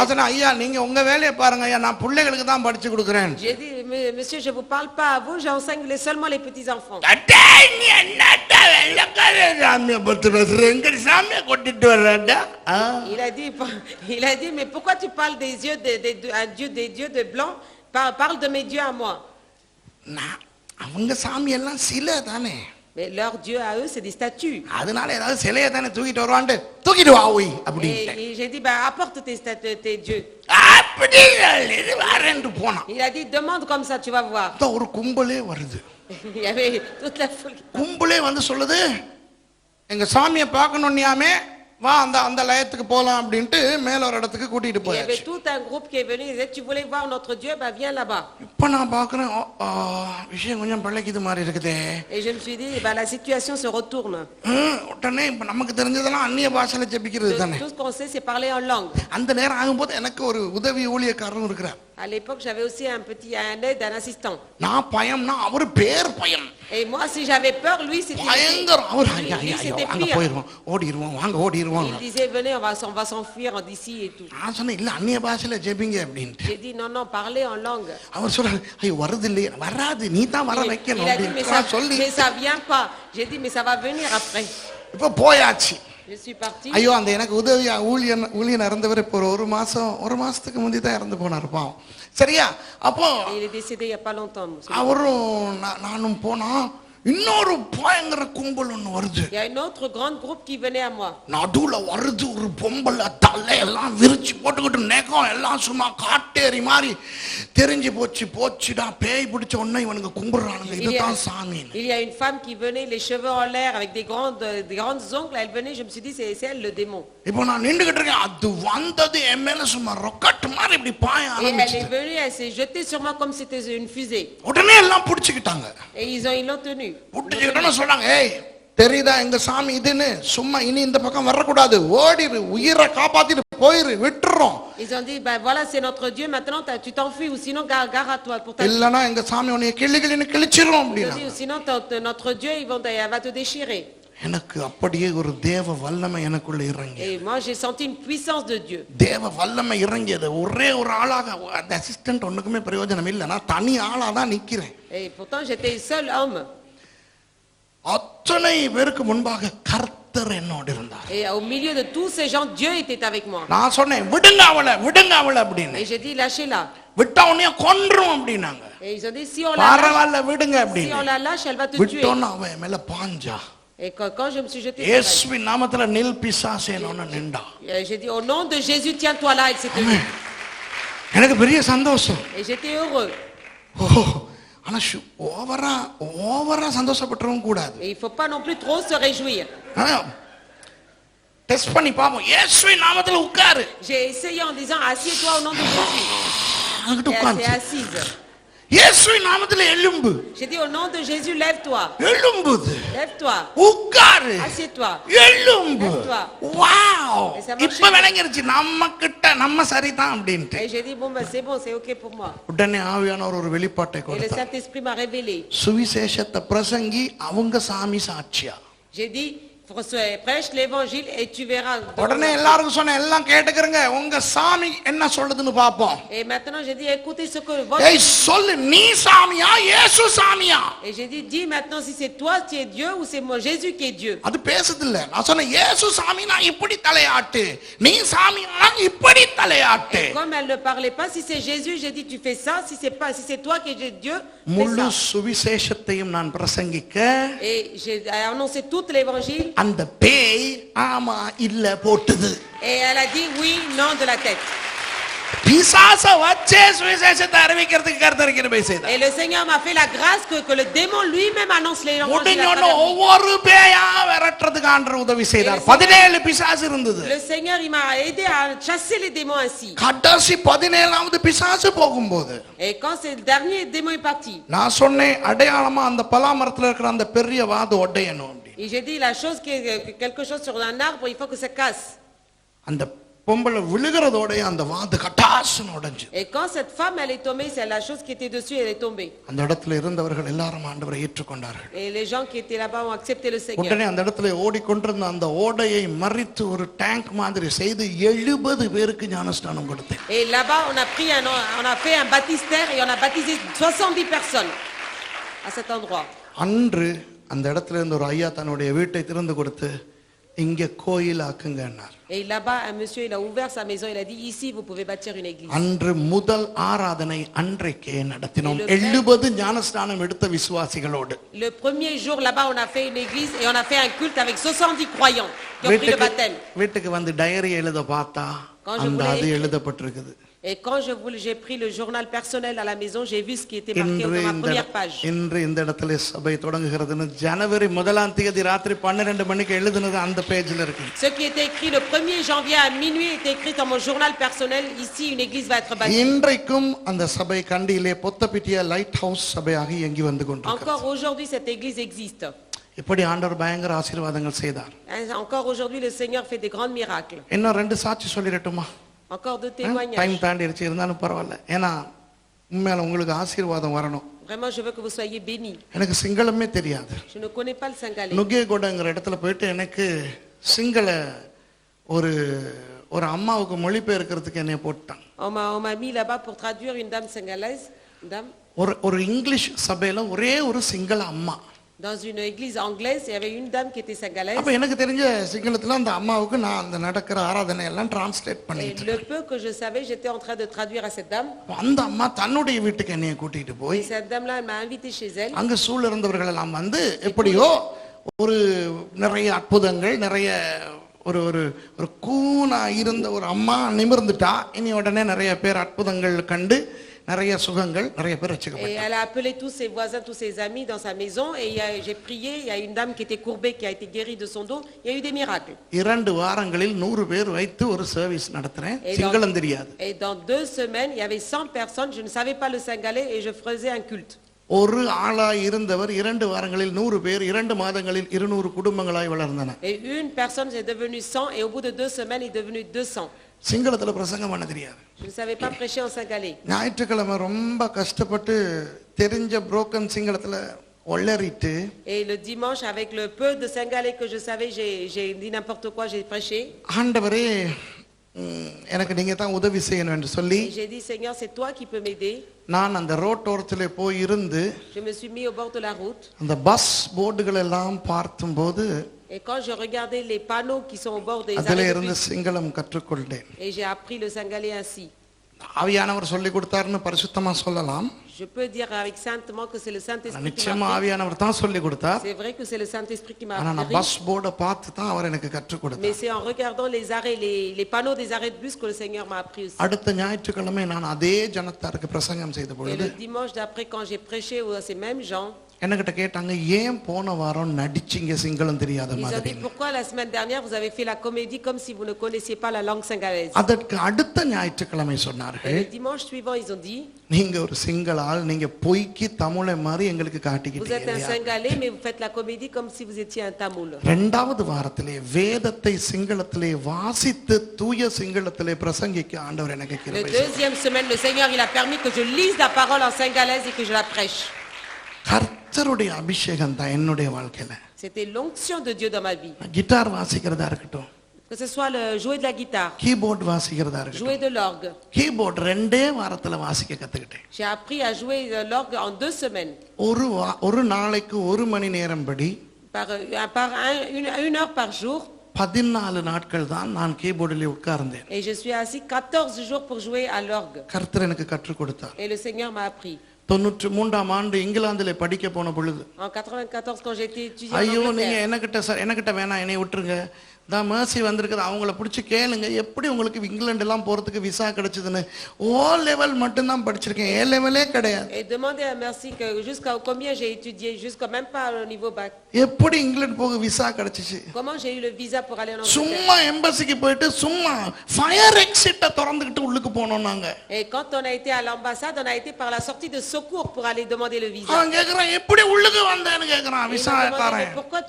அதனா ஐயா நீங்க உங்க வேலையை பாருங்க ஐயா, நான் பிள்ளைகளுக்கு தான் படிச்சு கொடுக்கிறேன். J'ai dit, monsieur, je vous parle pas à vous, j'enseigne seulement les petits enfants. நீ என்னடா வெள்ளக்கார சாமியை பத்தி பேசுற, எங்க சாமியை கொட்டிட்டு வர்றடா? Il a dit, mais pourquoi tu parles des dieux, des dieux de blanc? Parle de mes dieux à moi. அவங்க சாமி எல்லாம் சிலை தானே. Mais leur Dieu à eux, c'est des statues. அதனால ஏதாவது சிலையை தானே தூக்கிட்டு வருவான்ட்டு தூக்கிட்டு வா ஓய் அப்படி. Et j'ai dit, apporte tes dieux. அப்படி வரேன்ட்டு போனான். Il a dit, demande comme ça, tu vas voir. ஒரு கும்பலே வருது. Il y avait toute la foule. கும்பலே வந்து சொல்லுது, எங்க சாமியை பார்க்கணும்னியாமே, வா அந்த லயத்துக்கு போலாம் அப்படின்ட்டு மேல ஒரு இடத்துக்கு கூட்டிட்டு Il y avait போயாச்சு. tout un groupe qui est venu, il disait, tu voulais voir notre Dieu, viens là-bas. இப்ப நான் பார்க்கிறேன், விஷயம் கொஞ்சம் பழகிது மாதிரி இருக்குதே. Et je me suis dit, la situation se retourne. உடனே இப்ப நமக்கு தெரிஞ்சதெல்லாம் அந்நிய பாஷையில ஜெபிக்கிறது தானே. Tout ce qu'on sait, c'est parler en langue. அந்த நேரம் ஆகும்போது எனக்கு ஒரு உதவி ஊழியக்காரரும் இருக்கிறார். À l'époque, j'avais aussi un aide, un assistant. நான் பயம்னா அவர் பேர் பயம். Et moi, si j'avais peur, lui, c'était பயங்கரம். அவர் c'était அங்க pire. போயிடுவோம், ஓடிடுவோம், வாங்க ஓடிடுவோம். Il disait, venez, on va s'enfuir d'ici et tout. நான் சொன்னேன், இல்ல அந்நிய பாஷையில ஜெபிங்க அப்படின்ட்டு. J'ai dit, non, parlez en langue. அவர் சொல்றாரு, ஐயோ வருது இல்லையே, வராது, நீ தான் வர வைக்கணும் Il a dit, அப்படின்னு சொல்லி mais ça vient pas. J'ai dit, mais ça va venir après. இப்ப போயாச்சு. Je suis partie. ஐயோ அந்த எனக்கு உதவியா ஊழியன் இறந்தவர் இப்போ ஒரு மாசத்துக்கு முந்தி தான் இறந்து போனார் பாவம். சரியா? அப்போ Il est décédé il y a pas longtemps. அவரும் நானும் போனா இன்னொரு பயங்கர கும்பல் ஒண்ணு வருது. Il y a une autre grande groupe qui venait à moi. நடுவுல வருது ஒரு பொம்பளை, தலை எல்லாம் விரிச்சு போட்டுக்கிட்டு நெகம் எல்லாம் சும்மா காட்டேரி மாதிரி தெரிஞ்சு போச்சுடா, பேய் பிடிச்ச உடனே இவனுக்கு கும்பிடுறானுங்க, இதுதான் சாமி. Il y a une femme qui venait, les cheveux en l'air avec des grandes ongles, elle venait, je me suis dit c'est elle le démon. இப்போ நான் நின்னுகிட்டு இருக்கேன், அது வந்தது என் மேல சும்மா ராக்கெட் மாதிரி இப்படி பாய Et ஆரம்பிச்சு. elle est venue, elle s'est jetée sur moi comme c'était une fusée. உடனே எல்லாம் பிடிச்சுக்கிட்டாங்க. Et ils l'ont tenue. புடிச்சுக்கிட்டோன்னு சொல்றாங்க, ஏய் தெரியுதா எங்க சாமி இதுன்னு, சும்மா இனி இந்த பக்கம் வரக்கூடாது, ஓடிரு, உயிரை காப்பாத்திட்டு போயிரு, விட்டுறோம். Ils ont dit, voilà c'est notre Dieu, maintenant tu t'enfuis ou sinon gare à toi pour ta vie. இல்லனா எங்க சாமி உன்னை கிள்ளின்னு கிழிச்சிரும் Ils ont அப்படினா. dit, sinon notre Dieu elle va te déchirer. எனக்கு அப்படியே ஒரு தேவ வல்லமை எனக்குள்ள இறங்கி. Et moi j'ai senti une puissance de Dieu. தேவ வல்லமை இறங்கியது. ஒரே ஒரு ஆளாக, அந்த அசிஸ்டன்ட் ஒண்ணுக்குமே பிரயோஜனம் இல்ல, நான் தனி ஆளா தான் நிக்கிறேன். Et pourtant j'étais seul homme. அத்தனை பேருக்கு முன்பாக கர்த்தர் என்னோடு இருந்தார். Et au milieu de tous ces gens, Dieu était avec moi. நான் சொன்னேன், விடுங்க அவளை அப்படின்னு. Et j'ai dit, lâchez-la. விட்டா உன்னைய கொன்றும் அப்படினாங்க. Et ils ont dit, si on la lâche, elle va te tuer. விட்டோன்னு அவன் மேல பாஞ்சா. Et quand je me suis jetée, இயேசுவின் நாமத்துல நில் பிசாசேன்னு நின்றா. j'ai dit, au nom de Jésus, tiens-toi là, elle s'est tenue. எனக்கு பெரிய சந்தோஷம். Et j'étais heureux. ஆனா ஓவரா சந்தோஷப்பட்டுறவும் கூடாது. Et il ne faut pas non plus trop se réjouir. Test பண்ணி பாப்போம். இயேசுவின் நாமத்துல உட்காரு. J'ai essayé en disant assieds-toi au nom de Jésus. அங்கிட்டு Et elle உட்கார்ந்து. s'est assise. இயேசுவின் நாமத்துல எழும்பு. J'ai dit au nom de Jésus, lève-toi. எழும்புது. Lève-toi. உட்காரு. Assieds-toi. எழும்பு. Lève-toi. Wow. Et ça marche. இப்ப விளங்கிருச்சு நம்ம சரிதான் அப்படின்ட்டு. Et j'ai dit bon ben c'est bon, c'est OK pour moi. உடனே ஆவியானவர் ஒரு வெளிப்பாட்டை Et le கொடுத்தார். Saint-Esprit m'a révélé. சுவிசேஷத்தை பிரசங்கி அவங்க சாமி சாட்சியா. J'ai dit prêche l'évangile et tu verras. உடனே எல்லாருக்கும் சொன்னேன், எல்லாம் கேட்டுக்கறங்க, உங்க சாமி என்ன சொல்லுதுன்னு பாப்போம். Et maintenant j'ai dit écoutez ce que votre. ஏய் சொல்லு, நீ சாமியா இயேசு சாமியா? Et j'ai dit dis maintenant si c'est toi qui es Dieu ou c'est moi Jésus qui est Dieu. அது பேசுது இல்ல. நான் சொன்னேன் இயேசு சாமினா இப்படி தலையாட்டு, நீ சாமினா இப்படி தலையாட்டு. Comme elle ne parlait pas, si c'est Jésus, j'ai dit tu fais ça, si c'est toi qui es Dieu, fais முழு ça. சுவிசேஷத்தையும் நான் பிரசங்கிக்க Et j'ai annoncé tout l'évangile. அந்த பேய் ஆமா இல்ல போட்டுது. Et elle a dit oui, non de la tête. பிசாச வச்சே சுவிசேஷத்தை அறிவிக்கிறதுக்கு கர்த்தர் கிருபை செய்தார். Et le Seigneur m'a fait la grâce que le démon lui-même annonce l'évangile. முடிஞ்சோன்னு ஒவ்வொரு பேயா விரட்டுறதுக்கு ஆண்டவர் உதவி செய்தார். 17 பிசாசு இருந்தது. Le Seigneur il m'a aidé à chasser les démons ainsi. கடைசி 17வது பிசாசு போகும்போது Et quand c'est le dernier démon est parti. நான் சொன்னேன் அடையாளமா அந்த பலாமரத்துல இருக்கிற அந்த பெரிய வாது ஒட்டையணும். Et j'ai dit la chose quelque chose sur un arbre, il faut que ça casse. அந்த பொம்பளை விழுகிறதோட அந்த வாது கட்டாசுன்னு உடைஞ்சு. Et quand cette femme elle est tombée, c'est la chose qui était dessus, elle est tombée. அந்த இடத்துல இருந்தவர்கள் எல்லாரும் ஆண்டவரை ஏற்றுக்கொண்டார்கள். Et les gens qui étaient là-bas ont accepté le Seigneur. உடனே அந்த இடத்துல ஓடிக்கொண்டிருந்த அந்த ஓடையை மறித்து ஒரு டேங்க் மாதிரி செய்து 70 பேருக்கு ஞானஸ்நானம் கொடுத்தேன். Et là-bas on a fait un baptistère et on a baptisé 70 personnes à cet endroit. அன்று அந்த இடத்துல இருந்த ஒரு ஐயா தன்னுடைய வீட்டை திறந்து கொடுத்து இங்க கோயில் ஆக்குங்கன்னார். Et là-bas un monsieur il a ouvert sa maison, il a dit ici vous pouvez bâtir une église. அன்று முதல் ஆராதனை அன்றைக்கே நடத்தினோம் 70 ஞானஸ்நானம் எடுத்த விசுவாசிகளோடு. Le premier jour là-bas on a fait une église et on a fait un culte avec 70 croyants qui ont pris le baptême. வீட்டுக்கு வந்து டைரி எழுத பார்த்தா அந்த அது எழுதப்பட்டிருக்குது. Et quand j'ai pris le journal personnel à la maison, j'ai vu ce qui était marqué dans ma première page. இன்று இந்த இடத்துல சபை தொடங்குகிறதுன்னு ஜனவரி 1ஆம் தேதி ராத்திரி 12 மணிக்கு எழுதுனது அந்த பேஜ்ல இருக்கு. Ce qui était écrit le 1er janvier à minuit était écrit dans mon journal personnel. Ici une église va être bâtie. இன்றைக்கும் அந்த சபை கண்டியிலே பொத்தப்பிட்டிய லைட் ஹவுஸ் சபையாக இயங்கி வந்து கொண்டிருக்கிறது. Encore aujourd'hui cette église existe. இப்படி ஆண்டவர் பயங்கர ஆசீர்வாதங்கள் செய்தார். Encore aujourd'hui le Seigneur fait des grands miracles. இன்னும் 2 சாட்சி சொல்லிரட்டுமா? Encore de témoignages. டைம் தாண்டிருச்சு இருந்தாலும் பரவாயில்ல. ஏன்னா உண்மையில உங்களுக்கு ஆசீர்வாதம் வரணும். Vraiment je veux que vous soyez bénis. எனக்கு சிங்களமே தெரியாது. Je ne connais pas le singalais. நுகேகொடங்கிற இடத்துல போயிட்டு எனக்கு சிங்கள ஒரு அம்மாவுக்கு மொழிபெயர்க்கிறதுக்கு என்னை போட்டான். On m'a mis là-bas pour traduire une dame singalaise, une dame. ஒரு இங்கிலீஷ் சபையில ஒரே ஒரு சிங்கள அம்மா. Dans une église anglaise, il y avait une dame qui était singalaise. அப்ப எனக்கு தெரிஞ்ச சிங்களத்துல அந்த அம்மாவுக்கு நான் அந்த நடக்கிற ஆராதனை எல்லாம் டிரான்ஸ்லேட் Et பண்ணிட்டேன். le peu que je savais, j'étais en train de traduire à cette dame. அந்த அம்மா தன்னுடைய வீட்டுக்கு என்னைய கூட்டிட்டு போய் Et cette dame-là, elle m'a invité chez elle. அங்க சூழ இருந்தவர்கள் எல்லாம் வந்து எப்படியோ ஒரு நிறைய அற்புதங்கள் நிறைய ஒரு ஒரு ஒரு கூனா இருந்த ஒரு அம்மா நிமிர்ந்துட்டா இனி உடனே நிறைய பேர் அற்புதங்கள் கண்டு நிறைய சுகங்கள் நிறைய பேர் Et ரட்சிக்கப்பட்டாங்க. elle a appelé tous ses voisins, tous ses amis dans sa maison et j'ai prié, il y a une dame qui était courbée qui a été guérie de son dos, il y a eu des miracles. 2 வாரங்களில் 100 பேர் வைத்து ஒரு சர்வீஸ் நடத்துறேன். சிங்களம் தெரியாது. Et dans 2 semaines, il y avait 100 personnes, je ne savais pas le singalais et je faisais un culte. ஒரு ஆளாய் இருந்தவர் 2 வாரங்களில் 100 பேர் 2 மாதங்களில் 200 குடும்பங்களாய் வளர்ந்தன. Et une personne est devenue 100 et au bout de 2 semaines, il est devenu 200. சிங்களத்துல பிரசங்கம் பண்ண தெரியாது. Je ne savais pas prêcher en singalais. ஞாயிற்றுக்கிழமை ரொம்ப கஷ்டப்பட்டு தெரிஞ்ச broken சிங்களத்துல ஒளறிட்டு Et le dimanche, avec le peu de singalais que je savais, j'ai dit n'importe quoi, j'ai prêché. ஆண்டவரே எனக்கு நீங்க தான் உதவி செய்யணும் என்று சொல்லி Et j'ai dit Seigneur, c'est toi qui peux m'aider. நான் அந்த ரோட்டோரத்திலே போய் இருந்து Je me suis mis au bord de la route. அந்த பஸ் போர்டுகள் எல்லாம் பார்க்கும்போது Et quand je regardais les panneaux qui sont au bord des அதிலே arrêts de இருந்து bus, சிங்களம் கற்றுக்கொண்டேன். et j'ai appris le singalais ainsi. ஆவியானவர் சொல்லி கொடுத்தாருன்னு பரிசுத்தமா சொல்லலாம். Je peux dire avec saintement que c'est le Saint-Esprit qui நிச்சயமா m'a appris. ஆவியானவர் தான் சொல்லி கொடுத்தார். C'est vrai que c'est le Saint-Esprit qui m'a ஆனா நான் appris. பஸ் போர்டை பார்த்து தான் அவர் எனக்கு கற்றுக் Mais கொடுத்தார். c'est en regardant les arrêts, les panneaux des arrêts de bus que le Seigneur m'a appris aussi. அடுத்த ஞாயிற்றுக்கிழமை நான் அதே ஜனத்தாருக்கு பிரசங்கம் செய்த Et பொழுது le dimanche d'après, quand j'ai prêché à ces mêmes gens, என்கிட்ட கேட்டாங்க, ஏன் போன வாரம் நடிச்சிங்க சிங்களம் தெரியாத ils ont மாதிரி? dit pourquoi la semaine dernière vous avez fait la comédie comme si vous ne connaissiez pas la langue singalaise. அதற்கு அடுத்த ஞாயிற்றுக்கிழமை Et சொன்னார்கள், le dimanche suivant, ils ont dit, நீங்க ஒரு சிங்கள ஆள், நீங்க பொய்க்கு தமிழை மாதிரி எங்களுக்கு vous êtes un காட்டிக்கிட்டீங்க. Singalais, mais vous faites la comédie comme si vous étiez un Tamoul. இரண்டாவது வாரத்திலே வேதத்தை சிங்களத்திலே வாசித்து தூய சிங்களத்திலே பிரசங்கிக்க ஆண்டவர் எனக்கு Le கிருபை. deuxième semaine, le Seigneur, il a permis que je lise la parole en singalaise et que je la prêche. கர்த்தருடைய அபிஷேகம் தான் என்னுடைய வாழ்க்கையில. C'était l'onction de Dieu dans ma vie. Guitar வாசிக்கிறதா இருக்கட்டும், Que ce soit le jouer de la guitare, keyboard வாசிக்கிறதா இருக்கட்டும், jouer de l'orgue. கீபோர்ட் 2 வாரத்துல வாசிக்க கத்துக்கிட்டேன். J'ai appris à jouer de l'orgue en 2 semaines. ஒரு நாளைக்கு 1 மணி நேரம் படி Une heure par jour. 14 நாட்கள் தான் நான் கீபோர்டில் உட்கார்ந்தேன். Et je suis assis 14 jours pour jouer à l'orgue. கர்த்தர் எனக்கு கற்றுக் கொடுத்தார். Et le Seigneur m'a appris. 93ஆம் ஆண்டு இங்கிலாந்திலே படிக்க போன பொழுது, En 94, quand j'étais étudiant en ஐயோ நீங்க Angleterre, எனக்கிட்ட வேணாம், என்னை விட்டுருங்க, தான் மேர்சி வந்திருக்குது, அவங்கள பிடிச்சி கேளுங்க எப்படி உங்களுக்கு இங்கிலாந்து எல்லாம் போறதுக்கு விசா கிடைச்சதுன்னு. ஓ லெவல் மட்டும்தான் படிச்சிருக்கேன், ஏ லெவலே கிடையாது. et demandez à Merci que jusqu'à combien j'ai étudié, jusqu'à même pas au niveau bac. எப்படி இங்கிலாந்து போக விசா கிடைச்சிச்சு? Comment j'ai eu le visa pour aller en Angleterre? சும்மா எம்பசிக்கு போயிட்டு சும்மா ஃபயர் எக்ஸிட்ட திறந்துக்கிட்டு உள்ளுக்கு போனோம் நாங்க. Et quand on a été à l'ambassade, on a été par la sortie de secours pour aller demander le visa. அவன் கேக்குறான், எப்படி உள்ளுக்கு வந்தேன்னு கேக்குறான். Et il visa m'a demandé, காரன், mais pourquoi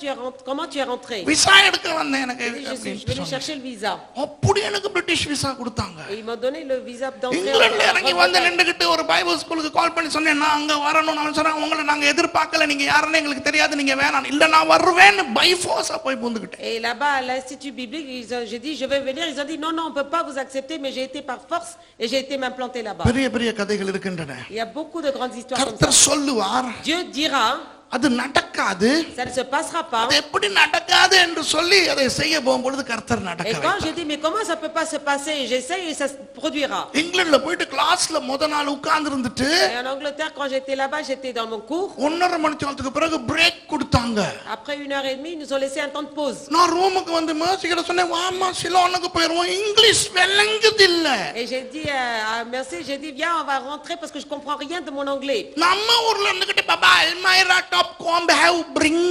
comment tu es rentré? Visa எடுக்க வந்தேன் எனக்கு. Je suis venu chercher le visa. அப்படி எனக்கு பிரிட்டிஷ் விசா கொடுத்தாங்க. Et ils m'ont donné le visa d'entrée. இங்கிலாந்துல இறங்கி வந்து Angleterre. நின்றுகிட்டு ஒரு பைபிள் ஸ்கூலுக்கு கால் பண்ணி சொன்னேன், நான் அங்க வரணும். நான் சொன்னேன், உங்களை நாங்க எதிர்பார்க்கல, நீங்க யாருன்னு எங்களுக்கு தெரியாது, நீங்க வேணாம். இல்ல நான் வருவேன்னு பை ஃபோர்ஸா போய் புந்துக்கிட்டேன். Et là-bas à l'institut biblique, j'ai dit je vais venir. Ils ont dit non, on peut pas vous accepter, mais j'ai été par force et j'ai été m'implanter là-bas. பெரிய பெரிய கதைகள் இருக்கின்றன. Il y a beaucoup de grandes histoires comme ça. கர்த்தர் சொல்லுவார், Dieu dira, அது நடக்காது. ça ne se passera pas. அது எப்படி நடக்காது என்று சொல்லி அதை செய்ய போகும்பொழுது கர்த்தர் Et நடக்க quand je வைத்தார். dis mais comment ça peut pas se passer, j'essaye et ça se produira. இங்கிலாந்துல போயிட்டு கிளாஸ்ல முத நாள் உட்கார்ந்து இருந்துட்டு Et en Angleterre, quand j'étais là-bas, j'étais dans mon cours. 1.5 மணி நேரத்துக்கு பிறகு பிரேக் கொடுத்தாங்க. Après 1h30, ils nous ont laissé un temps de pause. நான் ரூமுக்கு வந்து மேசிக்கிற சொன்னேன், வாமா சிலோனுக்கு போயிருவோம், இங்கிலீஷ் விளங்குது இல்ல. Et j'ai dit à Merci, j'ai dit viens, on va rentrer parce que je comprends rien de mon anglais. நம்ம ஊர்ல இருந்துகிட்டு பாபா அல்மைரா டாப் கோம் ஹேவ் பிரிங்,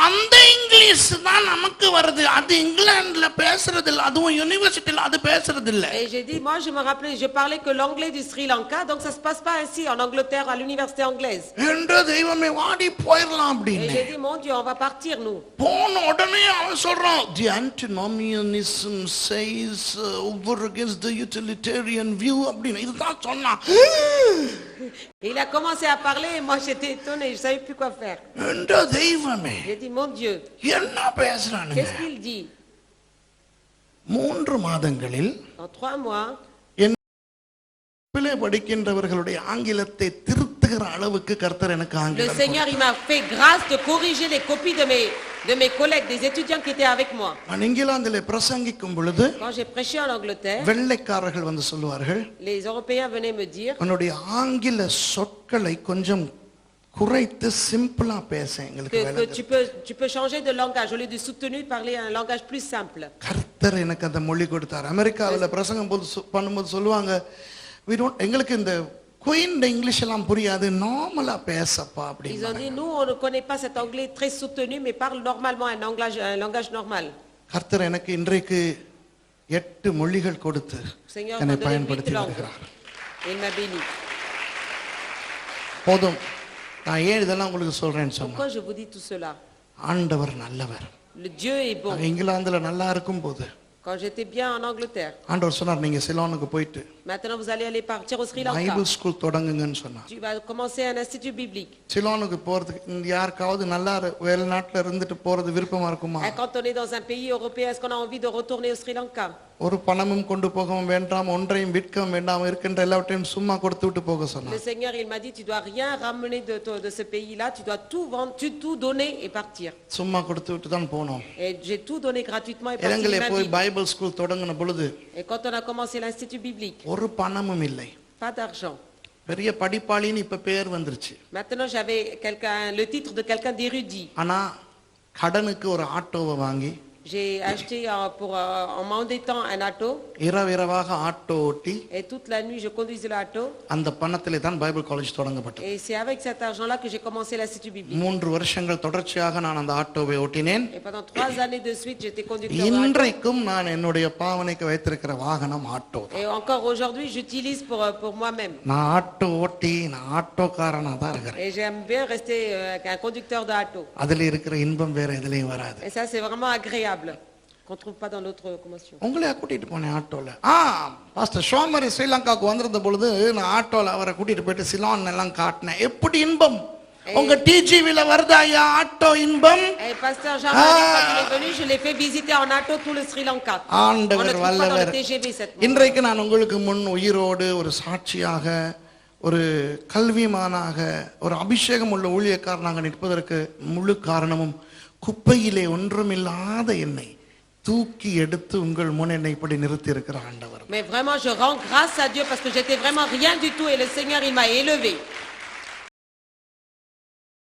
அந்த இங்கிலீஷ் தான் நமக்கு வருது. அது இங்கிலாந்துல பேசுறது இல்ல, அதுவும் யுனிவர்சிட்டில அது பேசுறது இல்ல. Et j'ai dit moi je me rappelais, je parlais que l'anglais du Sri Lanka, donc ça se passe pas ainsi en Angleterre à l'université anglaise. என்று தெய்வமே வாடி போயிரலாம் Et அப்படின்னு. j'ai dit mon Dieu, on va partir nous. போன உடனே அவன் சொல்றான், the antinomianism says over against the utilitarian view அப்படின்னு இதுதான் சொன்னான். Il a commencé à parler et moi j'étais étonnée, je savais plus quoi faire. என்று தெய்வமே J'ai dit mon Dieu, என்ன பேசுறானுங்க? qu'est-ce qu'il dit? 3 மாதங்களில் En 3 mois, பிள்ளை படிக்கின்றவர்களுடைய ஆங்கிலத்தை திருத்துகிற அளவுக்கு கர்த்தர் எனக்கு le ஆங்கிலம் Seigneur il m'a fait grâce de corriger les copies de mes collègues, des étudiants qui étaient avec moi. நான் இங்கிலாந்திலே பிரசங்கிக்கும் பொழுது Quand j'ai prêché en Angleterre, வெள்ளைக்காரர்கள் வந்து சொல்லுவார்கள், les Européens venaient me dire உன்னுடைய ஆங்கில சொற்களை கொஞ்சம் குறைத்து சிம்பிளா பேச எங்களுக்கு que விளங்குது. tu peux changer de langage. Au lieu de soutenu, parler un langage plus simple. கர்த்தர் எனக்கு அந்த மொழி கொடுத்தார். அமெரிக்காவில் பிரசங்கம் பண்ணும்போது சொல்லுவாங்க, எங்களுக்கு இந்த குயின் இங்கிலீஷ் எல்லாம் புரியாது, நார்மலா பேசப்பா Ils ont அப்படின்னு. dit, nous, on ne connaît pas cet anglais très soutenu, mais parle normalement un langage normal. கர்த்தர் எனக்கு இன்றைக்கு 8 மொழிகள் கொடுத்து Seigneur என்னை m'a donné 8 பயன்படுத்தி langues. வருகிறார். Et il m'a béni. போதும், நான் ஏன் இதெல்லாம் உங்களுக்கு சொல்றேன்னு சொன்னேன். Pourquoi je vous dis tout cela? ஆண்டவர் நல்லவர். Le Dieu est bon. நாங்க இங்கிலாந்துல நல்லா இருக்கும் போது Quand j'étais bien en Angleterre, ஆண்டவர் சொன்னார், நீங்க சிலோனுக்கு போயிட்டு maintenant vous allez aller partir au Sri Lanka. Bible school தொடங்குங்கன்னு சொன்னார். Tu vas commencer un institut biblique. சிலோனுக்கு போறதுக்கு இங்க யாருக்காவது நல்லா வெளிநாட்டுல இருந்துட்டு போறது விருப்பமா இருக்குமா? Et quand on est dans un pays européen, est-ce qu'on a envie de retourner au Sri Lanka? ஒரு பணமும் கொண்டு போகவும் வேண்டாம், ஒன்றையும் விற்கவும் வேண்டாம், இருக்கின்ற எல்லாவற்றையும் சும்மா கொடுத்து விட்டு போக Le சொன்னார். Seigneur, il m'a dit, tu dois rien ramener de ce pays-là, tu dois tout vendre, tout donner et partir. சும்மா கொடுத்து விட்டு தான் போனோம். Et j'ai tout donné gratuitement et parti de இலங்கையில ma போய் vie. பைபிள் ஸ்கூல் தொடங்கின பொழுது Et quand on a commencé l'institut biblique, ஒரு பணமும் இல்லை. pas d'argent. பெரிய படிப்பாளின்னு இப்ப பேர் வந்துருச்சு. Maintenant, j'avais le titre de quelqu'un d'érudit. ஆனா கடனுக்கு ஒரு ஆட்டோவை வாங்கி J'ai acheté en m'endettant un auto. இரவிரவாக ஆட்டோ ஓட்டி Et toute la nuit, je conduisais l'auto. அந்த பணத்திலே தான் பைபிள் காலேஜ் தொடங்கப்பட்டது. Et c'est avec cet argent-là que j'ai commencé l'Institut biblique. 3 வருஷங்கள் தொடர்ச்சியாக நான் அந்த ஆட்டோவை ஓட்டினேன். Et pendant 3 années de suite, j'étais conducteur de auto. இன்றைக்கும் நான் என்னுடைய பாவனைக்கு வைத்திருக்கிற வாகனம் auto. Et encore aujourd'hui, j'utilise pour moi-même. நான் ஆட்டோ ஓட்டி நான் ஆட்டோக்காரனா தான் இருக்கிறேன். Et j'aime bien rester un conducteur d'auto. அதுல இருக்கிற இன்பம் வேற எதுலயும் வராது. Et ça, c'est vraiment agréable, qu'on ne trouve pas dans l'autre commotion. உங்களை கூட்டிட்டு போனேன் ஆட்டோல. பாஸ்டர் ஷோமரி ஸ்ரீலங்காவுக்கு வந்திருந்த பொழுது நான் ஆட்டோல அவரை கூட்டிட்டு போயிட்டு சிலான் எல்லாம் காட்டினேன். எப்படி இன்பம் உங்க டிஜிவில வருதா ஐயா ஆட்டோ இன்பம்? Et pasteur Jean-Marie, quand il est venu, je l'ai fait visiter en auto tout le Sri Lanka. On ne ஆண்டவர் trouve pas dans வல்லவர். le TGV cette fois. இன்றைக்கு நான் உங்களுக்கு முன் உயிரோடு ஒரு சாட்சியாக, ஒரு கல்விமானாக, ஒரு அபிஷேகம் உள்ள ஊழியக்காரனாக நிற்பதற்கு முழு காரணமும் குப்பையிலே ஒன்றுமில்லாத என்னை தூக்கி எடுத்து உங்கள் முன் என்னை இப்படி நிறுத்தி இருக்கிற ஆண்டவர். Mais vraiment, je rends grâce à Dieu parce que j'étais vraiment rien du tout et le Seigneur, il m'a élevé.